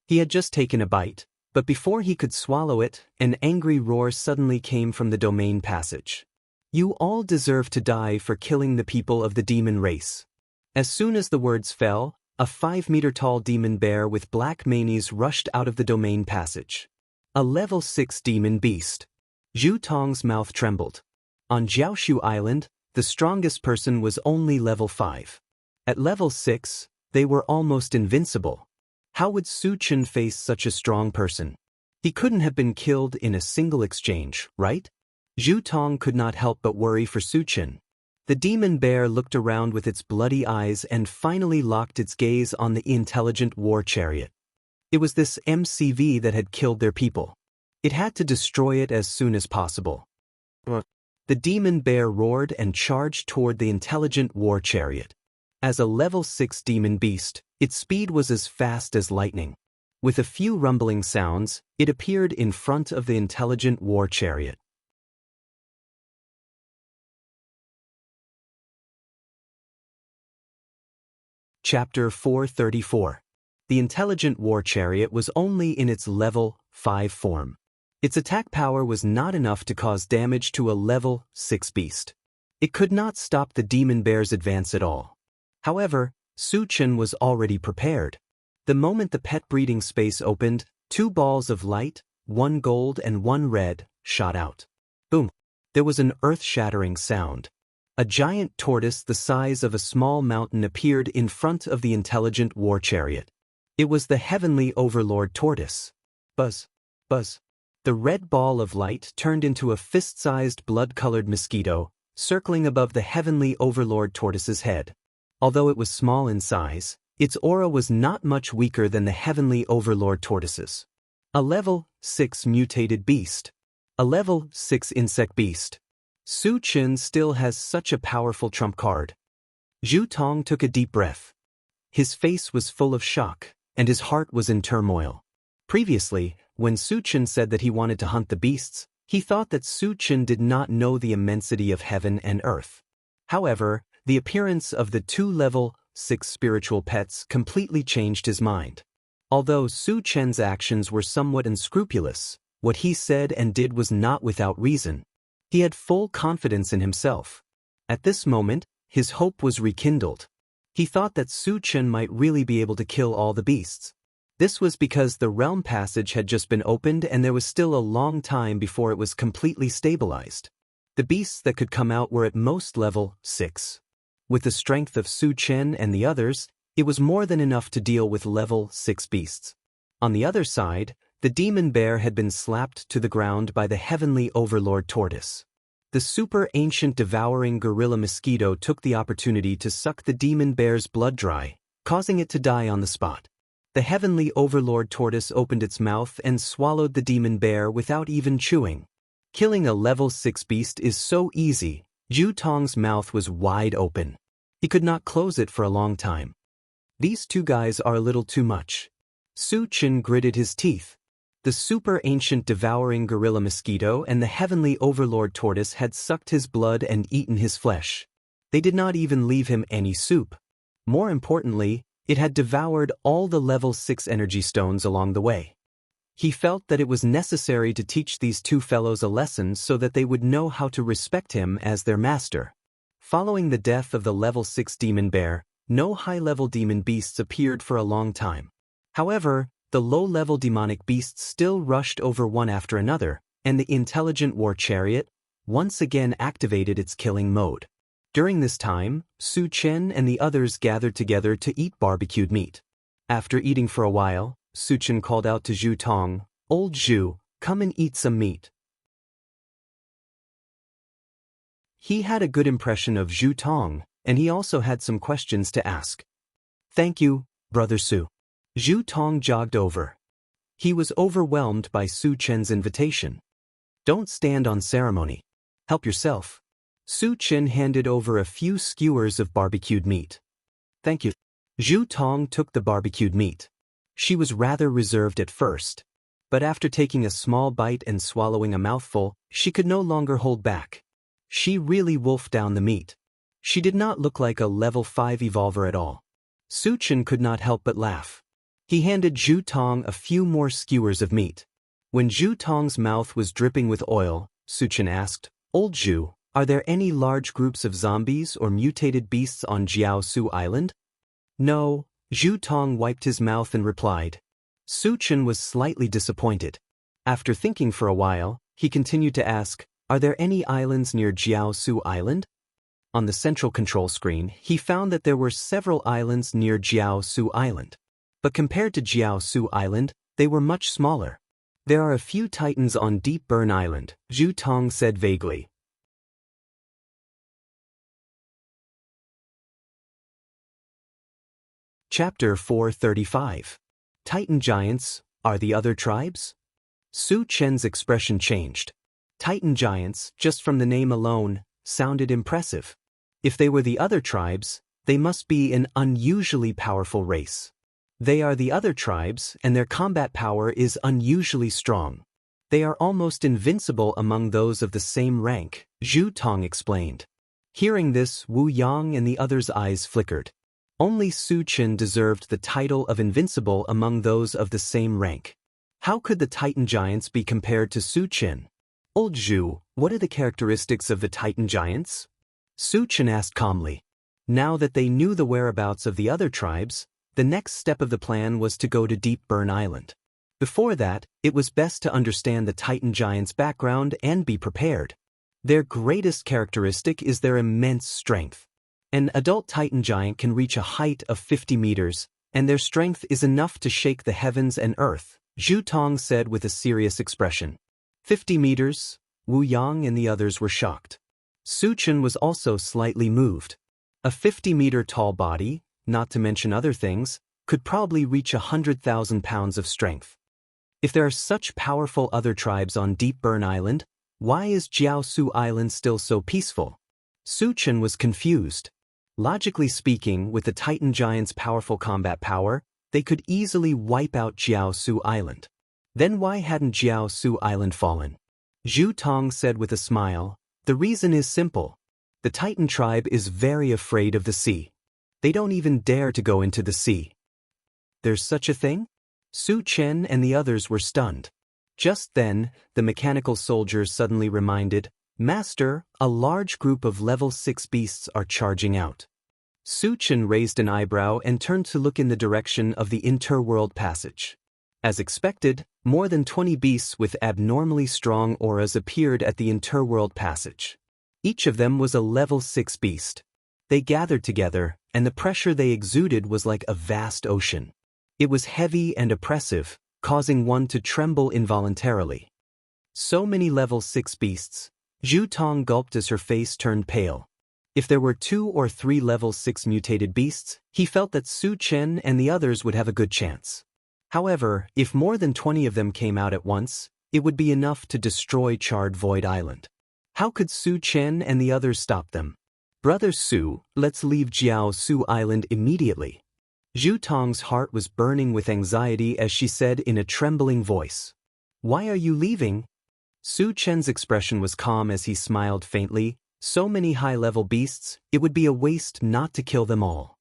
He had just taken a bite, but before he could swallow it, an angry roar suddenly came from the domain passage. "You all deserve to die for killing the people of the demon race." As soon as the words fell, a 5-meter-tall demon bear with black manes rushed out of the domain passage. A level 6 demon beast. Zhu Tong's mouth trembled. On Jiaoshu Island, the strongest person was only level 5. At level 6, they were almost invincible. How would Su Chen face such a strong person? He couldn't have been killed in a single exchange, right? Zhu Tong could not help but worry for Su Chen. The demon bear looked around with its bloody eyes and finally locked its gaze on the intelligent war chariot. It was this MCV that had killed their people. It had to destroy it as soon as possible. The demon bear roared and charged toward the intelligent war chariot. As a level 6 demon beast, its speed was as fast as lightning. With a few rumbling sounds, it appeared in front of the intelligent war chariot. Chapter 434. The intelligent war chariot was only in its level 5 form. Its attack power was not enough to cause damage to a level 6 beast. It could not stop the demon bear's advance at all. However, Su Chen was already prepared. The moment the pet breeding space opened, 2 balls of light, 1 gold and 1 red, shot out. Boom! There was an earth-shattering sound. A giant tortoise the size of a small mountain appeared in front of the intelligent war chariot. It was the heavenly overlord tortoise. Buzz! Buzz! The red ball of light turned into a fist-sized blood-colored mosquito, circling above the heavenly overlord tortoise's head. Although it was small in size, its aura was not much weaker than the heavenly overlord tortoise's. A level 6 mutated beast. A level 6 insect beast. Su Chen still has such a powerful trump card. Zhu Tong took a deep breath. His face was full of shock, and his heart was in turmoil. Previously, when Su Chen said that he wanted to hunt the beasts, he thought that Su Chen did not know the immensity of heaven and earth. However, the appearance of the 2 level 6 spiritual pets completely changed his mind. Although Su Chen's actions were somewhat unscrupulous, what he said and did was not without reason. He had full confidence in himself. At this moment, his hope was rekindled. He thought that Su Chen might really be able to kill all the beasts. This was because the realm passage had just been opened and there was still a long time before it was completely stabilized. The beasts that could come out were at most level 6. With the strength of Su Chen and the others, it was more than enough to deal with level 6 beasts. On the other side, the demon bear had been slapped to the ground by the heavenly overlord tortoise. The super ancient devouring gorilla mosquito took the opportunity to suck the demon bear's blood dry, causing it to die on the spot. The heavenly overlord tortoise opened its mouth and swallowed the demon bear without even chewing. Killing a level 6 beast is so easy. Zhu Tong's mouth was wide open. He could not close it for a long time. These 2 guys are a little too much. Su Chen gritted his teeth. The super ancient devouring gorilla mosquito and the heavenly overlord tortoise had sucked his blood and eaten his flesh. They did not even leave him any soup. More importantly, it had devoured all the level 6 energy stones along the way. He felt that it was necessary to teach these 2 fellows a lesson so that they would know how to respect him as their master. Following the death of the level 6 demon bear, no high-level demon beasts appeared for a long time. However, the low-level demonic beasts still rushed over one after another, and the intelligent war chariot once again activated its killing mode. During this time, Su Chen and the others gathered together to eat barbecued meat. After eating for a while, Su Chen called out to Zhu Tong, "Old Zhu, come and eat some meat." He had a good impression of Zhu Tong, and he also had some questions to ask. "Thank you, Brother Su." Zhu Tong jogged over. He was overwhelmed by Su Chen's invitation. "Don't stand on ceremony. Help yourself." Su Chen handed over a few skewers of barbecued meat. "Thank you." Zhu Tong took the barbecued meat. She was rather reserved at first, but after taking a small bite and swallowing a mouthful, she could no longer hold back. She really wolfed down the meat. She did not look like a level 5 evolver at all. Su Chen could not help but laugh. He handed Zhu Tong a few more skewers of meat. When Zhu Tong's mouth was dripping with oil, Su Chen asked, "Old Zhu, are there any large groups of zombies or mutated beasts on Jiaosu Island?" "No," Zhu Tong wiped his mouth and replied. Su Chen was slightly disappointed. After thinking for a while, he continued to ask, "Are there any islands near Jiaosu Island?" On the central control screen, he found that there were several islands near Jiaosu Island. But compared to Jiaosu Island, they were much smaller. "There are a few titans on Deep Burn Island," Zhu Tong said vaguely. Chapter 435. Titan Giants, Are the Other Tribes? Su Chen's expression changed. Titan Giants, just from the name alone, sounded impressive. If they were the other tribes, they must be an unusually powerful race. They are the other tribes, and their combat power is unusually strong. They are almost invincible among those of the same rank, Zhu Tong explained. Hearing this, Wu Yang and the others' eyes flickered. Only Su Chen deserved the title of invincible among those of the same rank. How could the Titan Giants be compared to Su Chen? "Old Zhu, what are the characteristics of the Titan Giants?" Su Chen asked calmly. Now that they knew the whereabouts of the other tribes, the next step of the plan was to go to Deep Burn Island. Before that, it was best to understand the Titan Giants' background and be prepared. Their greatest characteristic is their immense strength. An adult Titan Giant can reach a height of 50 meters, and their strength is enough to shake the heavens and earth, Zhu Tong said with a serious expression. 50 meters. Wu Yang and the others were shocked. Su Chen was also slightly moved. A 50-meter tall body, not to mention other things, could probably reach 100,000 pounds of strength. If there are such powerful other tribes on Deep Burn Island, why is Jiaosu Island still so peaceful? Su Chen was confused. Logically speaking, with the Titan Giant's powerful combat power, they could easily wipe out Jiaosu Island. Then why hadn't Jiaosu Island fallen? Zhu Tong said with a smile, "The reason is simple. The Titan tribe is very afraid of the sea. They don't even dare to go into the sea." There's such a thing? Su Chen and the others were stunned. Just then, the mechanical soldiers suddenly reminded, "Master, a large group of level 6 beasts are charging out." Su Chen raised an eyebrow and turned to look in the direction of the interworld passage. As expected, more than 20 beasts with abnormally strong auras appeared at the interworld passage. Each of them was a level 6 beast. They gathered together, and the pressure they exuded was like a vast ocean. It was heavy and oppressive, causing one to tremble involuntarily. So many level 6 beasts. Zhu Tong gulped as her face turned pale. If there were 2 or 3 level 6 mutated beasts, he felt that Su Chen and the others would have a good chance. However, if more than 20 of them came out at once, it would be enough to destroy Charred Void Island. How could Su Chen and the others stop them? "Brother Su, let's leave Jiaosu Island immediately." Zhu Tong's heart was burning with anxiety as she said in a trembling voice. "Why are you leaving?" Su Chen's expression was calm as he smiled faintly. So many high-level beasts, it would be a waste not to kill them all.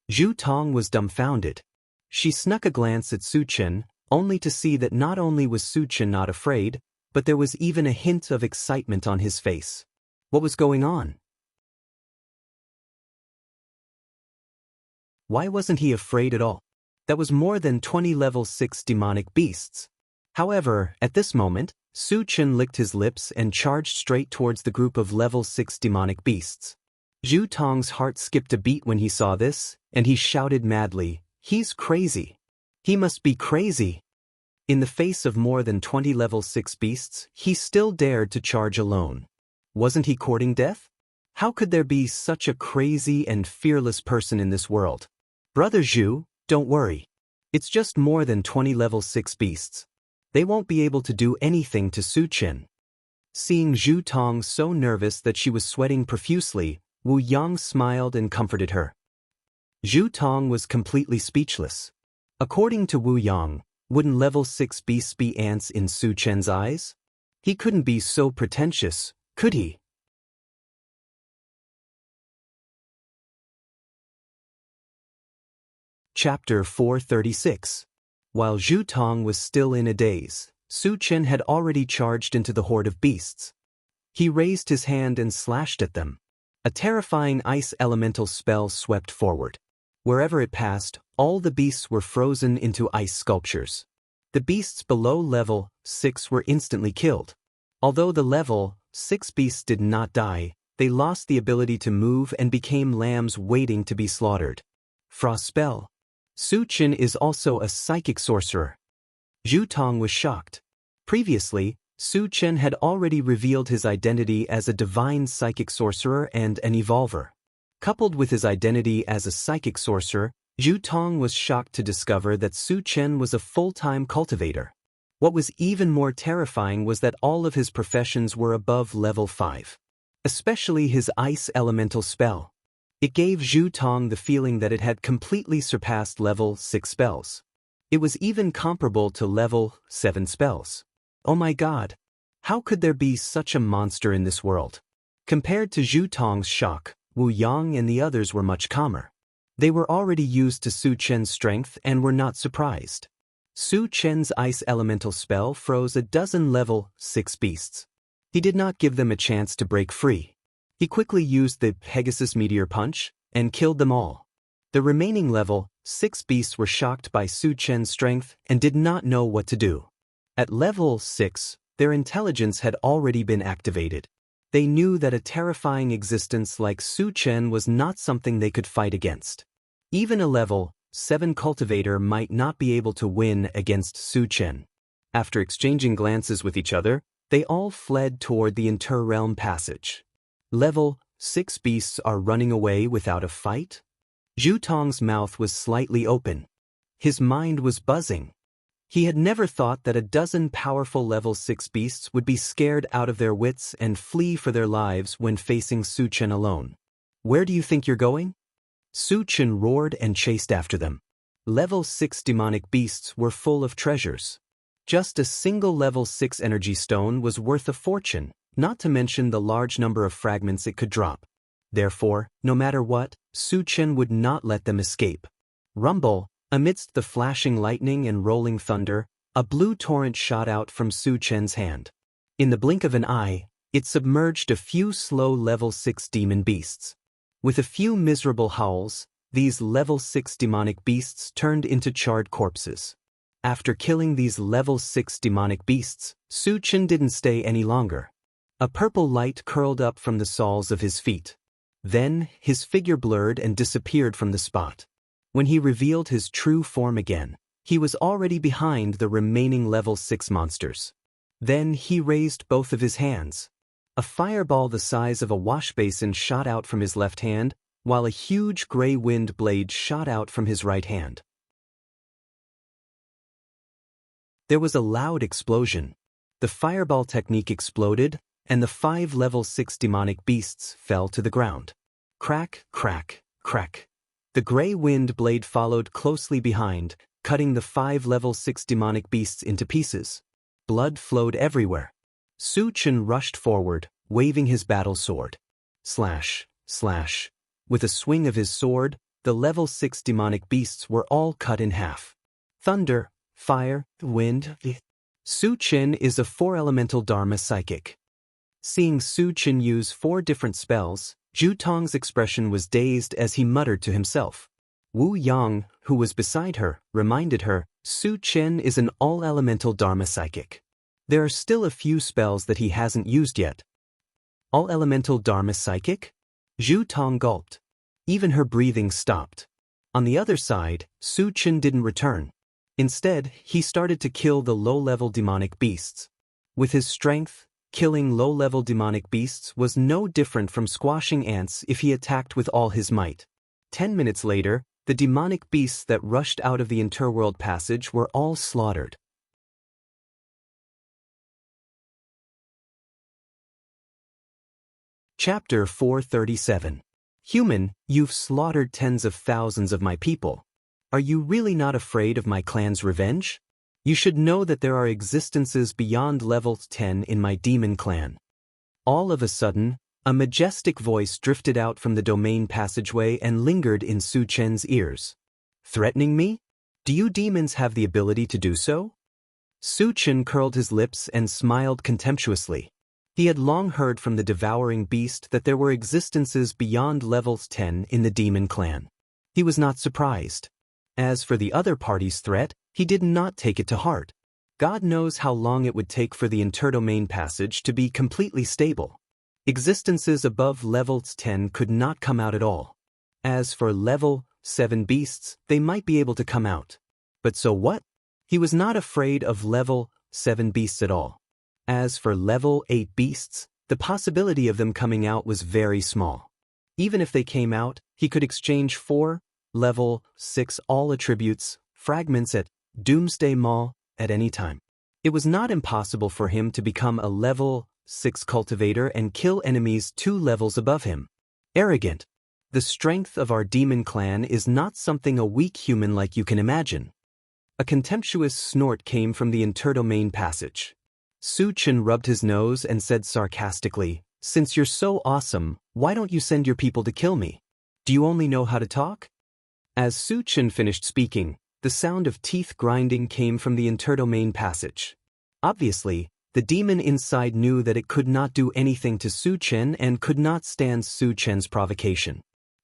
Zhu Tong was dumbfounded. She snuck a glance at Su Chen, only to see that not only was Su Chen not afraid, but there was even a hint of excitement on his face. What was going on? Why wasn't he afraid at all? That was more than 20 level 6 demonic beasts. However, at this moment, Su Chen licked his lips and charged straight towards the group of level 6 demonic beasts. Zhu Tong's heart skipped a beat when he saw this, and he shouted madly, "He's crazy. He must be crazy." In the face of more than 20 level 6 beasts, he still dared to charge alone. Wasn't he courting death? How could there be such a crazy and fearless person in this world? "Brother Zhu, don't worry. It's just more than 20 level 6 beasts. They won't be able to do anything to Su Chen." Seeing Zhu Tong so nervous that she was sweating profusely, Wu Yang smiled and comforted her. Zhu Tong was completely speechless. According to Wu Yang, wouldn't level 6 beasts be ants in Su Chen's eyes? He couldn't be so pretentious, could he? Chapter 436. While Zhu Tong was still in a daze, Su Chen had already charged into the horde of beasts. He raised his hand and slashed at them. A terrifying ice elemental spell swept forward. Wherever it passed, all the beasts were frozen into ice sculptures. The beasts below level 6 were instantly killed. Although the level 6 beasts did not die, they lost the ability to move and became lambs waiting to be slaughtered. Frost spell. Su Chen is also a psychic sorcerer. Zhu Tong was shocked. Previously, Su Chen had already revealed his identity as a divine psychic sorcerer and an evolver. Coupled with his identity as a psychic sorcerer, Zhu Tong was shocked to discover that Su Chen was a full-time cultivator. What was even more terrifying was that all of his professions were above level 5. Especially his ice elemental spell. It gave Zhu Tong the feeling that it had completely surpassed level 6 spells. It was even comparable to level 7 spells. Oh my god! How could there be such a monster in this world? Compared to Zhu Tong's shock, Wu Yang and the others were much calmer. They were already used to Su Chen's strength and were not surprised. Su Chen's ice elemental spell froze a dozen level 6 beasts. He did not give them a chance to break free. He quickly used the Pegasus Meteor Punch and killed them all. The remaining level 6 beasts were shocked by Su Chen's strength and did not know what to do. At level 6, their intelligence had already been activated. They knew that a terrifying existence like Su Chen was not something they could fight against. Even a level 7 cultivator might not be able to win against Su Chen. After exchanging glances with each other, they all fled toward the Interrealm passage. Level 6 beasts are running away without a fight? Zhu Tong's mouth was slightly open. His mind was buzzing. He had never thought that a dozen powerful level 6 beasts would be scared out of their wits and flee for their lives when facing Su Chen alone. Where do you think you're going? Su Chen roared and chased after them. Level 6 demonic beasts were full of treasures. Just a single level 6 energy stone was worth a fortune, not to mention the large number of fragments it could drop. Therefore, no matter what, Su Chen would not let them escape. Rumble, amidst the flashing lightning and rolling thunder, a blue torrent shot out from Su Chen's hand. In the blink of an eye, it submerged a few slow level 6 demon beasts. With a few miserable howls, these level 6 demonic beasts turned into charred corpses. After killing these level 6 demonic beasts, Su Chen didn't stay any longer. A purple light curled up from the soles of his feet. Then, his figure blurred and disappeared from the spot. When he revealed his true form again, he was already behind the remaining level 6 monsters. Then he raised both of his hands. A fireball the size of a washbasin shot out from his left hand, while a huge gray wind blade shot out from his right hand. There was a loud explosion. The fireball technique exploded, and the 5 level 6 demonic beasts fell to the ground. Crack, crack, crack. The gray wind blade followed closely behind, cutting the 5 level 6 demonic beasts into pieces. Blood flowed everywhere. Su Chen rushed forward, waving his battle sword. Slash, slash. With a swing of his sword, the level 6 demonic beasts were all cut in half. Thunder, fire, wind. Su Chen is a 4-elemental Dharma psychic. Seeing Su Chen use 4 different spells, Zhu Tong's expression was dazed as he muttered to himself. Wu Yang, who was beside her, reminded her, Su Chen is an all-elemental Dharma psychic. There are still a few spells that he hasn't used yet. All-elemental Dharma psychic? Zhu Tong gulped. Even her breathing stopped. On the other side, Su Chen didn't return. Instead, he started to kill the low-level demonic beasts. With his strength, killing low-level demonic beasts was no different from squashing ants if he attacked with all his might. 10 minutes later, the demonic beasts that rushed out of the interworld passage were all slaughtered. Chapter 437. Human, you've slaughtered tens of thousands of my people. Are you really not afraid of my clan's revenge? You should know that there are existences beyond level 10 in my demon clan. All of a sudden, a majestic voice drifted out from the domain passageway and lingered in Su Chen's ears. Threatening me? Do you demons have the ability to do so? Su Chen curled his lips and smiled contemptuously. He had long heard from the devouring beast that there were existences beyond levels 10 in the demon clan. He was not surprised. As for the other party's threat, he did not take it to heart. God knows how long it would take for the interdomain passage to be completely stable. Existences above levels 10 could not come out at all. As for level 7 beasts, they might be able to come out. But so what? He was not afraid of level 7 beasts at all. As for level 8 beasts, the possibility of them coming out was very small. Even if they came out, he could exchange 4 level 6 all attributes fragments at Doomsday Mall at any time. It was not impossible for him to become a level 6 cultivator and kill enemies 2 levels above him. Arrogant. The strength of our demon clan is not something a weak human like you can imagine. A contemptuous snort came from the interdomain passage. Su Chen rubbed his nose and said sarcastically, "Since you're so awesome, why don't you send your people to kill me? Do you only know how to talk?" As Su Chen finished speaking, the sound of teeth grinding came from the interdomain passage. Obviously, the demon inside knew that it could not do anything to Su Chen and could not stand Su Chen's provocation.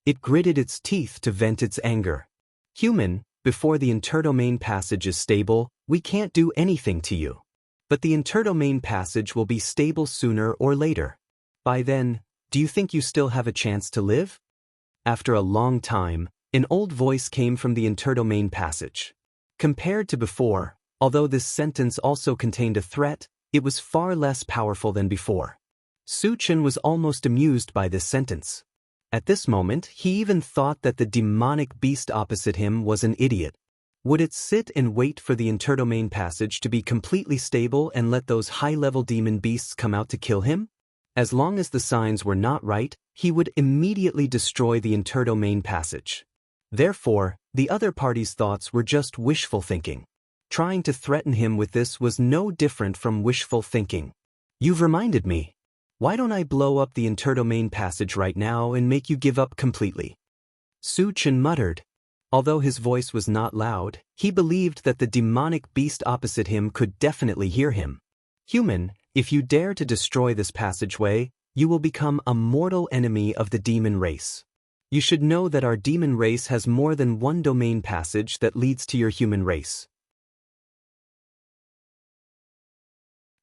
It gritted its teeth to vent its anger. "Human, before the interdomain passage is stable, we can't do anything to you. But the interdomain passage will be stable sooner or later. By then, do you think you still have a chance to live?" After a long time, an old voice came from the interdomain passage. Compared to before, Although this sentence also contained a threat, it was far less powerful than before. Su Chen was almost amused by this sentence. At this moment, he even thought that the demonic beast opposite him was an idiot. Would it sit and wait for the interdomain passage to be completely stable and let those high-level demon beasts come out to kill him? As long as the signs were not right, he would immediately destroy the interdomain passage. Therefore, the other party's thoughts were just wishful thinking. Trying to threaten him with this was no different from wishful thinking. You've reminded me. Why don't I blow up the interdomain passage right now and make you give up completely? Su Chen muttered. Although his voice was not loud, he believed that the demonic beast opposite him could definitely hear him. Human, if you dare to destroy this passageway, you will become a mortal enemy of the demon race. You should know that our demon race has more than one domain passage that leads to your human race.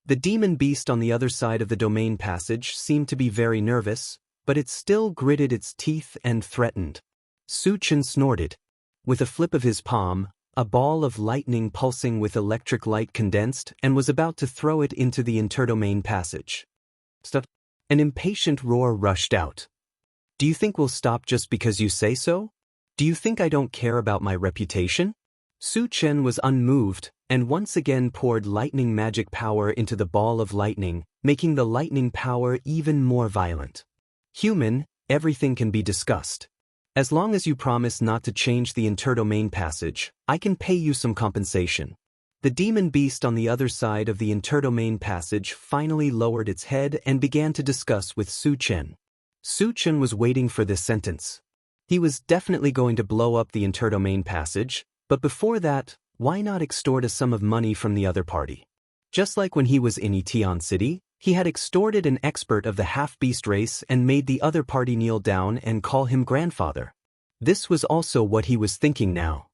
The demon beast on the other side of the domain passage seemed to be very nervous, but it still gritted its teeth and threatened. Su Chen snorted. With a flip of his palm, a ball of lightning pulsing with electric light condensed and was about to throw it into the interdomain passage. Stop! An impatient roar rushed out. Do you think we'll stop just because you say so? Do you think I don't care about my reputation? Su Chen was unmoved, and once again poured lightning magic power into the ball of lightning, making the lightning power even more violent. Human, everything can be discussed. As long as you promise not to change the interdomain passage, I can pay you some compensation. The demon beast on the other side of the interdomain passage finally lowered its head and began to discuss with Su Chen. Su Chen was waiting for this sentence. He was definitely going to blow up the interdomain passage, but before that, why not extort a sum of money from the other party? Just like when he was in Etian City, he had extorted an expert of the half-beast race and made the other party kneel down and call him grandfather. This was also what he was thinking now.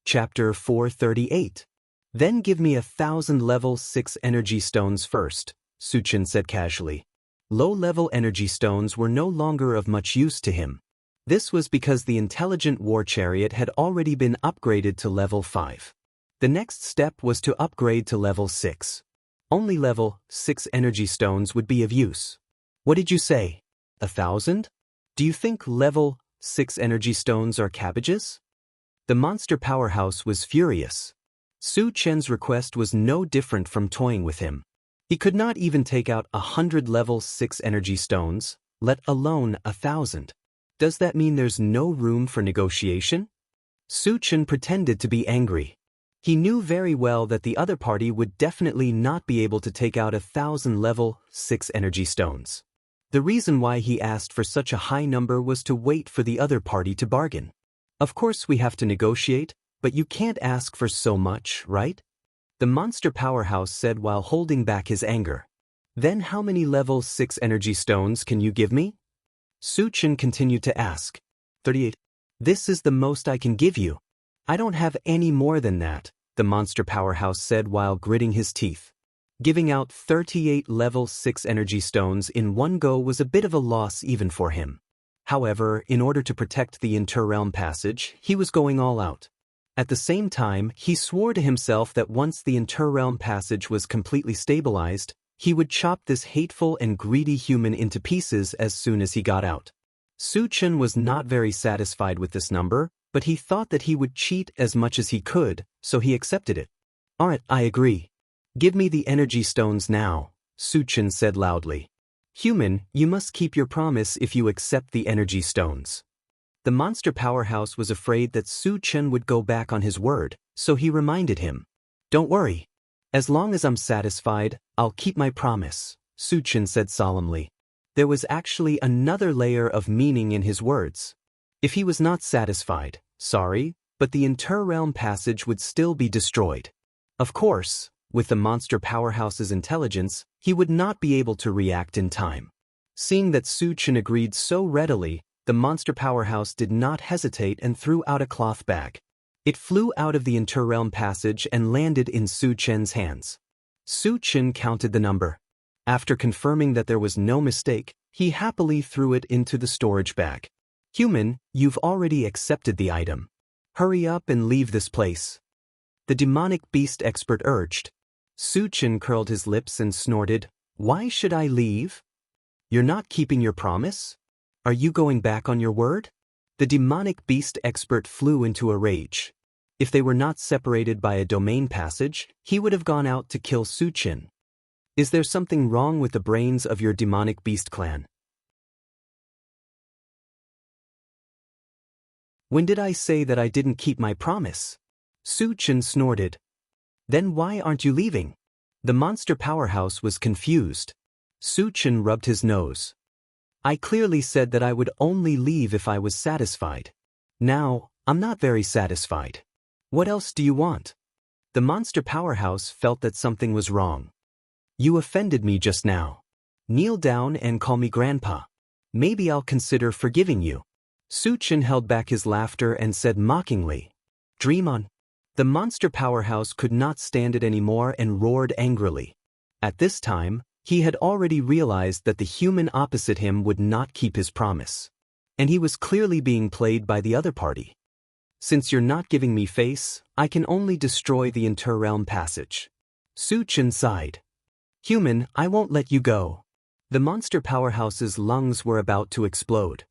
Chapter 438. Then give me 1,000 level 6 energy stones first, Su Chen said casually. Low-level energy stones were no longer of much use to him. This was because the intelligent war chariot had already been upgraded to level 5. The next step was to upgrade to level 6. Only level 6 energy stones would be of use. What did you say? 1,000? Do you think level 6 energy stones are cabbages? The monster powerhouse was furious. Su Chen's request was no different from toying with him. He could not even take out 100 level 6 energy stones, let alone 1,000. Does that mean there's no room for negotiation? Su Chen pretended to be angry. He knew very well that the other party would definitely not be able to take out 1,000 level 6 energy stones. The reason why he asked for such a high number was to wait for the other party to bargain. Of course we have to negotiate, but you can't ask for so much, right? The monster powerhouse said while holding back his anger. Then how many level 6 energy stones can you give me? Su Chen continued to ask. 38. This is the most I can give you. I don't have any more than that, the monster powerhouse said while gritting his teeth. Giving out 38 level 6 energy stones in one go was a bit of a loss even for him. However, in order to protect the Interrealm passage, he was going all out. At the same time, he swore to himself that once the Interrealm passage was completely stabilized, he would chop this hateful and greedy human into pieces as soon as he got out. Su Chen was not very satisfied with this number, but he thought that he would cheat as much as he could, so he accepted it. Alright, I agree. Give me the energy stones now, Su Chen said loudly. Human, you must keep your promise if you accept the energy stones. The monster powerhouse was afraid that Su Chen would go back on his word, so he reminded him. Don't worry. As long as I'm satisfied, I'll keep my promise, Su Chen said solemnly. There was actually another layer of meaning in his words. If he was not satisfied, sorry, but the Interrealm passage would still be destroyed. Of course, with the monster powerhouse's intelligence, he would not be able to react in time. Seeing that Su Chen agreed so readily, the monster powerhouse did not hesitate and threw out a cloth bag. It flew out of the Interrealm passage and landed in Su Chen's hands. Su Chen counted the number. After confirming that there was no mistake, he happily threw it into the storage bag. Human, you've already accepted the item. Hurry up and leave this place. The demonic beast expert urged. Su Chen curled his lips and snorted, Why should I leave? You're not keeping your promise? Are you going back on your word? The demonic beast expert flew into a rage. If they were not separated by a domain passage, he would have gone out to kill Su Chen. Is there something wrong with the brains of your demonic beast clan? When did I say that I didn't keep my promise? Su Chen snorted. Then why aren't you leaving? The monster powerhouse was confused. Su Chen rubbed his nose. I clearly said that I would only leave if I was satisfied. Now, I'm not very satisfied. What else do you want? The monster powerhouse felt that something was wrong. You offended me just now. Kneel down and call me Grandpa. Maybe I'll consider forgiving you. Su Chen held back his laughter and said mockingly, Dream on. The monster powerhouse could not stand it anymore and roared angrily. At this time, he had already realized that the human opposite him would not keep his promise. And he was clearly being played by the other party. Since you're not giving me face, I can only destroy the Interrealm passage. Su Chen sighed. Human, I won't let you go. The monster powerhouse's lungs were about to explode.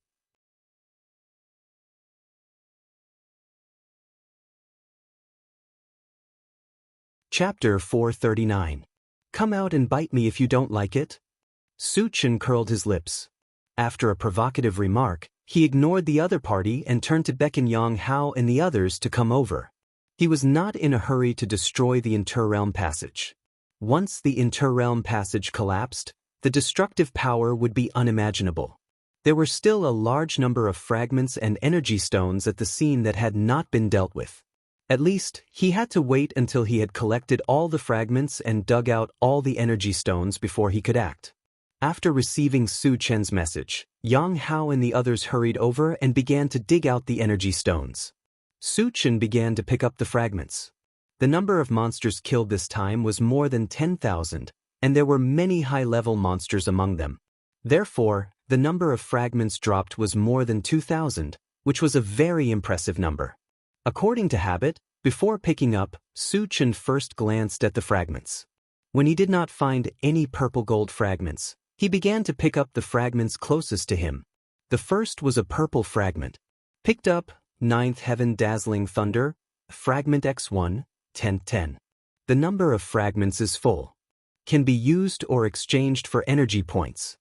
Chapter 439. Come out and bite me if you don't like it? Su Chen curled his lips. After a provocative remark, he ignored the other party and turned to beckon Yang Hao and the others to come over. He was not in a hurry to destroy the Interrealm passage. Once the Interrealm passage collapsed, the destructive power would be unimaginable. There were still a large number of fragments and energy stones at the scene that had not been dealt with. At least, he had to wait until he had collected all the fragments and dug out all the energy stones before he could act. After receiving Su Chen's message, Yang Hao and the others hurried over and began to dig out the energy stones. Su Chen began to pick up the fragments. The number of monsters killed this time was more than 10,000, and there were many high-level monsters among them. Therefore, the number of fragments dropped was more than 2,000, which was a very impressive number. According to habit, before picking up, Su Chen first glanced at the fragments. When he did not find any purple gold fragments, he began to pick up the fragments closest to him. The first was a purple fragment. Picked up, 9th Heaven Dazzling Thunder, Fragment X1, 1010. The number of fragments is full. Can be used or exchanged for energy points.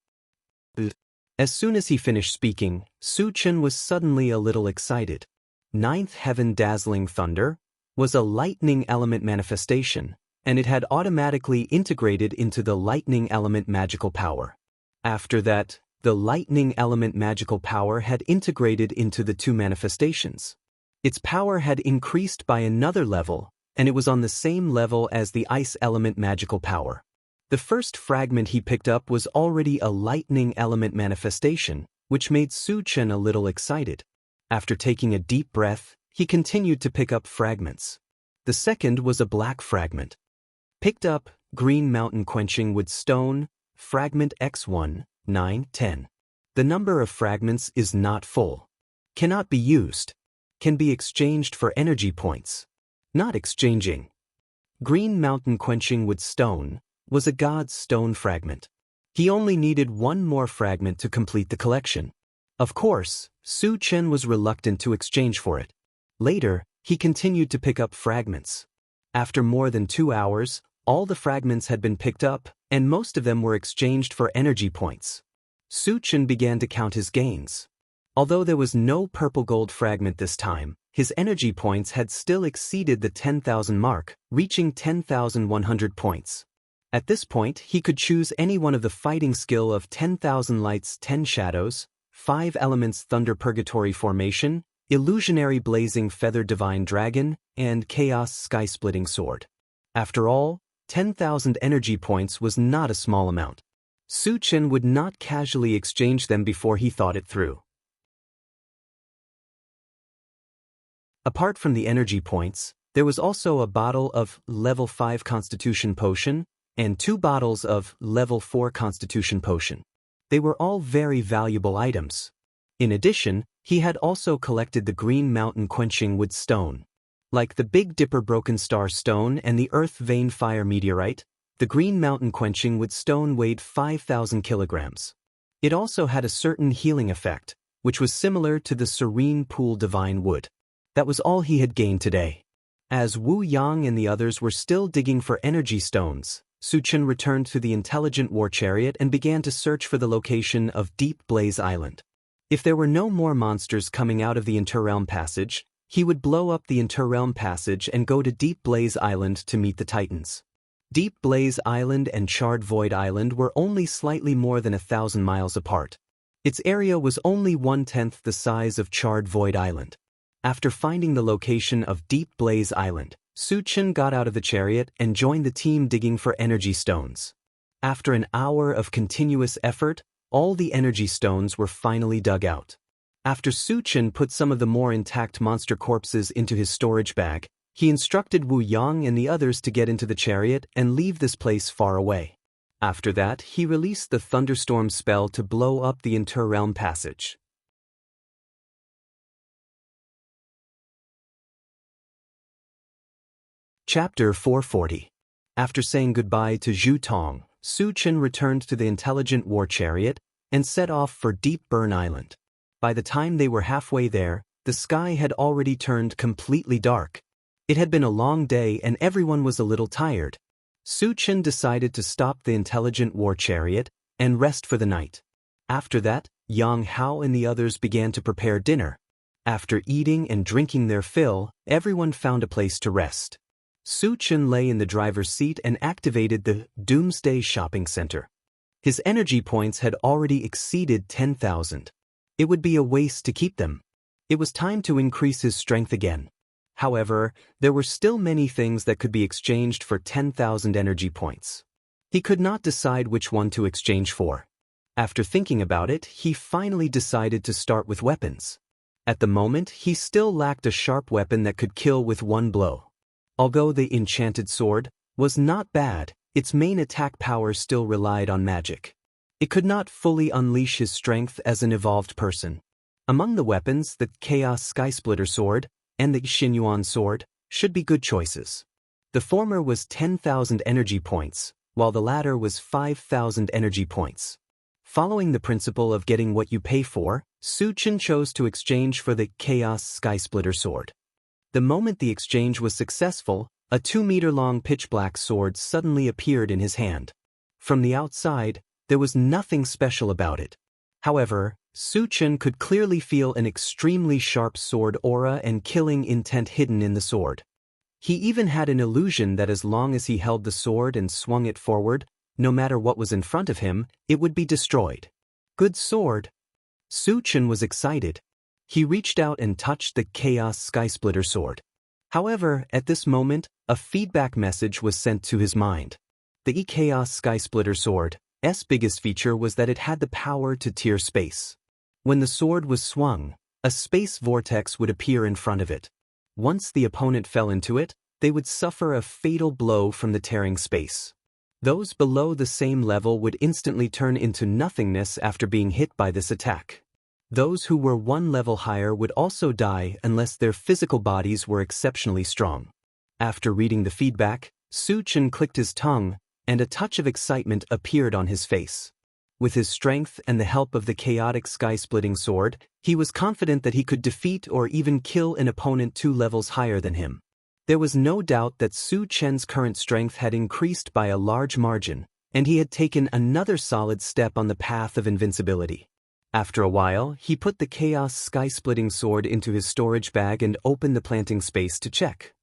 As soon as he finished speaking, Su Chen was suddenly a little excited. 9th Heaven Dazzling Thunder was a lightning element manifestation, and it had automatically integrated into the lightning element magical power. After that, the lightning element magical power had integrated into the two manifestations. Its power had increased by another level, and it was on the same level as the ice element magical power. The first fragment he picked up was already a lightning element manifestation, which made Su Chen a little excited. After taking a deep breath, he continued to pick up fragments. The second was a black fragment. Picked up, Green Mountain Quenching Wood Stone, Fragment X1, 910. The number of fragments is not full. Cannot be used. Can be exchanged for energy points. Not exchanging. Green Mountain Quenching Wood Stone was a god's stone fragment. He only needed one more fragment to complete the collection. Of course, Su Chen was reluctant to exchange for it. Later, he continued to pick up fragments. After more than 2 hours, all the fragments had been picked up, and most of them were exchanged for energy points. Su Chen began to count his gains. Although there was no purple gold fragment this time, his energy points had still exceeded the 10,000 mark, reaching 10,100 points. At this point, he could choose any one of the fighting skill of 10,000 Lights 10 Shadows, 5 Elements Thunder Purgatory Formation, Illusionary Blazing Feather Divine Dragon, and Chaos Sky-Splitting Sword. After all, 10,000 energy points was not a small amount. Su Chen would not casually exchange them before he thought it through. Apart from the energy points, there was also a bottle of Level 5 Constitution Potion and 2 bottles of Level 4 Constitution Potion. They were all very valuable items. In addition, he had also collected the Green Mountain Quenching Wood Stone. Like the Big Dipper Broken Star Stone and the Earth Vein Fire Meteorite, the Green Mountain Quenching Wood Stone weighed 5,000 kilograms. It also had a certain healing effect, which was similar to the Serene Pool Divine Wood. That was all he had gained today. As Wu Yang and the others were still digging for energy stones, Su Chen returned to the intelligent war chariot and began to search for the location of Deep Blaze Island. If there were no more monsters coming out of the Interrealm Passage, he would blow up the Interrealm Passage and go to Deep Blaze Island to meet the Titans. Deep Blaze Island and Charred Void Island were only slightly more than 1,000 miles apart. Its area was only 1/10 the size of Charred Void Island. After finding the location of Deep Blaze Island, Su Chen got out of the chariot and joined the team digging for energy stones. After an hour of continuous effort, all the energy stones were finally dug out. After Su Chen put some of the more intact monster corpses into his storage bag, he instructed Wu Yang and the others to get into the chariot and leave this place far away. After that, he released the thunderstorm spell to blow up the Interrealm Passage. Chapter 440. After saying goodbye to Zhu Tong, Su Chen returned to the intelligent war chariot and set off for Deep Burn Island. By the time they were halfway there, the sky had already turned completely dark. It had been a long day and everyone was a little tired. Su Chen decided to stop the intelligent war chariot and rest for the night. After that, Yang Hao and the others began to prepare dinner. After eating and drinking their fill, everyone found a place to rest. Su Chen lay in the driver's seat and activated the Doomsday Shopping Center. His energy points had already exceeded 10,000. It would be a waste to keep them. It was time to increase his strength again. However, there were still many things that could be exchanged for 10,000 energy points. He could not decide which one to exchange for. After thinking about it, he finally decided to start with weapons. At the moment, he still lacked a sharp weapon that could kill with one blow. Although the enchanted sword was not bad, its main attack power still relied on magic. It could not fully unleash his strength as an evolved person. Among the weapons, the Chaos Skysplitter Sword and the Xinyuan Sword should be good choices. The former was 10,000 energy points, while the latter was 5,000 energy points. Following the principle of getting what you pay for, Su Chen chose to exchange for the Chaos Skysplitter Sword. The moment the exchange was successful, a 2-meter-long pitch-black sword suddenly appeared in his hand. From the outside, there was nothing special about it. However, Su Chen could clearly feel an extremely sharp sword aura and killing intent hidden in the sword. He even had an illusion that as long as he held the sword and swung it forward, no matter what was in front of him, it would be destroyed. Good sword. Su Chen was excited. He reached out and touched the Chaos Skysplitter Sword. However, at this moment, a feedback message was sent to his mind. The Chaos Skysplitter Sword's biggest feature was that it had the power to tear space. When the sword was swung, a space vortex would appear in front of it. Once the opponent fell into it, they would suffer a fatal blow from the tearing space. Those below the same level would instantly turn into nothingness after being hit by this attack. Those who were one level higher would also die unless their physical bodies were exceptionally strong. After reading the feedback, Su Chen clicked his tongue, and a touch of excitement appeared on his face. With his strength and the help of the chaotic sky-splitting sword, he was confident that he could defeat or even kill an opponent 2 levels higher than him. There was no doubt that Su Chen's current strength had increased by a large margin, and he had taken another solid step on the path of invincibility. After a while, he put the Chaos Sky-Splitting Sword into his storage bag and opened the planting space to check.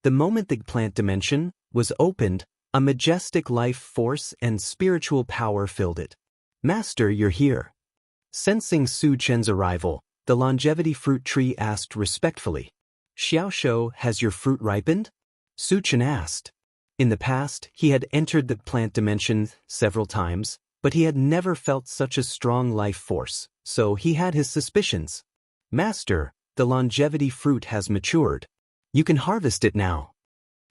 The moment the plant dimension was opened, a majestic life force and spiritual power filled it. "Master, you're here." Sensing Su Chen's arrival, the longevity fruit tree asked respectfully, "Xiaoshou, has your fruit ripened?" Su Chen asked. In the past, he had entered the plant dimension several times, but he had never felt such a strong life force, so he had his suspicions. "Master, the longevity fruit has matured. You can harvest it now."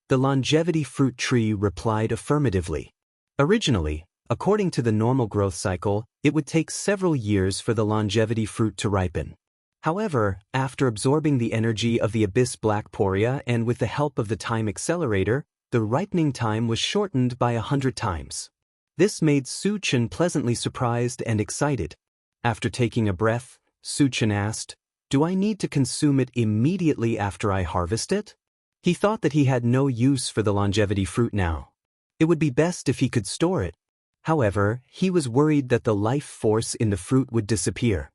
The longevity fruit tree replied affirmatively. Originally, According to the normal growth cycle, it would take several years for the longevity fruit to ripen. However, after absorbing the energy of the abyss black poria and with the help of the time accelerator, the ripening time was shortened by 100 times. This made Su Chen pleasantly surprised and excited. After taking a breath, Su Chen asked, "Do I need to consume it immediately after I harvest it?" He thought that he had no use for the longevity fruit now. It would be best if he could store it. However, he was worried that the life force in the fruit would disappear.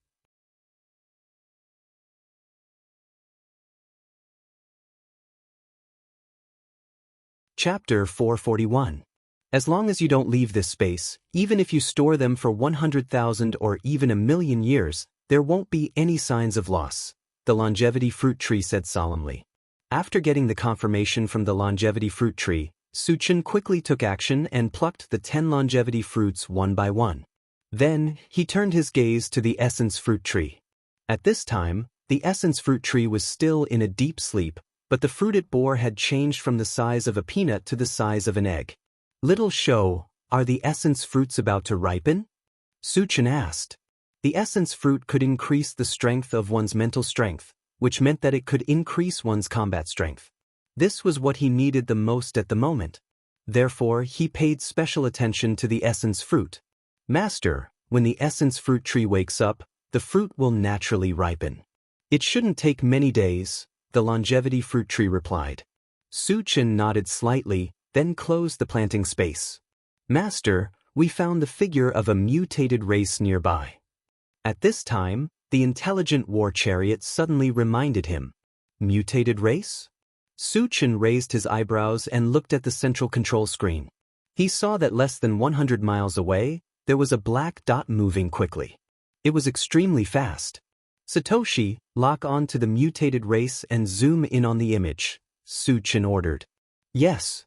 Chapter 441. As long as you don't leave this space, even if you store them for 100,000 or even 1,000,000 years, there won't be any signs of loss, the longevity fruit tree said solemnly. After getting the confirmation from the longevity fruit tree, Su Chen quickly took action and plucked the 10 longevity fruits one by one. Then, he turned his gaze to the essence fruit tree. At this time, the essence fruit tree was still in a deep sleep, but the fruit it bore had changed from the size of a peanut to the size of an egg. "Little show, are the essence fruits about to ripen?" Su Chen asked. The essence fruit could increase the strength of one's mental strength, which meant that it could increase one's combat strength. This was what he needed the most at the moment. Therefore, he paid special attention to the essence fruit. "Master, when the essence fruit tree wakes up, the fruit will naturally ripen. It shouldn't take many days," the longevity fruit tree replied. Su Chen nodded slightly, then closed the planting space. "Master, we found the figure of a mutated race nearby." At this time, the intelligent war chariot suddenly reminded him. Mutated race? Su Chen raised his eyebrows and looked at the central control screen. He saw that less than 100 miles away, there was a black dot moving quickly. It was extremely fast. "Satoshi, lock on to the mutated race and zoom in on the image," Su Chen ordered. "Yes."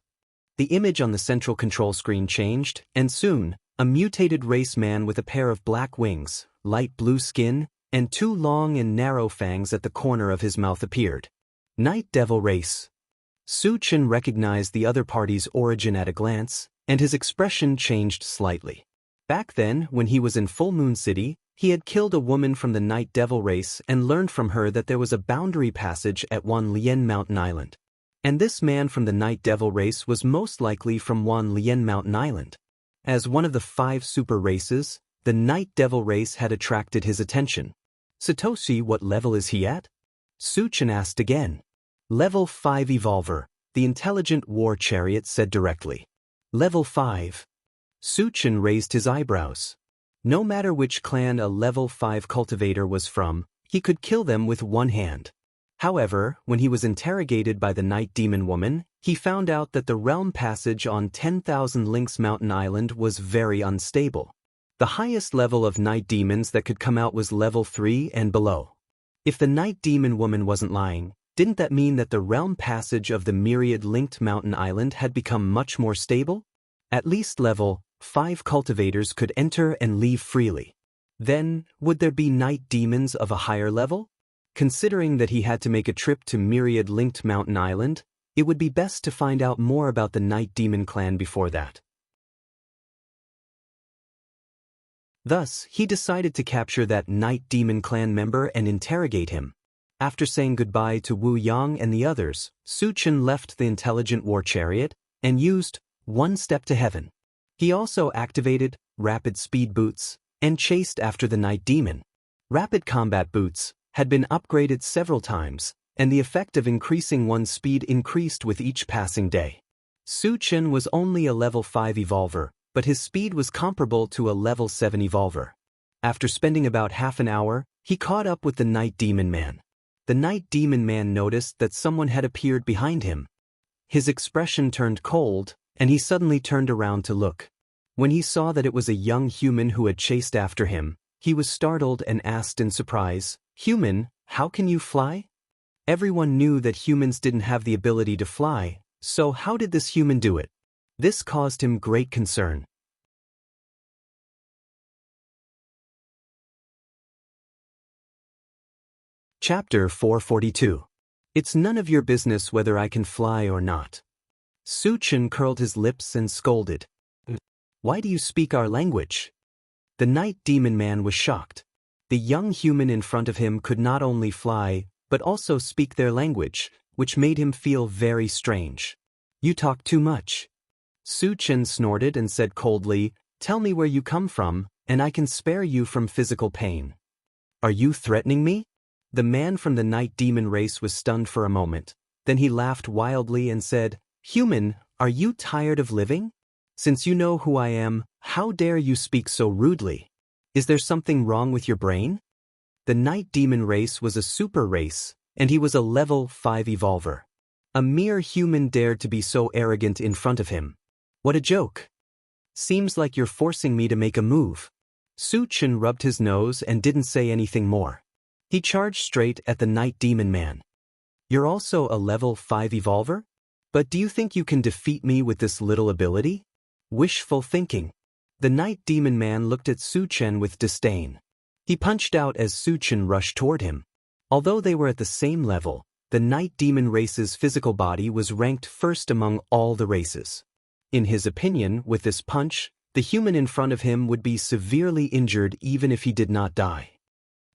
The image on the central control screen changed, and soon, a mutated race man with a pair of black wings, light blue skin, and 2 long and narrow fangs at the corner of his mouth appeared. Night Devil race. Su Chen recognized the other party's origin at a glance, and his expression changed slightly. Back then, when he was in Full Moon City, he had killed a woman from the Night Devil race and learned from her that there was a boundary passage at Wanlian Mountain Island. And this man from the Night Devil race was most likely from Wanlian Mountain Island. As one of the 5 super races, the Night Devil race had attracted his attention. "Satoshi, what level is he at?" Su Chen asked again. "Level 5 Evolver," the intelligent war chariot said directly. "Level 5. Su Chen raised his eyebrows. No matter which clan a level 5 cultivator was from, he could kill them with one hand. However, when he was interrogated by the Night Demon Woman, he found out that the realm passage on 10,000 Links Mountain Island was very unstable. The highest level of night demons that could come out was level 3 and below. If the Night Demon Woman wasn't lying, didn't that mean that the realm passage of the myriad linked mountain island had become much more stable? At least level 5 cultivators could enter and leave freely. Then, would there be night demons of a higher level? Considering that he had to make a trip to myriad linked mountain island, it would be best to find out more about the Night Demon clan before that. Thus, he decided to capture that Night Demon clan member and interrogate him. After saying goodbye to Wu Yang and the others, Su Chen left the intelligent war chariot and used One Step to Heaven. He also activated Rapid Speed Boots and chased after the Night Demon. Rapid Combat Boots had been upgraded several times, and the effect of increasing one's speed increased with each passing day. Su Chen was only a level 5 evolver, but his speed was comparable to a level 7 evolver. After spending about half an hour, he caught up with the Night Demon Man. The Night Demon Man noticed that someone had appeared behind him. His expression turned cold, and he suddenly turned around to look. When he saw that it was a young human who had chased after him, he was startled and asked in surprise, "Human, how can you fly?" Everyone knew that humans didn't have the ability to fly, so how did this human do it? This caused him great concern. Chapter 442. It's none of your business whether I can fly or not. Su Chen curled his lips and scolded. Why do you speak our language? The Night Demon Man was shocked. The young human in front of him could not only fly, but also speak their language, which made him feel very strange. You talk too much. Su Chen snorted and said coldly, "Tell me where you come from, and I can spare you from physical pain." Are you threatening me? The man from the Night Demon race was stunned for a moment. Then he laughed wildly and said, "Human, are you tired of living? Since you know who I am, how dare you speak so rudely? Is there something wrong with your brain?" The Night Demon race was a super race, and he was a level 5 evolver. A mere human dared to be so arrogant in front of him. What a joke. Seems like you're forcing me to make a move. Su Chen rubbed his nose and didn't say anything more. He charged straight at the Night Demon Man. You're also a level 5 evolver? But do you think you can defeat me with this little ability? Wishful thinking. The Night Demon Man looked at Su Chen with disdain. He punched out as Su Chen rushed toward him. Although they were at the same level, the Night Demon race's physical body was ranked first among all the races. In his opinion, with this punch, the human in front of him would be severely injured even if he did not die.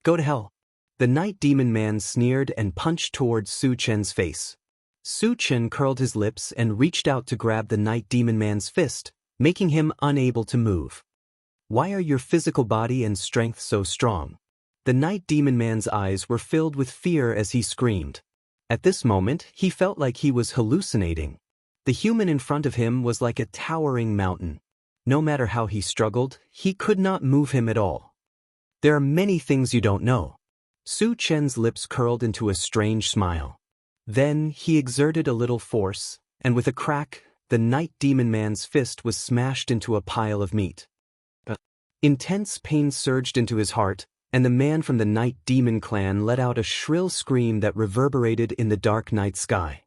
Go to hell. The Night Demon Man sneered and punched towards Su Chen's face. Su Chen curled his lips and reached out to grab the Night Demon Man's fist, making him unable to move. Why are your physical body and strength so strong? The Night Demon Man's eyes were filled with fear as he screamed. At this moment, he felt like he was hallucinating. The human in front of him was like a towering mountain. No matter how he struggled, he could not move him at all. There are many things you don't know. Su Chen's lips curled into a strange smile. Then he exerted a little force, and with a crack, the Night Demon Man's fist was smashed into a pile of meat. Intense pain surged into his heart, and the man from the Night Demon clan let out a shrill scream that reverberated in the dark night sky.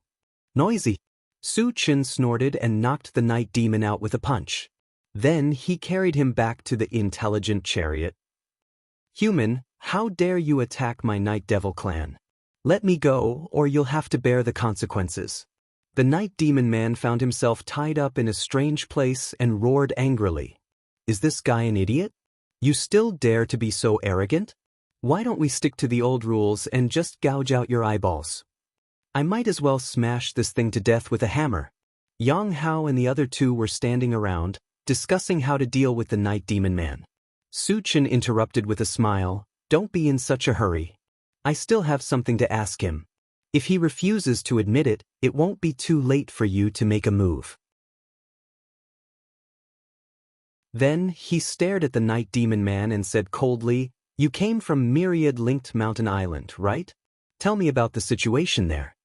Noisy! Su Chen snorted and knocked the Night Demon out with a punch. Then he carried him back to the intelligent chariot. Human, how dare you attack my Night Devil clan? Let me go, or you'll have to bear the consequences. The Night Demon Man found himself tied up in a strange place and roared angrily. Is this guy an idiot? You still dare to be so arrogant? Why don't we stick to the old rules and just gouge out your eyeballs? I might as well smash this thing to death with a hammer. Yang Hao and the other two were standing around, discussing how to deal with the Night Demon Man. Su Chen interrupted with a smile, "Don't be in such a hurry. I still have something to ask him. If he refuses to admit it, it won't be too late for you to make a move." Then he stared at the Night Demon Man and said coldly, "You came from Myriad-linked Mountain Island, right? Tell me about the situation there."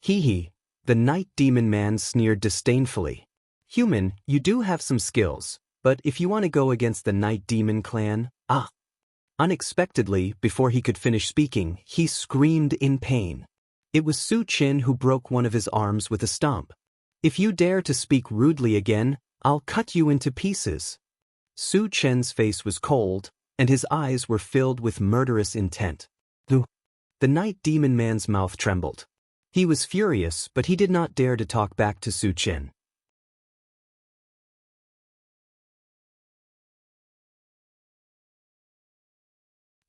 Hee. The Night Demon Man sneered disdainfully. "Human, you do have some skills, but if you want to go against the Night Demon clan, Unexpectedly, before he could finish speaking, he screamed in pain. It was Su Chen who broke one of his arms with a stomp. "If you dare to speak rudely again, I'll cut you into pieces." Su Chen's face was cold, and his eyes were filled with murderous intent. The Night Demon Man's mouth trembled. He was furious, but he did not dare to talk back to Su Chen.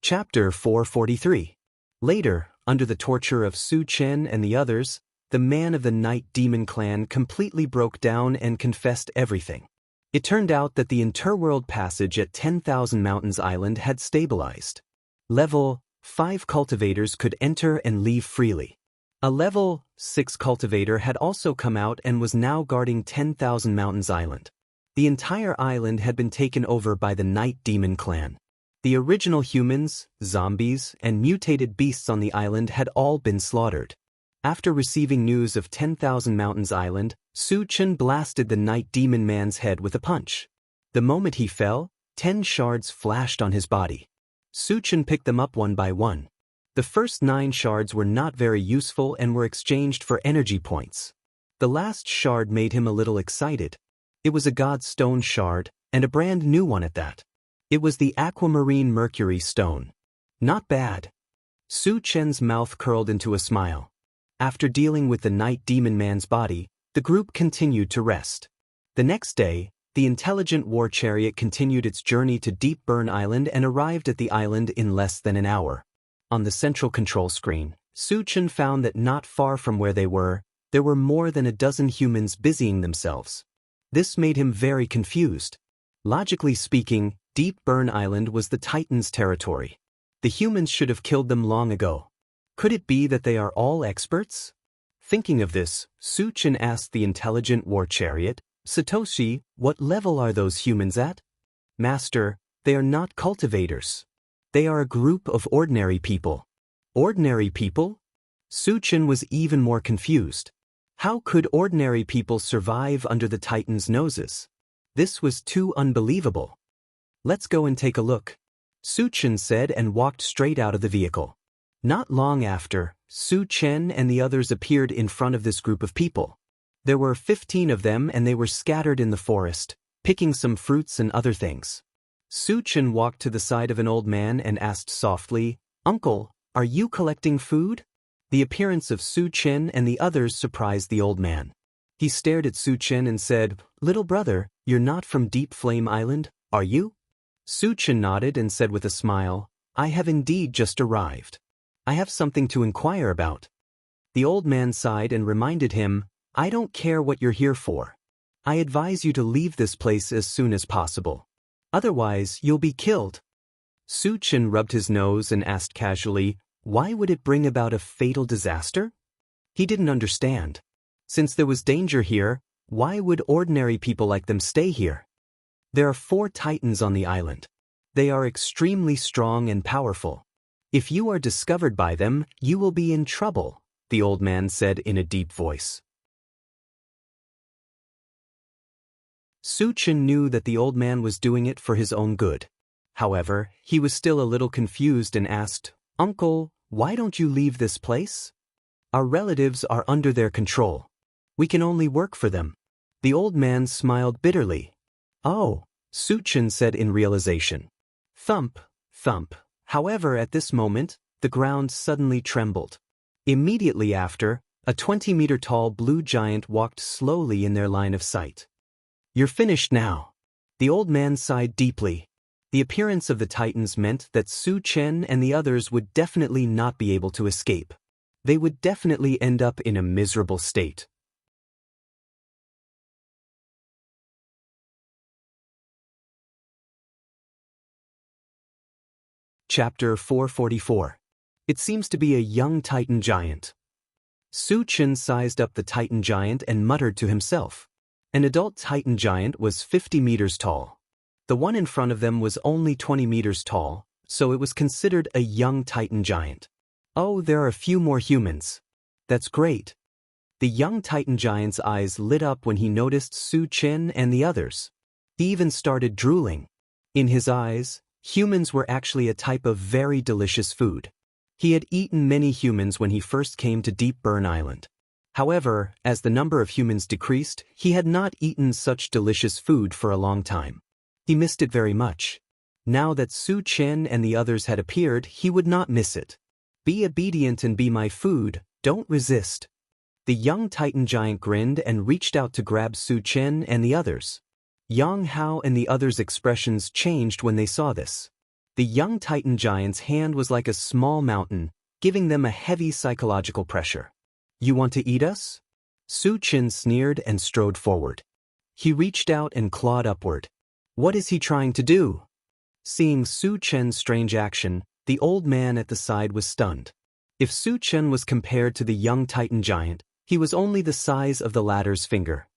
Chapter 443. Later, under the torture of Su Chen and the others, the man of the Night Demon clan completely broke down and confessed everything. It turned out that the interworld passage at 10,000 Mountains Island had stabilized. Level 5 cultivators could enter and leave freely. A level 6 cultivator had also come out and was now guarding 10,000 Mountains Island. The entire island had been taken over by the Night Demon clan. The original humans, zombies, and mutated beasts on the island had all been slaughtered. After receiving news of 10,000 Mountains Island, Su Chen blasted the Night Demon Man's head with a punch. The moment he fell, 10 shards flashed on his body. Su Chen picked them up one by one. The first 9 shards were not very useful and were exchanged for energy points. The last shard made him a little excited. It was a God Stone shard, and a brand new one at that. It was the Aquamarine Mercury Stone. Not bad. Su Chen's mouth curled into a smile. After dealing with the Night Demon Man's body, the group continued to rest. The next day, The intelligent war chariot continued its journey to Deep Burn Island and arrived at the island in less than an hour. On the central control screen, Su Chen found that not far from where they were, there were more than a dozen humans busying themselves. This made him very confused. Logically speaking, Deep Burn Island was the Titans' territory. The humans should have killed them long ago. Could it be that they are all experts? Thinking of this, Su Chen asked the intelligent war chariot, "Satoshi, what level are those humans at?" "Master, they are not cultivators. They are a group of ordinary people." "Ordinary people?" Su Chen was even more confused. How could ordinary people survive under the Titans' noses? This was too unbelievable. "Let's go and take a look," Su Chen said and walked straight out of the vehicle. Not long after, Su Chen and the others appeared in front of this group of people. There were 15 of them and they were scattered in the forest, picking some fruits and other things. Su Chen walked to the side of an old man and asked softly, "Uncle, are you collecting food?" The appearance of Su Chen and the others surprised the old man. He stared at Su Chen and said, "Little brother, you're not from Deep Flame Island, are you?" Su Chen nodded and said with a smile, "I have indeed just arrived. I have something to inquire about." The old man sighed and reminded him, "I don't care what you're here for. I advise you to leave this place as soon as possible. Otherwise, you'll be killed." Su Chen rubbed his nose and asked casually, "Why would it bring about a fatal disaster?" He didn't understand. Since there was danger here, why would ordinary people like them stay here? There are 4 Titans on the island. They are extremely strong and powerful. If you are discovered by them, you will be in trouble, the old man said in a deep voice. Su Chen knew that the old man was doing it for his own good. However, he was still a little confused and asked, "Uncle, why don't you leave this place?" "Our relatives are under their control. We can only work for them." The old man smiled bitterly. "Oh," Su Chen said in realization. Thump, thump. However, at this moment, the ground suddenly trembled. Immediately after, a 20-meter-tall blue giant walked slowly in their line of sight. "You're finished now." The old man sighed deeply. The appearance of the Titans meant that Su Chen and the others would definitely not be able to escape. They would definitely end up in a miserable state. Chapter 444. It seems to be a young Titan giant. Su Chen sized up the Titan giant and muttered to himself. An adult Titan giant was 50 meters tall. The one in front of them was only 20 meters tall, so it was considered a young Titan giant. "Oh, there are a few more humans. That's great." The young Titan giant's eyes lit up when he noticed Su Chen and the others. He even started drooling. In his eyes, humans were actually a type of very delicious food. He had eaten many humans when he first came to Deep Burn Island. However, as the number of humans decreased, he had not eaten such delicious food for a long time. He missed it very much. Now that Su Chen and the others had appeared, he would not miss it. "Be obedient and be my food, don't resist." The young Titan giant grinned and reached out to grab Su Chen and the others. Yang Hao and the others' expressions changed when they saw this. The young Titan giant's hand was like a small mountain, giving them a heavy psychological pressure. "You want to eat us?" Su Chen sneered and strode forward. He reached out and clawed upward. What is he trying to do? Seeing Su Chen's strange action, the old man at the side was stunned. If Su Chen was compared to the young Titan giant, he was only the size of the latter's finger.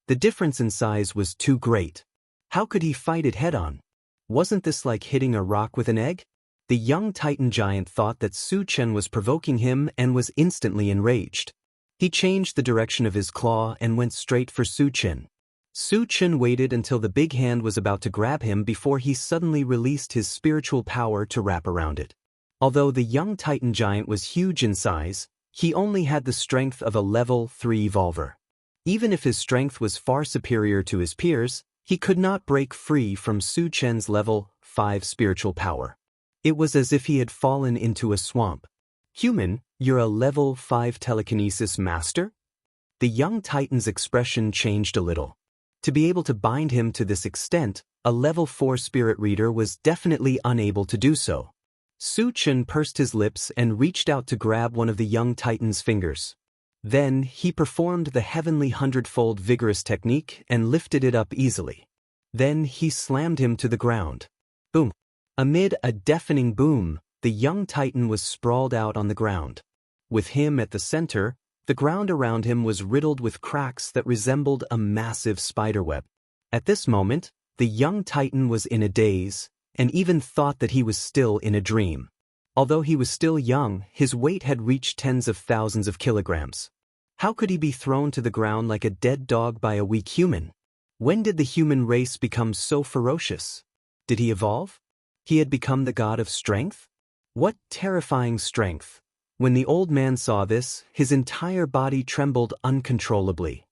The difference in size was too great. How could he fight it head-on? Wasn't this like hitting a rock with an egg? The young Titan giant thought that Su Chen was provoking him and was instantly enraged. He changed the direction of his claw and went straight for Su Chen. Su Chen waited until the big hand was about to grab him before he suddenly released his spiritual power to wrap around it. Although the young Titan giant was huge in size, he only had the strength of a level 3 evolver. Even if his strength was far superior to his peers, he could not break free from Su Chen's level 5 spiritual power. It was as if he had fallen into a swamp. "Human, you're a level 5 telekinesis master?" The young Titan's expression changed a little. To be able to bind him to this extent, a level 4 spirit reader was definitely unable to do so. Su Chen pursed his lips and reached out to grab one of the young titan's fingers. Then, he performed the heavenly hundredfold vigorous technique and lifted it up easily. Then he slammed him to the ground. Boom! Amid a deafening boom, the young titan was sprawled out on the ground. With him at the center, the ground around him was riddled with cracks that resembled a massive spiderweb. At this moment, the young titan was in a daze, and even thought that he was still in a dream. Although he was still young, his weight had reached tens of thousands of kilograms. How could he be thrown to the ground like a dead dog by a weak human? When did the human race become so ferocious? Did he evolve? He had become the god of strength? What terrifying strength! When the old man saw this, his entire body trembled uncontrollably.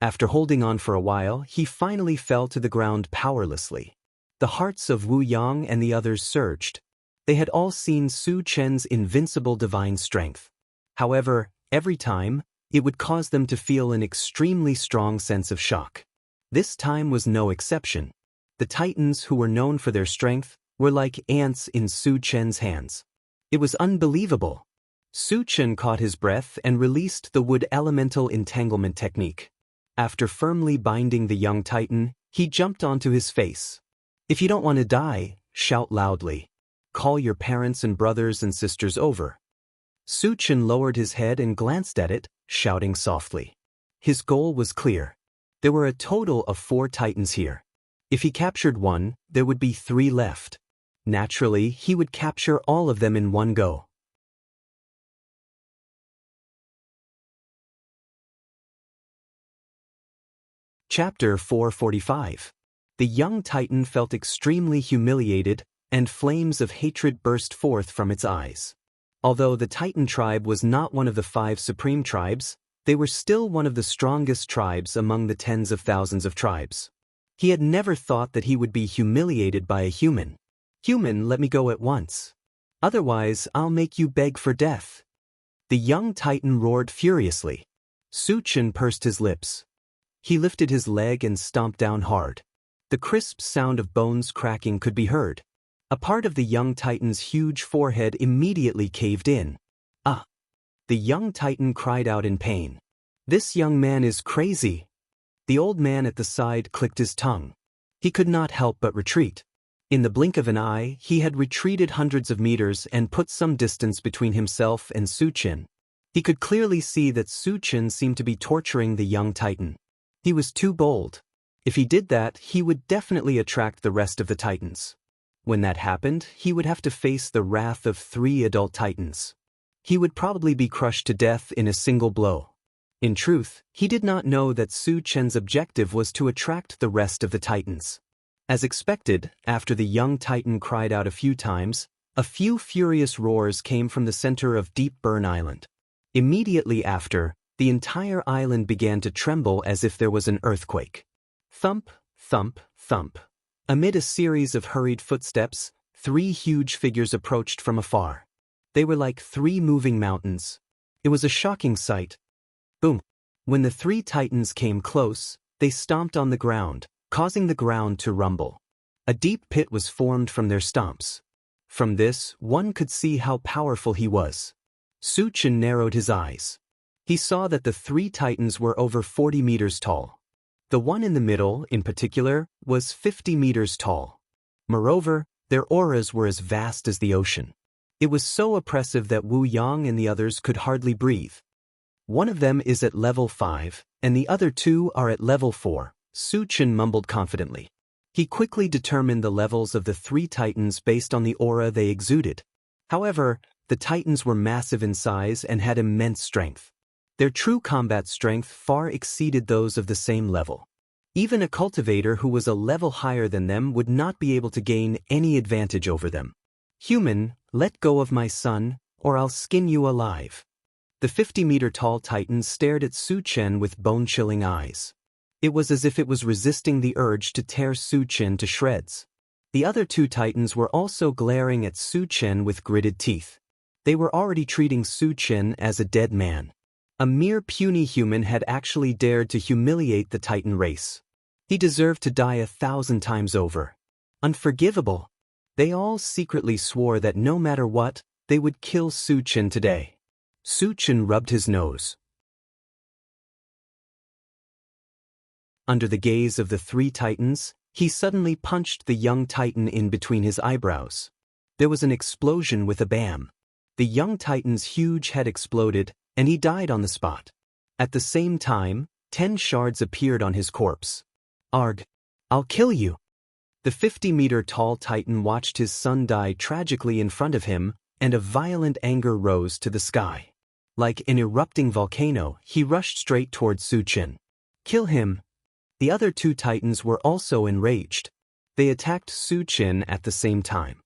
After holding on for a while, he finally fell to the ground powerlessly. The hearts of Wu Yang and the others surged. They had all seen Su Chen's invincible divine strength. However, every time, it would cause them to feel an extremely strong sense of shock. This time was no exception. The titans, who were known for their strength, were like ants in Su Chen's hands. It was unbelievable. Su Chen caught his breath and released the wood elemental entanglement technique. After firmly binding the young titan, he jumped onto his face. If you don't want to die, shout loudly. Call your parents and brothers and sisters over. Su Chen lowered his head and glanced at it, shouting softly. His goal was clear. There were a total of 4 titans here. If he captured one, there would be 3 left. Naturally, he would capture all of them in one go. Chapter 445. The young titan felt extremely humiliated, and flames of hatred burst forth from its eyes. Although the Titan tribe was not one of the 5 supreme tribes, they were still one of the strongest tribes among the tens of thousands of tribes. He had never thought that he would be humiliated by a human. Human, let me go at once. Otherwise, I'll make you beg for death. The young titan roared furiously. Su Chen pursed his lips. He lifted his leg and stomped down hard. The crisp sound of bones cracking could be heard. A part of the young titan's huge forehead immediately caved in. Ah! The young titan cried out in pain. This young man is crazy. The old man at the side clicked his tongue. He could not help but retreat. In the blink of an eye, he had retreated hundreds of meters and put some distance between himself and Su Chen. He could clearly see that Su Chen seemed to be torturing the young titan. He was too bold. If he did that, he would definitely attract the rest of the titans. When that happened, he would have to face the wrath of 3 adult titans. He would probably be crushed to death in a single blow. In truth, he did not know that Su Chen's objective was to attract the rest of the titans. As expected, after the young titan cried out a few times, a few furious roars came from the center of Deep Burn Island. Immediately after, the entire island began to tremble as if there was an earthquake. Thump, thump, thump. Amid a series of hurried footsteps, 3 huge figures approached from afar. They were like 3 moving mountains. It was a shocking sight. Boom! When the 3 titans came close, they stomped on the ground, causing the ground to rumble. A deep pit was formed from their stomps. From this, one could see how powerful he was. Su Chen narrowed his eyes. He saw that the 3 titans were over 40 meters tall. The one in the middle, in particular, was 50 meters tall. Moreover, their auras were as vast as the ocean. It was so oppressive that Wu Yang and the others could hardly breathe. One of them is at level 5, and the other 2 are at level 4, Su Chen mumbled confidently. He quickly determined the levels of the 3 titans based on the aura they exuded. However, the titans were massive in size and had immense strength. Their true combat strength far exceeded those of the same level. Even a cultivator who was a level higher than them would not be able to gain any advantage over them. Human, let go of my son, or I'll skin you alive. The 50-meter-tall titan stared at Su Chen with bone-chilling eyes. It was as if it was resisting the urge to tear Su Chen to shreds. The other 2 titans were also glaring at Su Chen with gritted teeth. They were already treating Su Chen as a dead man. A mere puny human had actually dared to humiliate the Titan race. He deserved to die 1,000 times over. Unforgivable. They all secretly swore that no matter what, they would kill Su Chen today. Su Chen rubbed his nose. Under the gaze of the three Titans, he suddenly punched the young Titan in between his eyebrows. There was an explosion with a bam. The young Titan's huge head exploded, and he died on the spot. At the same time, 10 shards appeared on his corpse. Arg! I'll kill you! The 50-meter-tall Titan watched his son die tragically in front of him, and a violent anger rose to the sky. Like an erupting volcano, he rushed straight towards Su Chen. Kill him! The other 2 Titans were also enraged. They attacked Su Chen at the same time.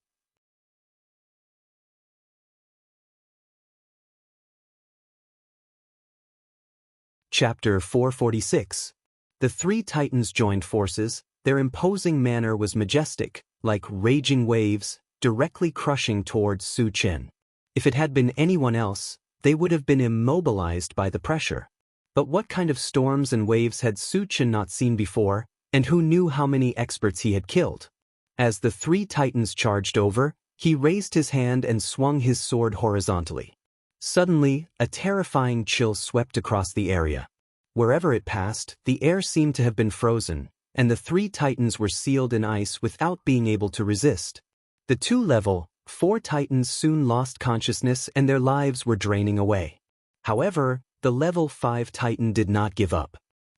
Chapter 446. The 3 Titans joined forces. Their imposing manner was majestic, like raging waves, directly crushing towards Su Chen. If it had been anyone else, they would have been immobilized by the pressure. But what kind of storms and waves had Su Chen not seen before, and who knew how many experts he had killed? As the 3 Titans charged over, he raised his hand and swung his sword horizontally. Suddenly, a terrifying chill swept across the area. Wherever it passed, the air seemed to have been frozen, and the 3 Titans were sealed in ice without being able to resist. The 2 level 4 Titans soon lost consciousness and their lives were draining away. However, the level 5 Titan did not give up.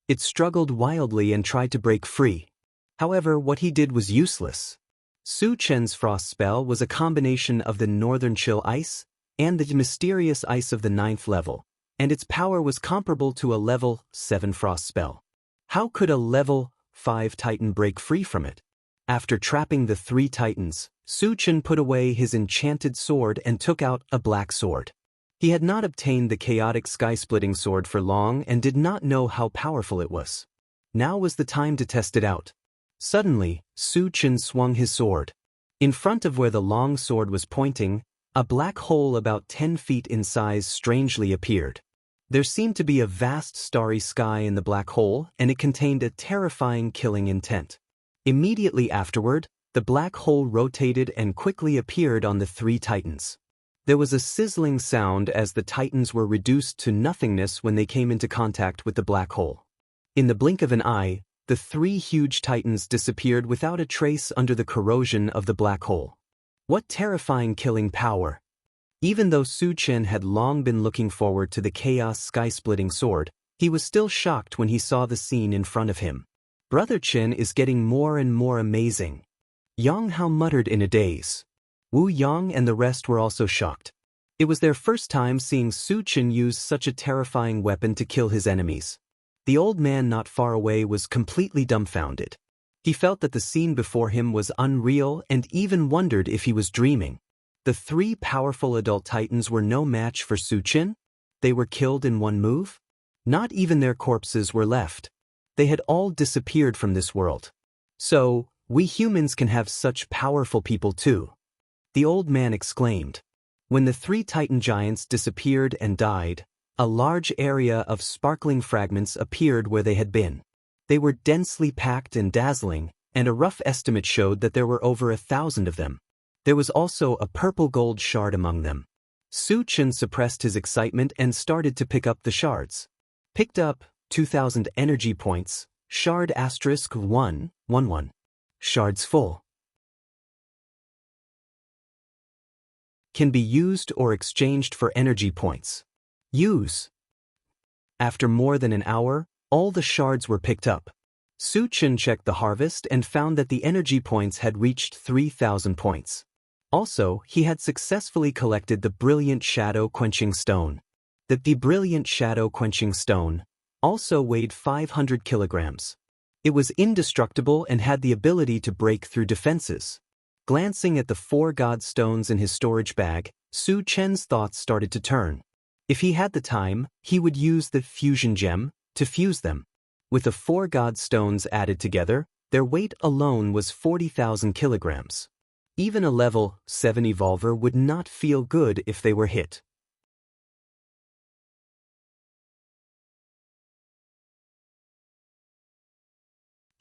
It struggled wildly and tried to break free. However, what he did was useless. Su Chen's frost spell was a combination of the northern chill ice and the mysterious ice of the 9th level, and its power was comparable to a level 7 frost spell. How could a level 5 Titan break free from it? After trapping the 3 Titans, Su Chen put away his enchanted sword and took out a black sword. He had not obtained the chaotic sky-splitting sword for long and did not know how powerful it was. Now was the time to test it out. Suddenly, Su Chen swung his sword. In front of where the long sword was pointing, a black hole about 10 feet in size strangely appeared. There seemed to be a vast starry sky in the black hole, and it contained a terrifying killing intent. Immediately afterward, the black hole rotated and quickly appeared on the 3 Titans. There was a sizzling sound as the Titans were reduced to nothingness when they came into contact with the black hole. In the blink of an eye, the 3 huge Titans disappeared without a trace under the corrosion of the black hole. What terrifying killing power! Even though Su Chen had long been looking forward to the chaos sky-splitting sword, he was still shocked when he saw the scene in front of him. Brother Chen is getting more and more amazing. Yang Hao muttered in a daze. Wu Yang and the rest were also shocked. It was their first time seeing Su Chen use such a terrifying weapon to kill his enemies. The old man not far away was completely dumbfounded. He felt that the scene before him was unreal and even wondered if he was dreaming. The 3 powerful adult Titans were no match for Su Chen? They were killed in one move? Not even their corpses were left. They had all disappeared from this world. So, we humans can have such powerful people too. The old man exclaimed. When the 3 Titan giants disappeared and died, a large area of sparkling fragments appeared where they had been. They were densely packed and dazzling, and a rough estimate showed that there were over 1,000 of them. There was also a purple gold shard among them. Su Chen suppressed his excitement and started to pick up the shards. Picked up 2,000 energy points, shard *111. Shards full. Can be used or exchanged for energy points. Use. After more than an hour, all the shards were picked up. Su Chen checked the harvest and found that the energy points had reached 3,000 points. Also, he had successfully collected the Brilliant Shadow Quenching Stone. The Brilliant Shadow Quenching Stone also weighed 500 kilograms. It was indestructible and had the ability to break through defenses. Glancing at the 4 god stones in his storage bag, Su Chen's thoughts started to turn. If he had the time, he would use the fusion gem to fuse them. With the 4 god stones added together, their weight alone was 40,000 kilograms. Even a level 7 evolver would not feel good if they were hit.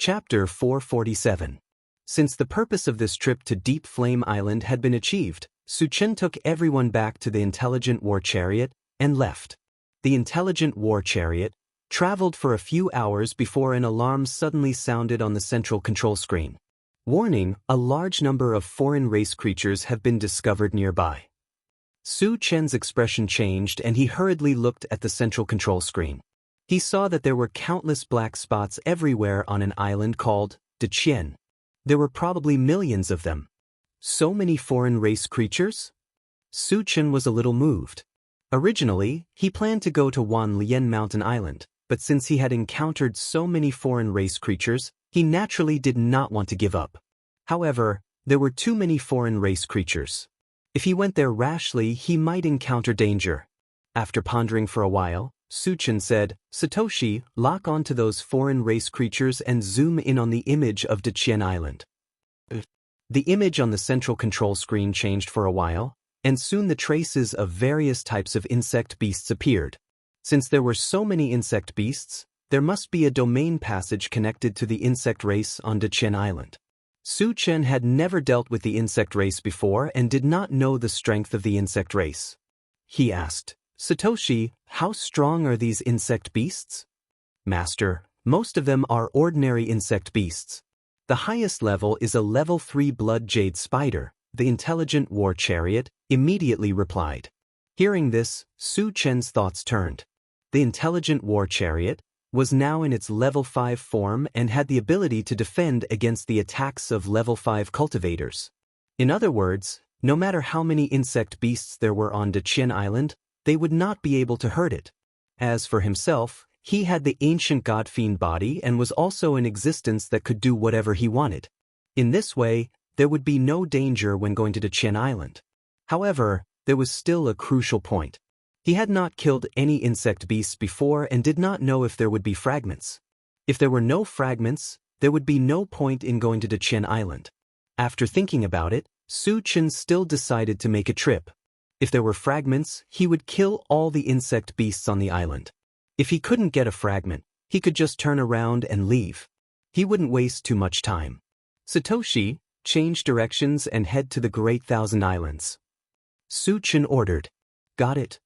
Chapter 447. Since the purpose of this trip to Deep Flame Island had been achieved, Su Chen took everyone back to the intelligent war chariot and left. The intelligent war chariot traveled for a few hours before an alarm suddenly sounded on the central control screen. Warning: a large number of foreign race creatures have been discovered nearby. Su Chen's expression changed and he hurriedly looked at the central control screen. He saw that there were countless black spots everywhere on an island called Deqian. There were probably millions of them. So many foreign race creatures? Su Chen was a little moved. Originally, he planned to go to Wanlian Mountain Island, but since he had encountered so many foreign race creatures, he naturally did not want to give up. However, there were too many foreign race creatures. If he went there rashly, he might encounter danger. After pondering for a while, Su Chen said, "Satoshi, lock onto those foreign race creatures and zoom in on the image of Deqian Island." The image on the central control screen changed for a while, and soon the traces of various types of insect beasts appeared. Since there were so many insect beasts, there must be a domain passage connected to the insect race on Deqian Island. Su Chen had never dealt with the insect race before and did not know the strength of the insect race. He asked, "Satoshi, how strong are these insect beasts?" "Master, most of them are ordinary insect beasts. The highest level is a level 3 blood jade spider," the intelligent war chariot immediately replied. Hearing this, Su Chen's thoughts turned. The intelligent war chariot was now in its level 5 form and had the ability to defend against the attacks of level 5 cultivators. In other words, no matter how many insect beasts there were on Deqian Island, they would not be able to hurt it. As for himself, he had the ancient god-fiend body and was also in existence that could do whatever he wanted. In this way, there would be no danger when going to Deqian Island. However, there was still a crucial point. He had not killed any insect beasts before and did not know if there would be fragments. If there were no fragments, there would be no point in going to Deqian Island. After thinking about it, Su Chen still decided to make a trip. If there were fragments, he would kill all the insect beasts on the island. If he couldn't get a fragment, he could just turn around and leave. He wouldn't waste too much time. "Satoshi, change directions and head to the Great Thousand Islands." Su Chen ordered. "Got it."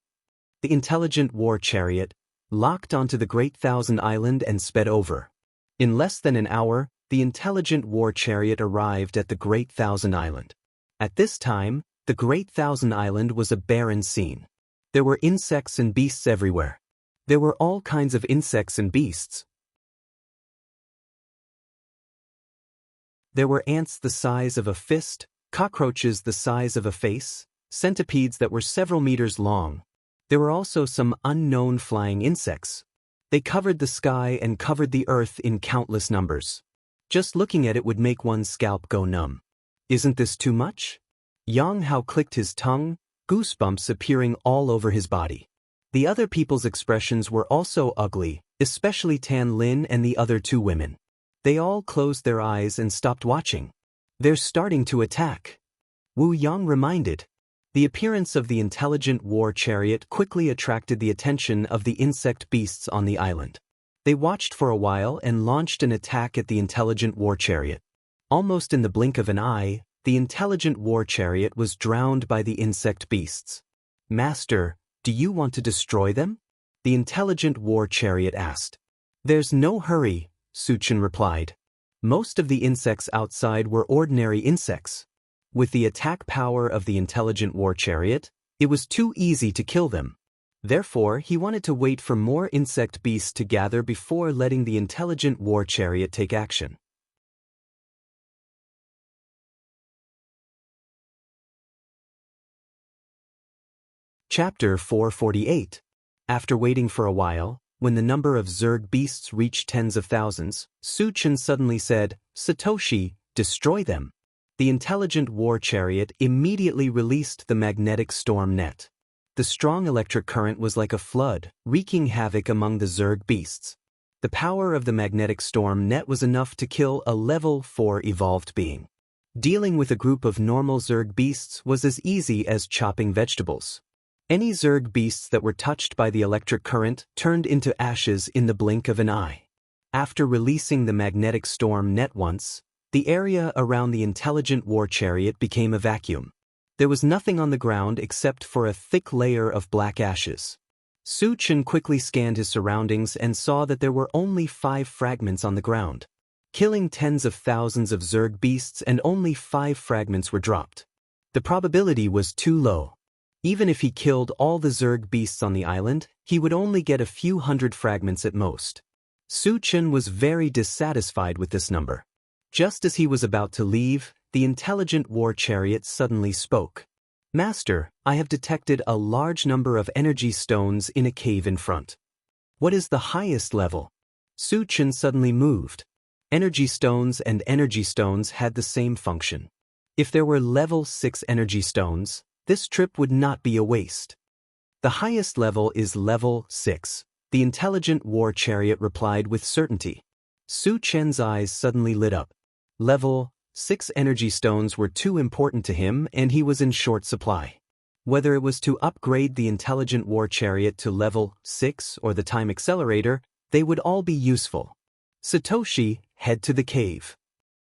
The intelligent war chariot locked onto the Great Thousand Island and sped over. In less than an hour, the intelligent war chariot arrived at the Great Thousand Island. At this time, the Great Thousand Island was a barren scene. There were insects and beasts everywhere. There were all kinds of insects and beasts. There were ants the size of a fist, cockroaches the size of a face, centipedes that were several meters long. There were also some unknown flying insects. They covered the sky and covered the earth in countless numbers. Just looking at it would make one's scalp go numb. Isn't this too much? Yang Hao clicked his tongue, goosebumps appearing all over his body. The other people's expressions were also ugly, especially Tan Lin and the other two women. They all closed their eyes and stopped watching. "They're starting to attack," Wu Yang reminded. The appearance of the intelligent war chariot quickly attracted the attention of the insect beasts on the island. They watched for a while and launched an attack at the intelligent war chariot. Almost in the blink of an eye, the intelligent war chariot was drowned by the insect beasts. "Master, do you want to destroy them?" the intelligent war chariot asked. "There's no hurry," Su Chen replied. Most of the insects outside were ordinary insects. With the attack power of the intelligent war chariot, it was too easy to kill them. Therefore, he wanted to wait for more insect beasts to gather before letting the intelligent war chariot take action. Chapter 448. After waiting for a while, when the number of Zerg beasts reached tens of thousands, Su Chen suddenly said, "Satoshi, destroy them." The intelligent war chariot immediately released the magnetic storm net. The strong electric current was like a flood, wreaking havoc among the Zerg beasts. The power of the magnetic storm net was enough to kill a level 4 evolved being. Dealing with a group of normal Zerg beasts was as easy as chopping vegetables. Any Zerg beasts that were touched by the electric current turned into ashes in the blink of an eye. After releasing the magnetic storm net once, the area around the intelligent war chariot became a vacuum. There was nothing on the ground except for a thick layer of black ashes. Su Chen quickly scanned his surroundings and saw that there were only 5 fragments on the ground. Killing tens of thousands of Zerg beasts and only 5 fragments were dropped. The probability was too low. Even if he killed all the Zerg beasts on the island, he would only get a few hundred fragments at most. Su Chen was very dissatisfied with this number. Just as he was about to leave, the intelligent war chariot suddenly spoke. "Master, I have detected a large number of energy stones in a cave in front. What is the highest level?" Su Chen suddenly moved. Energy stones and energy stones had the same function. If there were level 6 energy stones, this trip would not be a waste. "The highest level is level 6, the intelligent war chariot replied with certainty. Su Chen's eyes suddenly lit up. Level 6 energy stones were too important to him and he was in short supply. Whether it was to upgrade the intelligent war chariot to level 6 or the time accelerator, they would all be useful. "Satoshi, head to the cave,"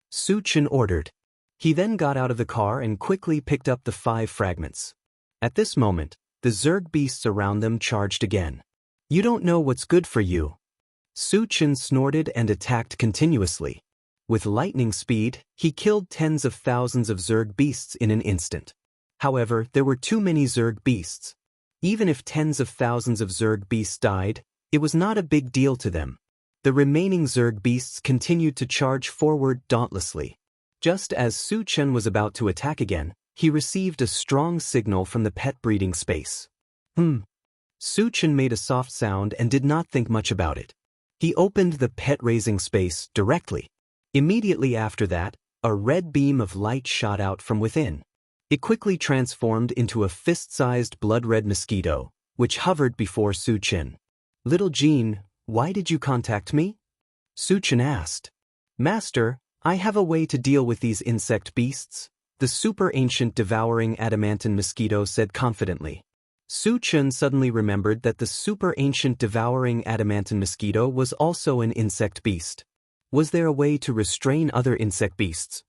Su Chen ordered. He then got out of the car and quickly picked up the 5 fragments. At this moment, the Zerg beasts around them charged again. "You don't know what's good for you." Su Chen snorted and attacked continuously. With lightning speed, he killed tens of thousands of Zerg beasts in an instant. However, there were too many Zerg beasts. Even if tens of thousands of Zerg beasts died, it was not a big deal to them. The remaining Zerg beasts continued to charge forward dauntlessly. Just as Su Chen was about to attack again, he received a strong signal from the pet breeding space. Su Chen made a soft sound and did not think much about it. He opened the pet raising space directly. Immediately after that, a red beam of light shot out from within. It quickly transformed into a fist-sized blood-red mosquito, which hovered before Su Chen. "Little Jean, why did you contact me?" Su Chen asked. "Master, I have a way to deal with these insect beasts," the super-ancient devouring adamantine mosquito said confidently. Su Chen suddenly remembered that the super-ancient devouring adamantine mosquito was also an insect beast. Was there a way to restrain other insect beasts?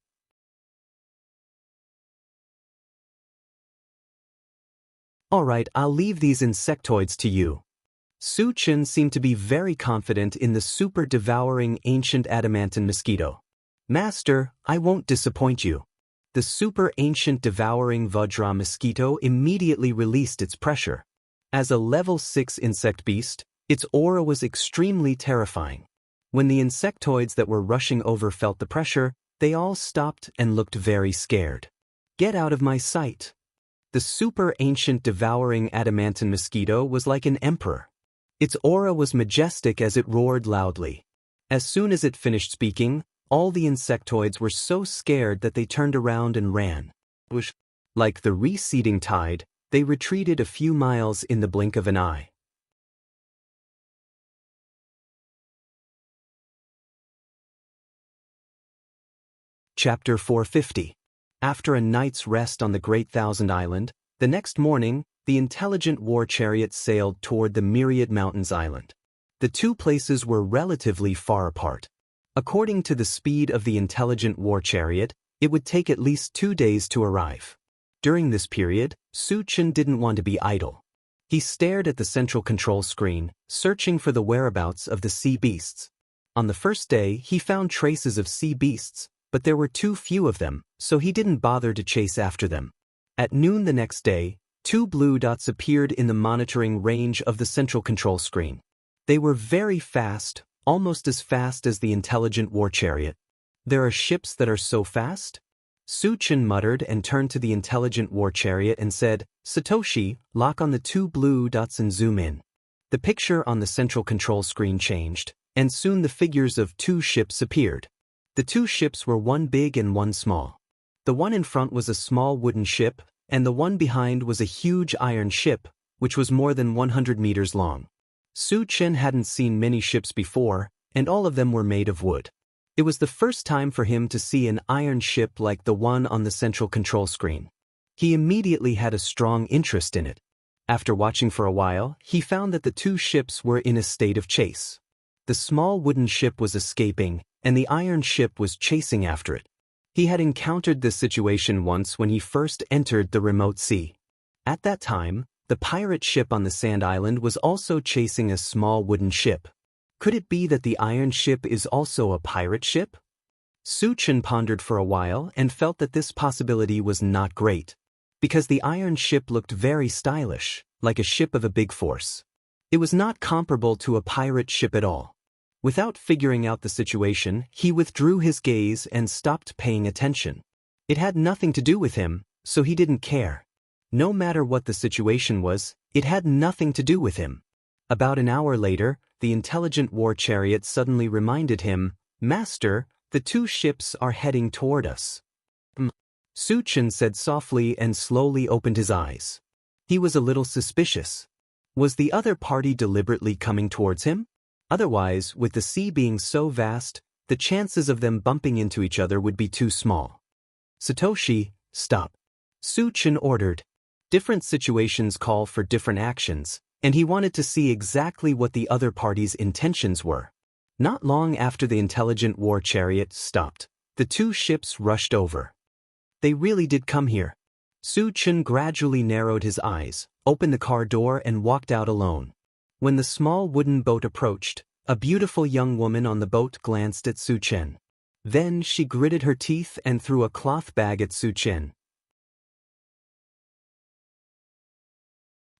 "Alright, I'll leave these insectoids to you." Su Chen seemed to be very confident in the super-devouring ancient adamantine mosquito. "Master, I won't disappoint you." The super-ancient devouring Vajra mosquito immediately released its pressure. As a level 6 insect beast, its aura was extremely terrifying. When the insectoids that were rushing over felt the pressure, they all stopped and looked very scared. "Get out of my sight." The super-ancient devouring adamantine mosquito was like an emperor. Its aura was majestic as it roared loudly. As soon as it finished speaking, all the insectoids were so scared that they turned around and ran. Like the receding tide, they retreated a few miles in the blink of an eye. Chapter 450. After a night's rest on the Great Thousand Island, the next morning, the intelligent war chariot sailed toward the Myriad Mountains Island. The two places were relatively far apart. According to the speed of the intelligent war chariot, it would take at least 2 days to arrive. During this period, Su Chen didn't want to be idle. He stared at the central control screen, searching for the whereabouts of the sea beasts. On the first day, he found traces of sea beasts, but there were too few of them, so he didn't bother to chase after them. At noon the next day, 2 blue dots appeared in the monitoring range of the central control screen. They were very fast, almost as fast as the intelligent war chariot. "There are ships that are so fast?" Su Chen muttered and turned to the intelligent war chariot and said, "Satoshi, lock on the 2 blue dots and zoom in." The picture on the central control screen changed, and soon the figures of 2 ships appeared. The 2 ships were one big and one small. The one in front was a small wooden ship, and the one behind was a huge iron ship, which was more than 100 meters long. Su Chen hadn't seen many ships before, and all of them were made of wood. It was the first time for him to see an iron ship like the one on the central control screen. He immediately had a strong interest in it. After watching for a while, he found that the 2 ships were in a state of chase. The small wooden ship was escaping, and the iron ship was chasing after it. He had encountered this situation once when he first entered the remote sea. At that time, the pirate ship on the sand island was also chasing a small wooden ship. Could it be that the iron ship is also a pirate ship? Su Chen pondered for a while and felt that this possibility was not great, because the iron ship looked very stylish, like a ship of a big force. It was not comparable to a pirate ship at all. Without figuring out the situation, he withdrew his gaze and stopped paying attention. It had nothing to do with him, so he didn't care. No matter what the situation was, it had nothing to do with him. About an hour later, the intelligent war chariot suddenly reminded him, "Master, the two ships are heading toward us." Su Chen said softly and slowly opened his eyes. He was a little suspicious. Was the other party deliberately coming towards him? Otherwise, with the sea being so vast, the chances of them bumping into each other would be too small. "Satoshi, stop," Su Chen ordered. Different situations call for different actions, and he wanted to see exactly what the other party's intentions were. Not long after the intelligent war chariot stopped, the two ships rushed over. They really did come here. Su Chen gradually narrowed his eyes, opened the car door and walked out alone. When the small wooden boat approached, a beautiful young woman on the boat glanced at Su Chen. Then she gritted her teeth and threw a cloth bag at Su Chen.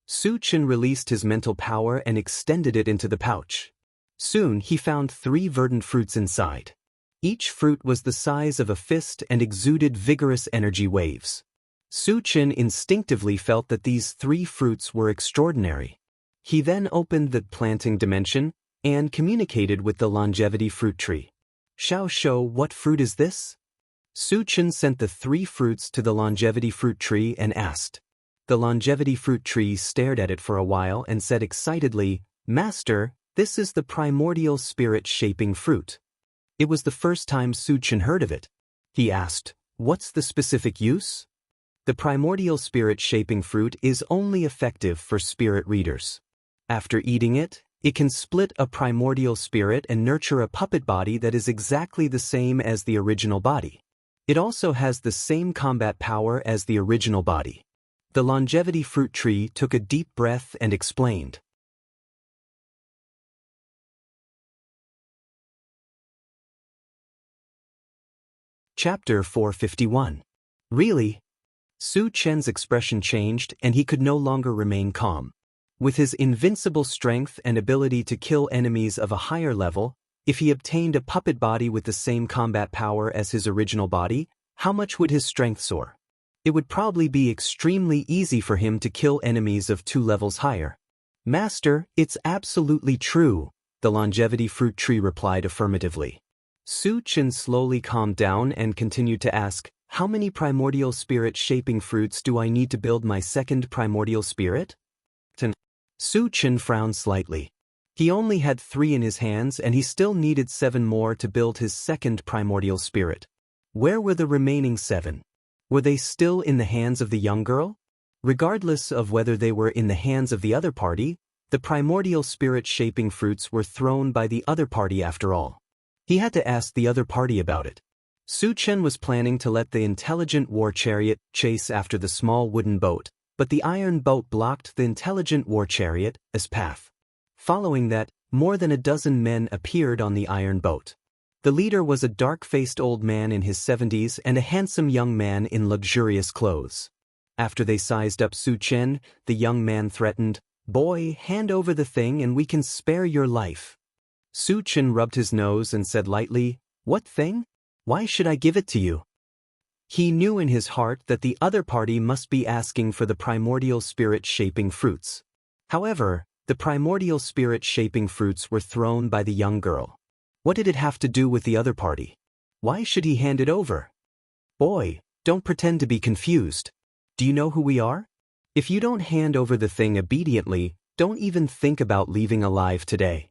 Su Chen released his mental power and extended it into the pouch. Soon he found 3 verdant fruits inside. Each fruit was the size of a fist and exuded vigorous energy waves. Su Chen instinctively felt that these 3 fruits were extraordinary. He then opened the planting dimension and communicated with the longevity fruit tree. "Xiao Shou, what fruit is this?" Su Chen sent the 3 fruits to the longevity fruit tree and asked. The longevity fruit tree stared at it for a while and said excitedly, "Master, this is the primordial spirit-shaping fruit." It was the first time Su Chen heard of it. He asked, "What's the specific use?" The primordial spirit-shaping fruit is only effective for spirit readers. After eating it, it can split a primordial spirit and nurture a puppet body that is exactly the same as the original body. It also has the same combat power as the original body. The longevity fruit tree took a deep breath and explained. Chapter 451. Really? Su Chen's expression changed and he could no longer remain calm. With his invincible strength and ability to kill enemies of a higher level, if he obtained a puppet body with the same combat power as his original body, how much would his strength soar? It would probably be extremely easy for him to kill enemies of 2 levels higher. "Master, it's absolutely true," the longevity fruit tree replied affirmatively. Su Chen slowly calmed down and continued to ask, "How many primordial spirit-shaping fruits do I need to build my second primordial spirit?" Su Chen frowned slightly. He only had 3 in his hands and he still needed 7 more to build his second primordial spirit. Where were the remaining 7? Were they still in the hands of the young girl? Regardless of whether they were in the hands of the other party, the primordial spirit-shaping fruits were thrown by the other party after all. He had to ask the other party about it. Su Chen was planning to let the intelligent war chariot chase after the small wooden boat, but the iron boat blocked the intelligent war chariot's path. Following that, more than a dozen men appeared on the iron boat. The leader was a dark-faced old man in his 70s and a handsome young man in luxurious clothes. After they sized up Su Chen, the young man threatened, "Boy, hand over the thing and we can spare your life." Su Chen rubbed his nose and said lightly, "What thing? Why should I give it to you?" He knew in his heart that the other party must be asking for the primordial spirit-shaping fruits. However, the primordial spirit-shaping fruits were thrown by the young girl. What did it have to do with the other party? Why should he hand it over? "Boy, don't pretend to be confused. Do you know who we are? If you don't hand over the thing obediently, don't even think about leaving alive today."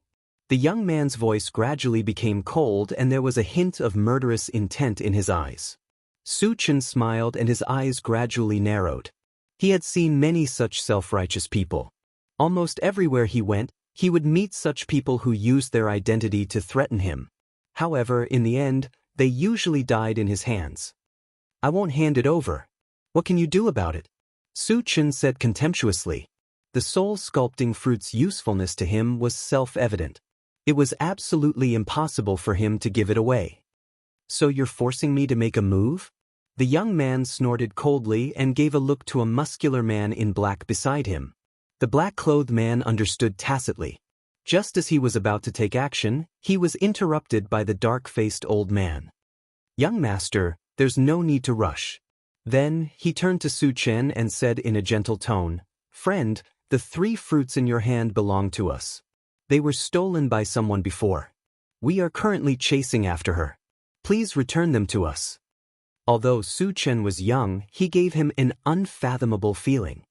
The young man's voice gradually became cold and there was a hint of murderous intent in his eyes. Su Chen smiled and his eyes gradually narrowed. He had seen many such self-righteous people. Almost everywhere he went, He would meet such people who used their identity to threaten him. However, in the end, they usually died in his hands. I won't hand it over. What can you do about it? Su Chen said contemptuously. The soul-sculpting fruit's usefulness to him was self-evident. It was absolutely impossible for him to give it away. So you're forcing me to make a move? The young man snorted coldly and gave a look to a muscular man in black beside him. The black-clothed man understood tacitly. Just as he was about to take action, he was interrupted by the dark-faced old man. Young master, there's no need to rush. Then, he turned to Su Chen and said in a gentle tone, Friend, the 3 fruits in your hand belong to us. They were stolen by someone before. We are currently chasing after her. Please return them to us. Although Su Chen was young, he gave him an unfathomable feeling.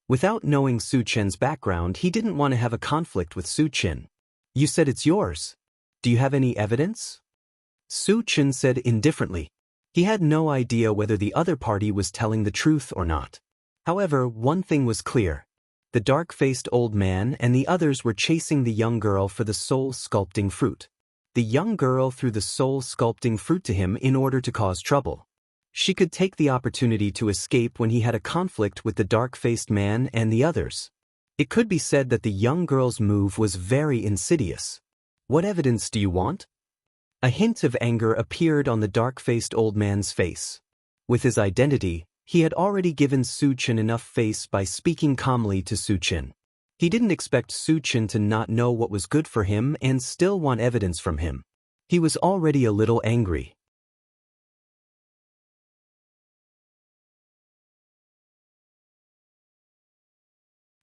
Without knowing Su Chen's background, he didn't want to have a conflict with Su Chen. You said it's yours. Do you have any evidence? Su Chen said indifferently. He had no idea whether the other party was telling the truth or not. However, one thing was clear. The dark-faced old man and the others were chasing the young girl for the soul-sculpting fruit. The young girl threw the soul-sculpting fruit to him in order to cause trouble. She could take the opportunity to escape when he had a conflict with the dark-faced man and the others. It could be said that the young girl's move was very insidious. What evidence do you want? A hint of anger appeared on the dark-faced old man's face. With his identity, he had already given Su Chen enough face by speaking calmly to Su Chen. He didn't expect Su Chen to not know what was good for him and still want evidence from him. He was already a little angry.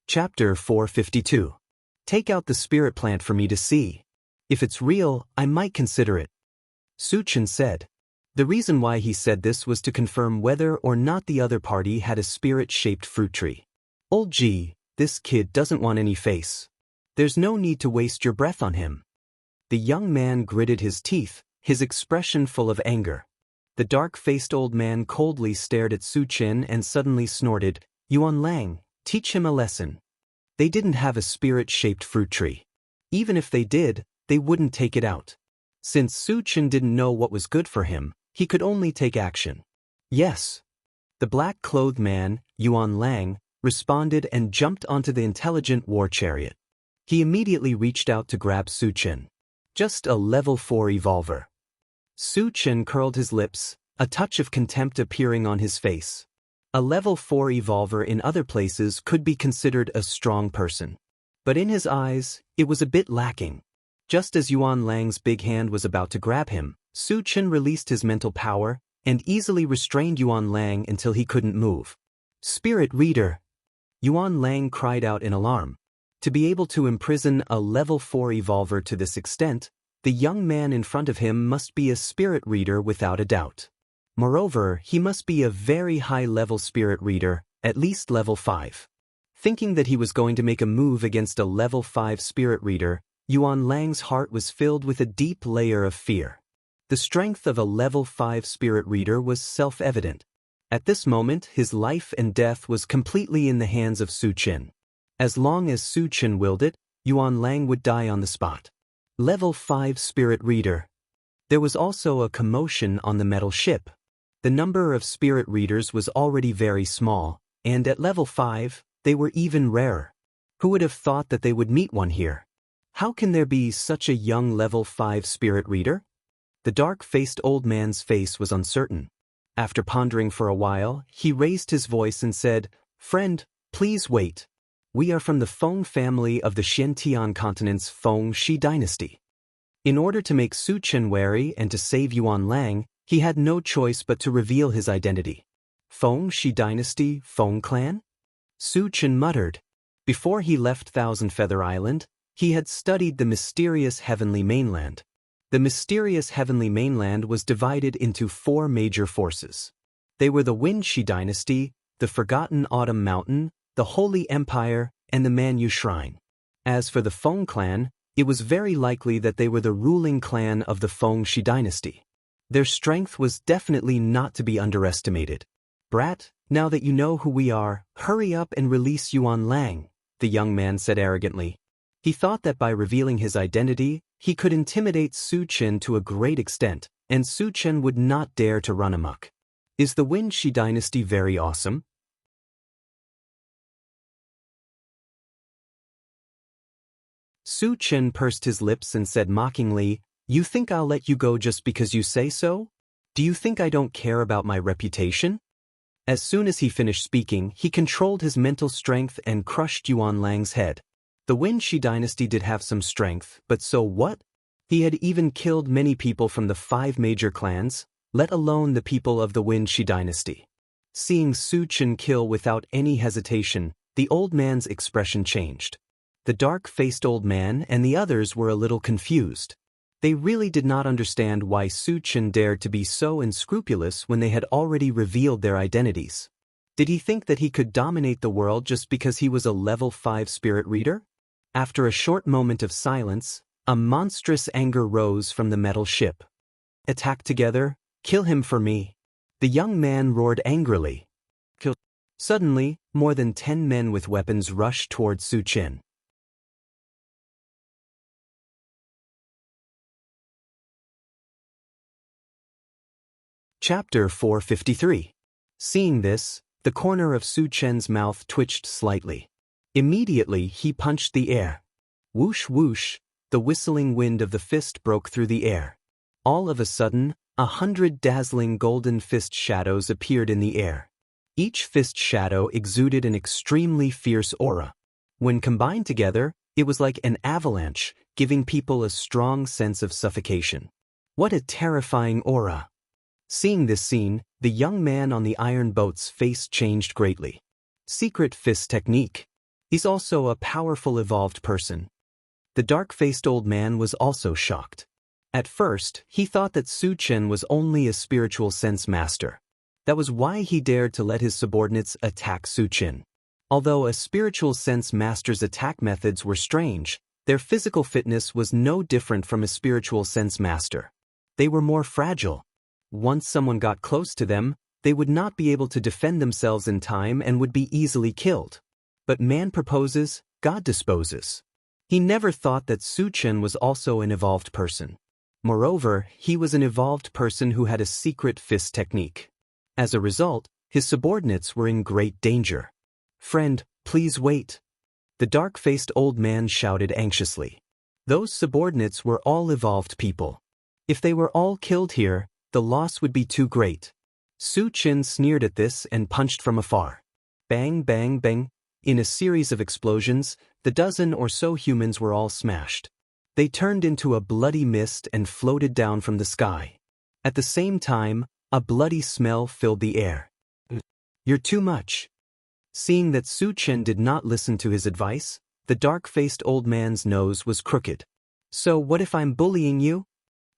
Chapter 452. Take out the spirit plant for me to see. If it's real, I might consider it. Su Chen said. The reason why he said this was to confirm whether or not the other party had a spirit-shaped fruit tree. Old G, this kid doesn't want any face. There's no need to waste your breath on him. The young man gritted his teeth, his expression full of anger. The dark-faced old man coldly stared at Su Chen and suddenly snorted, Yuan Lang, teach him a lesson. They didn't have a spirit-shaped fruit tree. Even if they did, they wouldn't take it out. Since Su Chen didn't know what was good for him, he could only take action. Yes. The black-clothed man, Yuan Lang, responded and jumped onto the intelligent war chariot. He immediately reached out to grab Su Chen. Just a level 4 evolver. Su Chen curled his lips, a touch of contempt appearing on his face. A level 4 evolver in other places could be considered a strong person. But in his eyes, it was a bit lacking. Just as Yuan Lang's big hand was about to grab him, Su Chen released his mental power and easily restrained Yuan Lang until he couldn't move. Spirit Reader! Yuan Lang cried out in alarm. To be able to imprison a level 4 evolver to this extent, the young man in front of him must be a spirit reader without a doubt. Moreover, he must be a very high-level spirit reader, at least level 5. Thinking that he was going to make a move against a level 5 spirit reader, Yuan Lang's heart was filled with a deep layer of fear. The strength of a level 5 spirit reader was self-evident. At this moment, his life and death was completely in the hands of Su Chen. As long as Su Chen willed it, Yuan Lang would die on the spot. Level 5 spirit reader. There was also a commotion on the metal ship. The number of spirit readers was already very small, and at level 5, they were even rarer. Who would have thought that they would meet one here? How can there be such a young level 5 spirit reader? The dark-faced old man's face was uncertain. After pondering for a while, he raised his voice and said, Friend, please wait. We are from the Feng family of the Xianxia continent's Feng Shi dynasty. In order to make Su Chen wary and to save Yuan Lang, he had no choice but to reveal his identity. Feng Shi dynasty, Feng clan? Su Chen muttered. Before he left Thousand Feather Island, he had studied the mysterious heavenly mainland. The mysterious heavenly mainland was divided into 4 major forces. They were the Wind Shi dynasty, the Forgotten Autumn Mountain, the Holy Empire, and the Manyu Shrine. As for the Feng clan, it was very likely that they were the ruling clan of the Feng Shi dynasty. Their strength was definitely not to be underestimated. Brat, now that you know who we are, hurry up and release Yuan Lang, the young man said arrogantly. He thought that by revealing his identity, he could intimidate Su Chen to a great extent, and Su Chen would not dare to run amok. Is the Wuxia dynasty very awesome? Su Chen pursed his lips and said mockingly, "You think I'll let you go just because you say so? Do you think I don't care about my reputation?" As soon as he finished speaking, he controlled his mental strength and crushed Yuan Lang's head. The Wuxia dynasty did have some strength, but so what? He had even killed many people from the 5 major clans, let alone the people of the Wuxia dynasty. Seeing Su Chen kill without any hesitation, the old man's expression changed. The dark-faced old man and the others were a little confused. They really did not understand why Su Chen dared to be so unscrupulous when they had already revealed their identities. Did he think that he could dominate the world just because he was a level 5 spirit reader? After a short moment of silence, a monstrous anger rose from the metal ship. "Attack together, kill him for me," the young man roared angrily. "Kill." Suddenly, more than 10 men with weapons rushed toward Su Chen. Chapter 453. Seeing this, the corner of Su Chen's mouth twitched slightly. Immediately he punched the air. Whoosh whoosh, the whistling wind of the fist broke through the air. All of a sudden, 100 dazzling golden fist shadows appeared in the air. Each fist shadow exuded an extremely fierce aura. When combined together, it was like an avalanche, giving people a strong sense of suffocation. What a terrifying aura! Seeing this scene, the young man on the iron boat's face changed greatly. Secret fist technique. He's also a powerful evolved person. The dark-faced old man was also shocked. At first, he thought that Su Chen was only a spiritual sense master. That was why he dared to let his subordinates attack Su Chen. Although a spiritual sense master's attack methods were strange, their physical fitness was no different from a spiritual sense master. They were more fragile. Once someone got close to them, they would not be able to defend themselves in time and would be easily killed. But man proposes, God disposes. He never thought that Su Chen was also an evolved person. Moreover, he was an evolved person who had a secret fist technique. As a result, his subordinates were in great danger. "Friend, please wait," the dark-faced old man shouted anxiously. Those subordinates were all evolved people. If they were all killed here, the loss would be too great. Su Chen sneered at this and punched from afar. Bang, bang, bang. In a series of explosions, the dozen or so humans were all smashed. They turned into a bloody mist and floated down from the sky. At the same time, a bloody smell filled the air. "You're too much." Seeing that Su Chen did not listen to his advice, the dark-faced old man's nose was crooked. "So what if I'm bullying you?"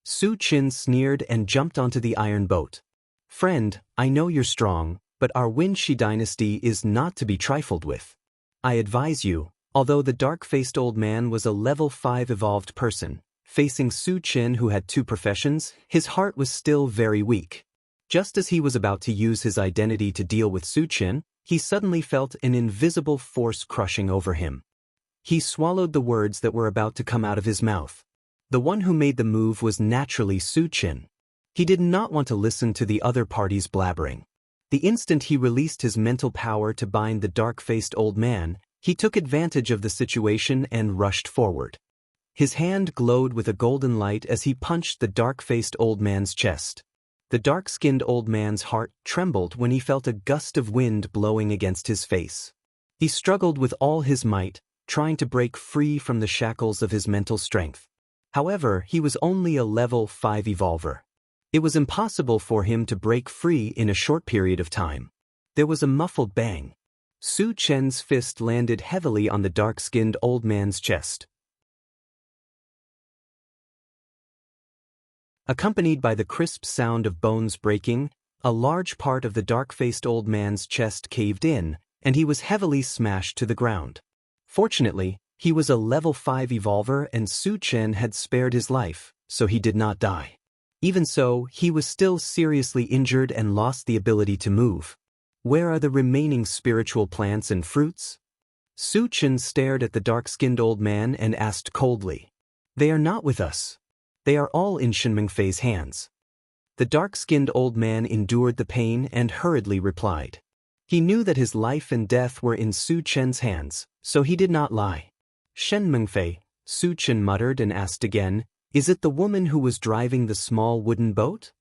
Su Chen sneered and jumped onto the iron boat. "Friend, I know you're strong, but our Wuxia dynasty is not to be trifled with. I advise you," although the dark-faced old man was a level 5 evolved person, facing Su Chen who had 2 professions, his heart was still very weak. Just as he was about to use his identity to deal with Su Chen, he suddenly felt an invisible force crushing over him. He swallowed the words that were about to come out of his mouth. The one who made the move was naturally Su Chen. He did not want to listen to the other party's blabbering. The instant he released his mental power to bind the dark-faced old man, he took advantage of the situation and rushed forward. His hand glowed with a golden light as he punched the dark-faced old man's chest. The dark-skinned old man's heart trembled when he felt a gust of wind blowing against his face. He struggled with all his might, trying to break free from the shackles of his mental strength. However, he was only a level 5 evolver. It was impossible for him to break free in a short period of time. There was a muffled bang. Su Chen's fist landed heavily on the dark-skinned old man's chest. Accompanied by the crisp sound of bones breaking, a large part of the dark-faced old man's chest caved in, and he was heavily smashed to the ground. Fortunately, he was a level 5 evolver and Su Chen had spared his life, so he did not die. Even so, he was still seriously injured and lost the ability to move. Where are the remaining spiritual plants and fruits? Su Chen stared at the dark-skinned old man and asked coldly. They are not with us. They are all in Shen Mengfei's hands. The dark-skinned old man endured the pain and hurriedly replied. He knew that his life and death were in Su Chen's hands, so he did not lie. Shen Mengfei, Su Chen muttered and asked again, is it the woman who was driving the small wooden boat?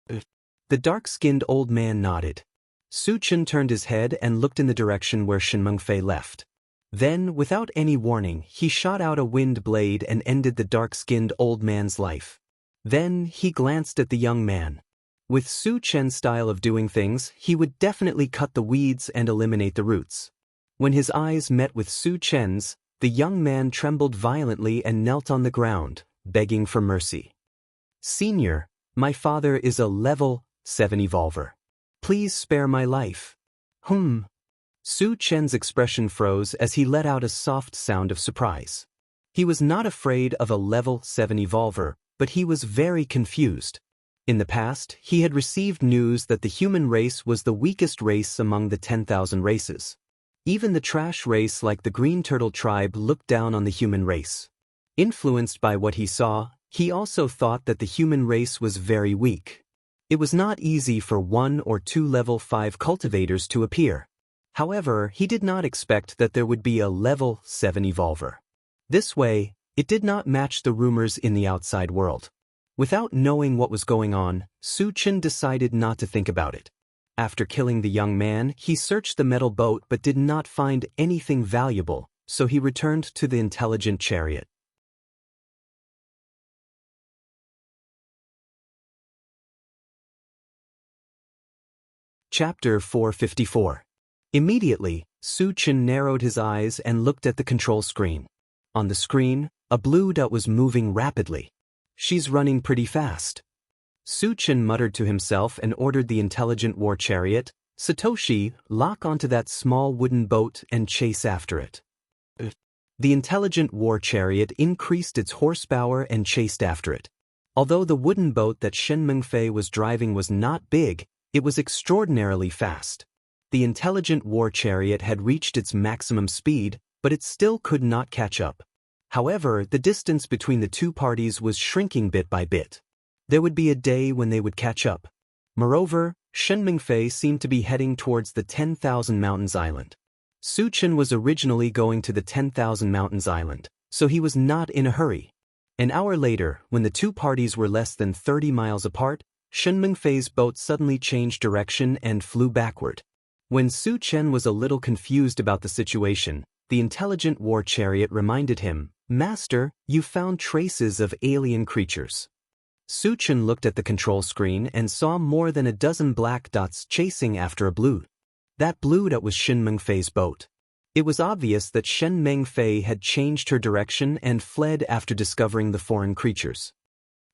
The dark-skinned old man nodded. Su Chen turned his head and looked in the direction where Shen Mengfei left. Then, without any warning, he shot out a wind blade and ended the dark-skinned old man's life. Then, he glanced at the young man. With Su Chen's style of doing things, he would definitely cut the weeds and eliminate the roots. When his eyes met with Su Chen's, the young man trembled violently and knelt on the ground, begging for mercy. Senior, my father is a level 7 evolver. Please spare my life. Su Chen's expression froze as he let out a soft sound of surprise. He was not afraid of a level 7 evolver, but he was very confused. In the past, he had received news that the human race was the weakest race among the 10,000 races. Even the trash race like the Green Turtle tribe looked down on the human race. Influenced by what he saw, he also thought that the human race was very weak. It was not easy for 1 or 2 level 5 cultivators to appear. However, he did not expect that there would be a level 7 evolver. This way, it did not match the rumors in the outside world. Without knowing what was going on, Su Chen decided not to think about it. After killing the young man, he searched the metal boat but did not find anything valuable, so he returned to the intelligent chariot. Chapter 454. Immediately, Su Chen narrowed his eyes and looked at the control screen. On the screen, a blue dot was moving rapidly. She's running pretty fast. Su Chen muttered to himself and ordered the intelligent war chariot, Satoshi, lock onto that small wooden boat and chase after it. The intelligent war chariot increased its horsepower and chased after it. Although the wooden boat that Shen Mengfei was driving was not big, it was extraordinarily fast. The intelligent war chariot had reached its maximum speed, but it still could not catch up. However, the distance between the two parties was shrinking bit by bit. There would be a day when they would catch up. Moreover, Shen Mengfei seemed to be heading towards the 10,000 Mountains Island. Su Chen was originally going to the 10,000 Mountains Island, so he was not in a hurry. An hour later, when the two parties were less than 30 miles apart, Shen Mengfei's boat suddenly changed direction and flew backward. When Su Chen was a little confused about the situation, the intelligent war chariot reminded him, Master, you found traces of alien creatures. Su Chen looked at the control screen and saw more than a dozen black dots chasing after a blue. That blue dot was Shen Mengfei's boat. It was obvious that Shen Mengfei had changed her direction and fled after discovering the foreign creatures.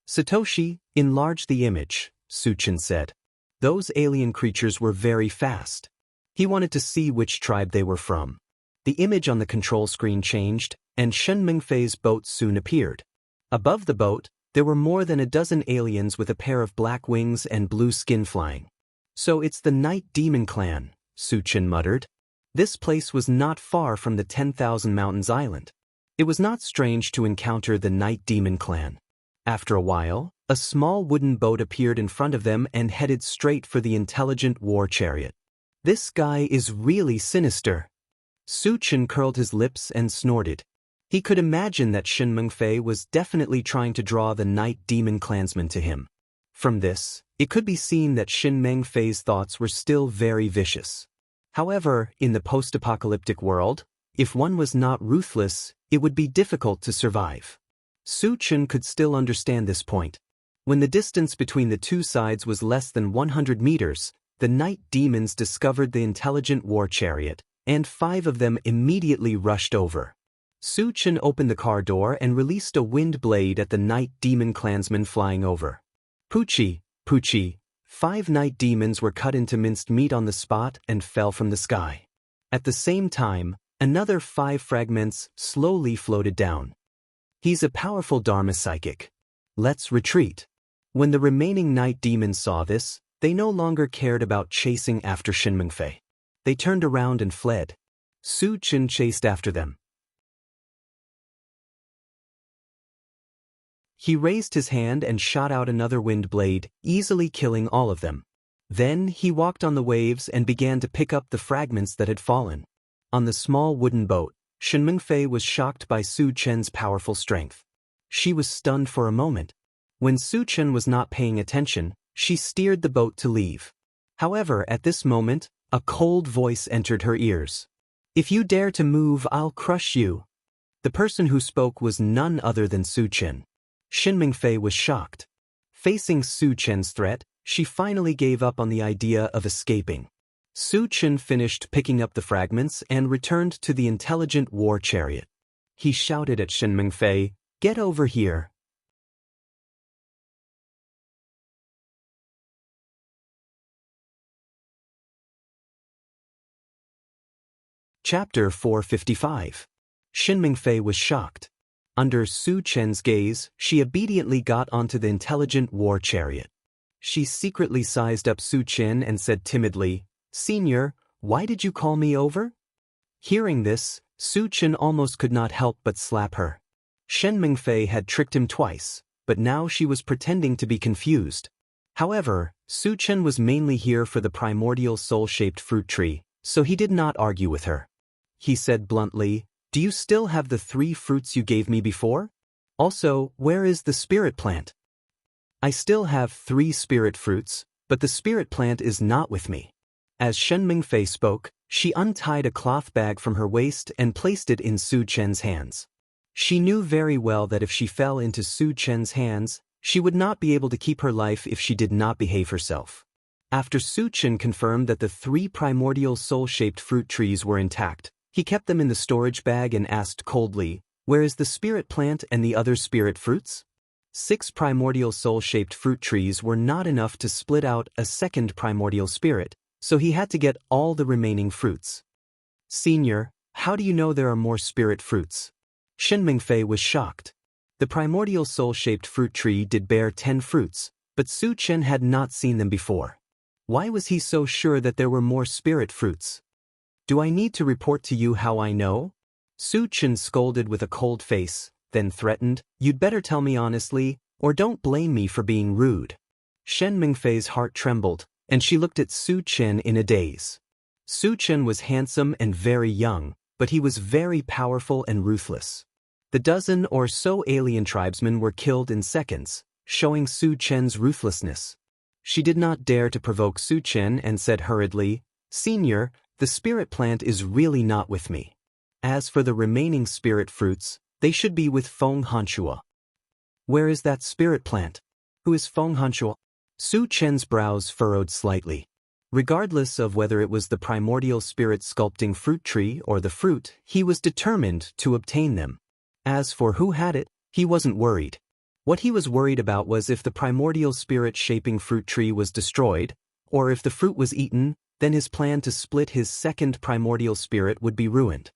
Satoshi, enlarge the image, Su Chen said. Those alien creatures were very fast. He wanted to see which tribe they were from. The image on the control screen changed, and Shen Mengfei's boat soon appeared. Above the boat, there were more than a dozen aliens with a pair of black wings and blue skin flying. So it's the Night Demon Clan, Su Chen muttered. This place was not far from the 10,000 Mountains Island. It was not strange to encounter the Night Demon Clan. After a while, a small wooden boat appeared in front of them and headed straight for the intelligent war chariot. This guy is really sinister. Su Chen curled his lips and snorted. He could imagine that Shen Mengfei was definitely trying to draw the Night Demon Clansman to him. From this, it could be seen that Shen Mengfei's thoughts were still very vicious. However, in the post-apocalyptic world, if one was not ruthless, it would be difficult to survive. Su Chen could still understand this point. When the distance between the two sides was less than 100 meters, the night demons discovered the intelligent war chariot, and 5 of them immediately rushed over. Su Chen opened the car door and released a wind blade at the night demon clansman flying over. Poochie, Poochie, 5 night demons were cut into minced meat on the spot and fell from the sky. At the same time, another 5 fragments slowly floated down. He's a powerful Dharma psychic. Let's retreat. When the remaining night demons saw this, they no longer cared about chasing after Shen Mengfei. they turned around and fled. Su Chen chased after them. He raised his hand and shot out another wind blade, easily killing all of them. Then he walked on the waves and began to pick up the fragments that had fallen. On the small wooden boat, Shen Mengfei was shocked by Su Chen's powerful strength. She was stunned for a moment. When Su Chen was not paying attention, she steered the boat to leave. However, at this moment, a cold voice entered her ears. "If you dare to move, I'll crush you." The person who spoke was none other than Su Chen. Shen Mengfei was shocked. Facing Su Chen's threat, she finally gave up on the idea of escaping. Su Chen finished picking up the fragments and returned to the intelligent war chariot. He shouted at Shen Mengfei, "Get over here." Chapter 455. Shen Mengfei was shocked. Under Su Chen's gaze, she obediently got onto the intelligent war chariot. She secretly sized up Su Chen and said timidly, "Senior, why did you call me over?" Hearing this, Su Chen almost could not help but slap her. Shen Mengfei had tricked him twice, but now she was pretending to be confused. However, Su Chen was mainly here for the primordial soul-shaped fruit tree, so he did not argue with her. He said bluntly, "Do you still have the 3 fruits you gave me before? Also, where is the spirit plant?" "I still have 3 spirit fruits, but the spirit plant is not with me." As Shen Mengfei spoke, she untied a cloth bag from her waist and placed it in Su Chen's hands. She knew very well that if she fell into Su Chen's hands, she would not be able to keep her life if she did not behave herself. After Su Chen confirmed that the 3 primordial soul-shaped fruit trees were intact, he kept them in the storage bag and asked coldly, "Where is the spirit plant and the other spirit fruits?" 6 primordial soul-shaped fruit trees were not enough to split out a second primordial spirit, so he had to get all the remaining fruits. "Senior, how do you know there are more spirit fruits?" Shen Mengfei was shocked. The primordial soul-shaped fruit tree did bear 10 fruits, but Su Chen had not seen them before. Why was he so sure that there were more spirit fruits? "Do I need to report to you how I know?" Su Chen scolded with a cold face, then threatened, "You'd better tell me honestly, or don't blame me for being rude." Shen Mengfei's heart trembled, and she looked at Su Chen in a daze. Su Chen was handsome and very young, but he was very powerful and ruthless. The dozen or so alien tribesmen were killed in seconds, showing Su Chen's ruthlessness. She did not dare to provoke Su Chen and said hurriedly, "Senior, the spirit plant is really not with me. As for the remaining spirit fruits, they should be with Feng Hanshua." "Where is that spirit plant? Who is Feng Hanshua?" Su Chen's brows furrowed slightly. Regardless of whether it was the primordial spirit sculpting fruit tree or the fruit, he was determined to obtain them. As for who had it, he wasn't worried. What he was worried about was if the primordial spirit shaping fruit tree was destroyed, or if the fruit was eaten, then his plan to split his second primordial spirit would be ruined.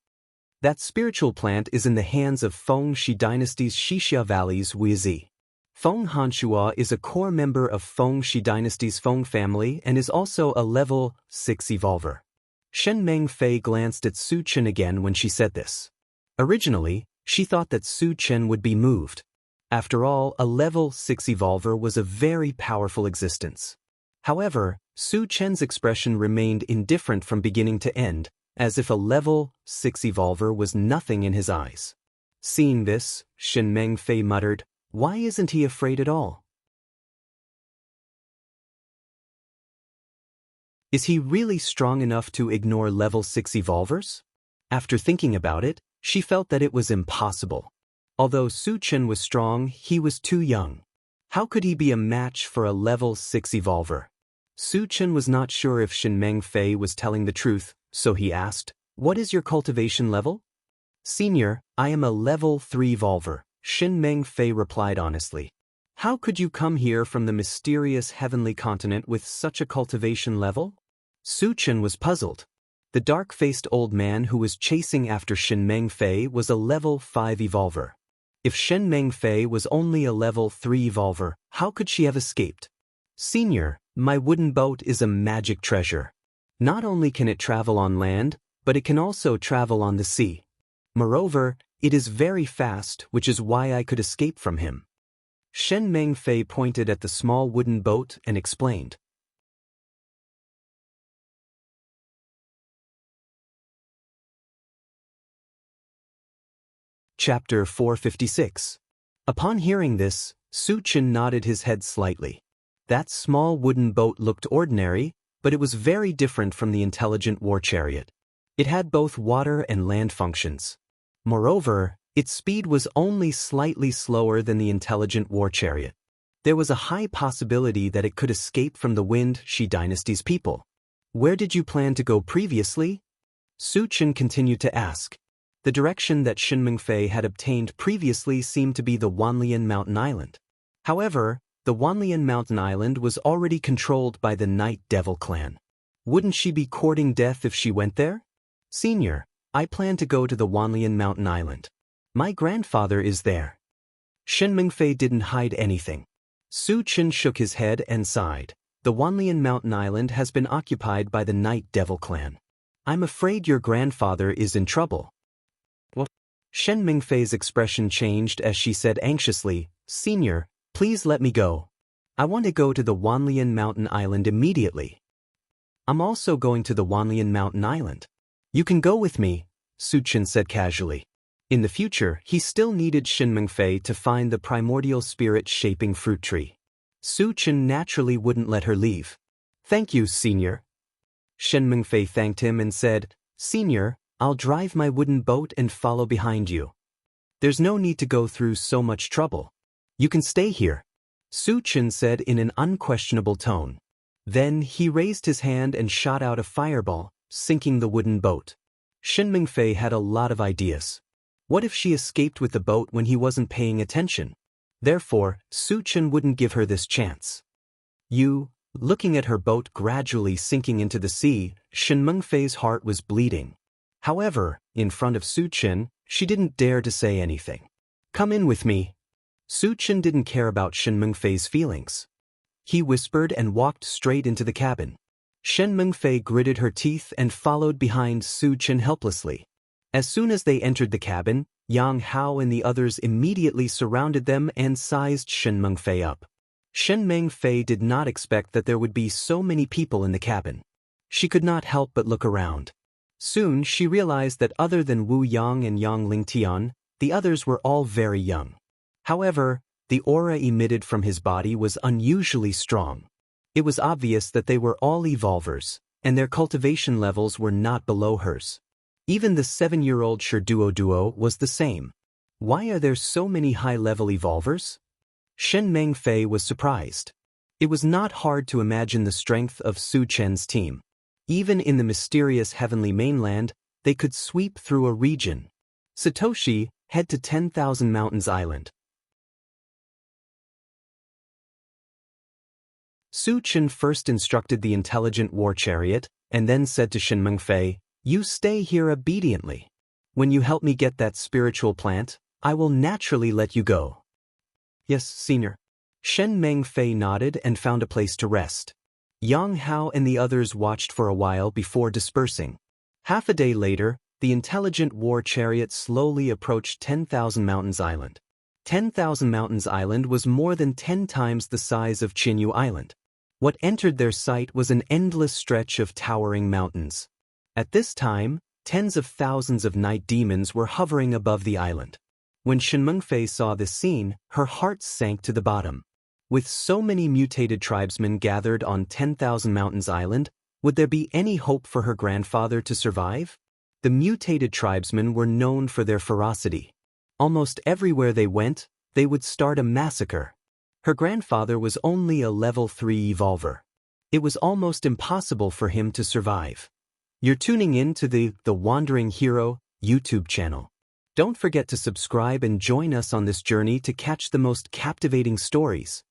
That spiritual plant is in the hands of Feng Shi Dynasty's Xianxia Valley's Wuxia. Feng Hanshua is a core member of Feng Shi Dynasty's Feng family and is also a level 6 evolver. Shen Mengfei glanced at Su Chen again when she said this. Originally, she thought that Su Chen would be moved. After all, a level 6 evolver was a very powerful existence. However, Su Chen's expression remained indifferent from beginning to end, as if a level 6 evolver was nothing in his eyes. Seeing this, Shen Mengfei muttered, "Why isn't he afraid at all? Is he really strong enough to ignore level 6 evolvers?" After thinking about it, she felt that it was impossible. Although Su Chen was strong, he was too young. How could he be a match for a level 6 evolver? Su Chen was not sure if Shen Mengfei was telling the truth, so he asked, "What is your cultivation level?" "Senior, I am a level 3 evolver," Shen Mengfei replied honestly. "How could you come here from the mysterious heavenly continent with such a cultivation level?" Su Chen was puzzled. The dark-faced old man who was chasing after Shen Mengfei was a level 5 evolver. If Shen Mengfei was only a level 3 evolver, how could she have escaped? "Senior, my wooden boat is a magic treasure. Not only can it travel on land, but it can also travel on the sea. Moreover, it is very fast, which is why I could escape from him. Shen Mengfei pointed at the small wooden boat and explained. Chapter 456. Upon hearing this, Su Chen nodded his head slightly. That small wooden boat looked ordinary, but it was very different from the intelligent war chariot. It had both water and land functions. Moreover, its speed was only slightly slower than the intelligent war chariot. There was a high possibility that it could escape from the Wind Shi dynasty's people. Where did you plan to go previously? Su Chen continued to ask. The direction that Shen Mengfei had obtained previously seemed to be the Wanlian Mountain Island. However, the Wanlian Mountain Island was already controlled by the Night Devil clan. Wouldn't she be courting death if she went there? Senior, I plan to go to the Wanlian Mountain Island. My grandfather is there. Shen Mengfei didn't hide anything. Su Chen shook his head and sighed. The Wanlian Mountain Island has been occupied by the Night Devil clan. I'm afraid your grandfather is in trouble. What? Shen Mengfei's expression changed as she said anxiously, Senior, please let me go. I want to go to the Wanlian Mountain Island immediately. I'm also going to the Wanlian Mountain Island. You can go with me, Su Chen said casually. In the future, he still needed Shen Mengfei to find the primordial spirit-shaping fruit tree. Su Chen naturally wouldn't let her leave. Thank you, Senior. Shen Mengfei thanked him and said, Senior, I'll drive my wooden boat and follow behind you. There's no need to go through so much trouble. You can stay here, Su Chen said in an unquestionable tone. Then he raised his hand and shot out a fireball, sinking the wooden boat. Shen Mengfei had a lot of ideas. What if she escaped with the boat when he wasn't paying attention? Therefore, Su Chen wouldn't give her this chance. Looking at her boat gradually sinking into the sea, Shen Mengfei's heart was bleeding. However, in front of Su Chen, she didn't dare to say anything. Come in with me. Su Chen didn't care about Shen Mengfei's feelings. He whispered and walked straight into the cabin. Shen Mengfei gritted her teeth and followed behind Su Chen helplessly. As soon as they entered the cabin, Yang Hao and the others immediately surrounded them and sized Shen Mengfei up. Shen Mengfei did not expect that there would be so many people in the cabin. She could not help but look around. Soon she realized that other than Wu Yang and Yang Lingtian, the others were all very young. However, the aura emitted from his body was unusually strong. It was obvious that they were all evolvers, and their cultivation levels were not below hers. Even the 7-year-old Duo was the same. Why are there so many high-level evolvers? Shen Mengfei was surprised. It was not hard to imagine the strength of Su Chen's team. Even in the mysterious heavenly mainland, they could sweep through a region. Satoshi, head to 10,000 Mountains Island. Su Chen first instructed the intelligent war chariot, and then said to Shen Mengfei, You stay here obediently. When you help me get that spiritual plant, I will naturally let you go. Yes, Senior. Shen Mengfei nodded and found a place to rest. Yang Hao and the others watched for a while before dispersing. Half a day later, the intelligent war chariot slowly approached 10,000 Mountains Island. 10,000 Mountains Island was more than 10 times the size of Qinyu Island. What entered their sight was an endless stretch of towering mountains. At this time, tens of thousands of night demons were hovering above the island. When Shen Mengfei saw this scene, her heart sank to the bottom. With so many mutated tribesmen gathered on 10,000 Mountains Island, would there be any hope for her grandfather to survive? The mutated tribesmen were known for their ferocity. Almost everywhere they went, they would start a massacre. Her grandfather was only a level 3 evolver. It was almost impossible for him to survive. You're tuning in to the Wandering Hero YouTube channel. Don't forget to subscribe and join us on this journey to catch the most captivating stories.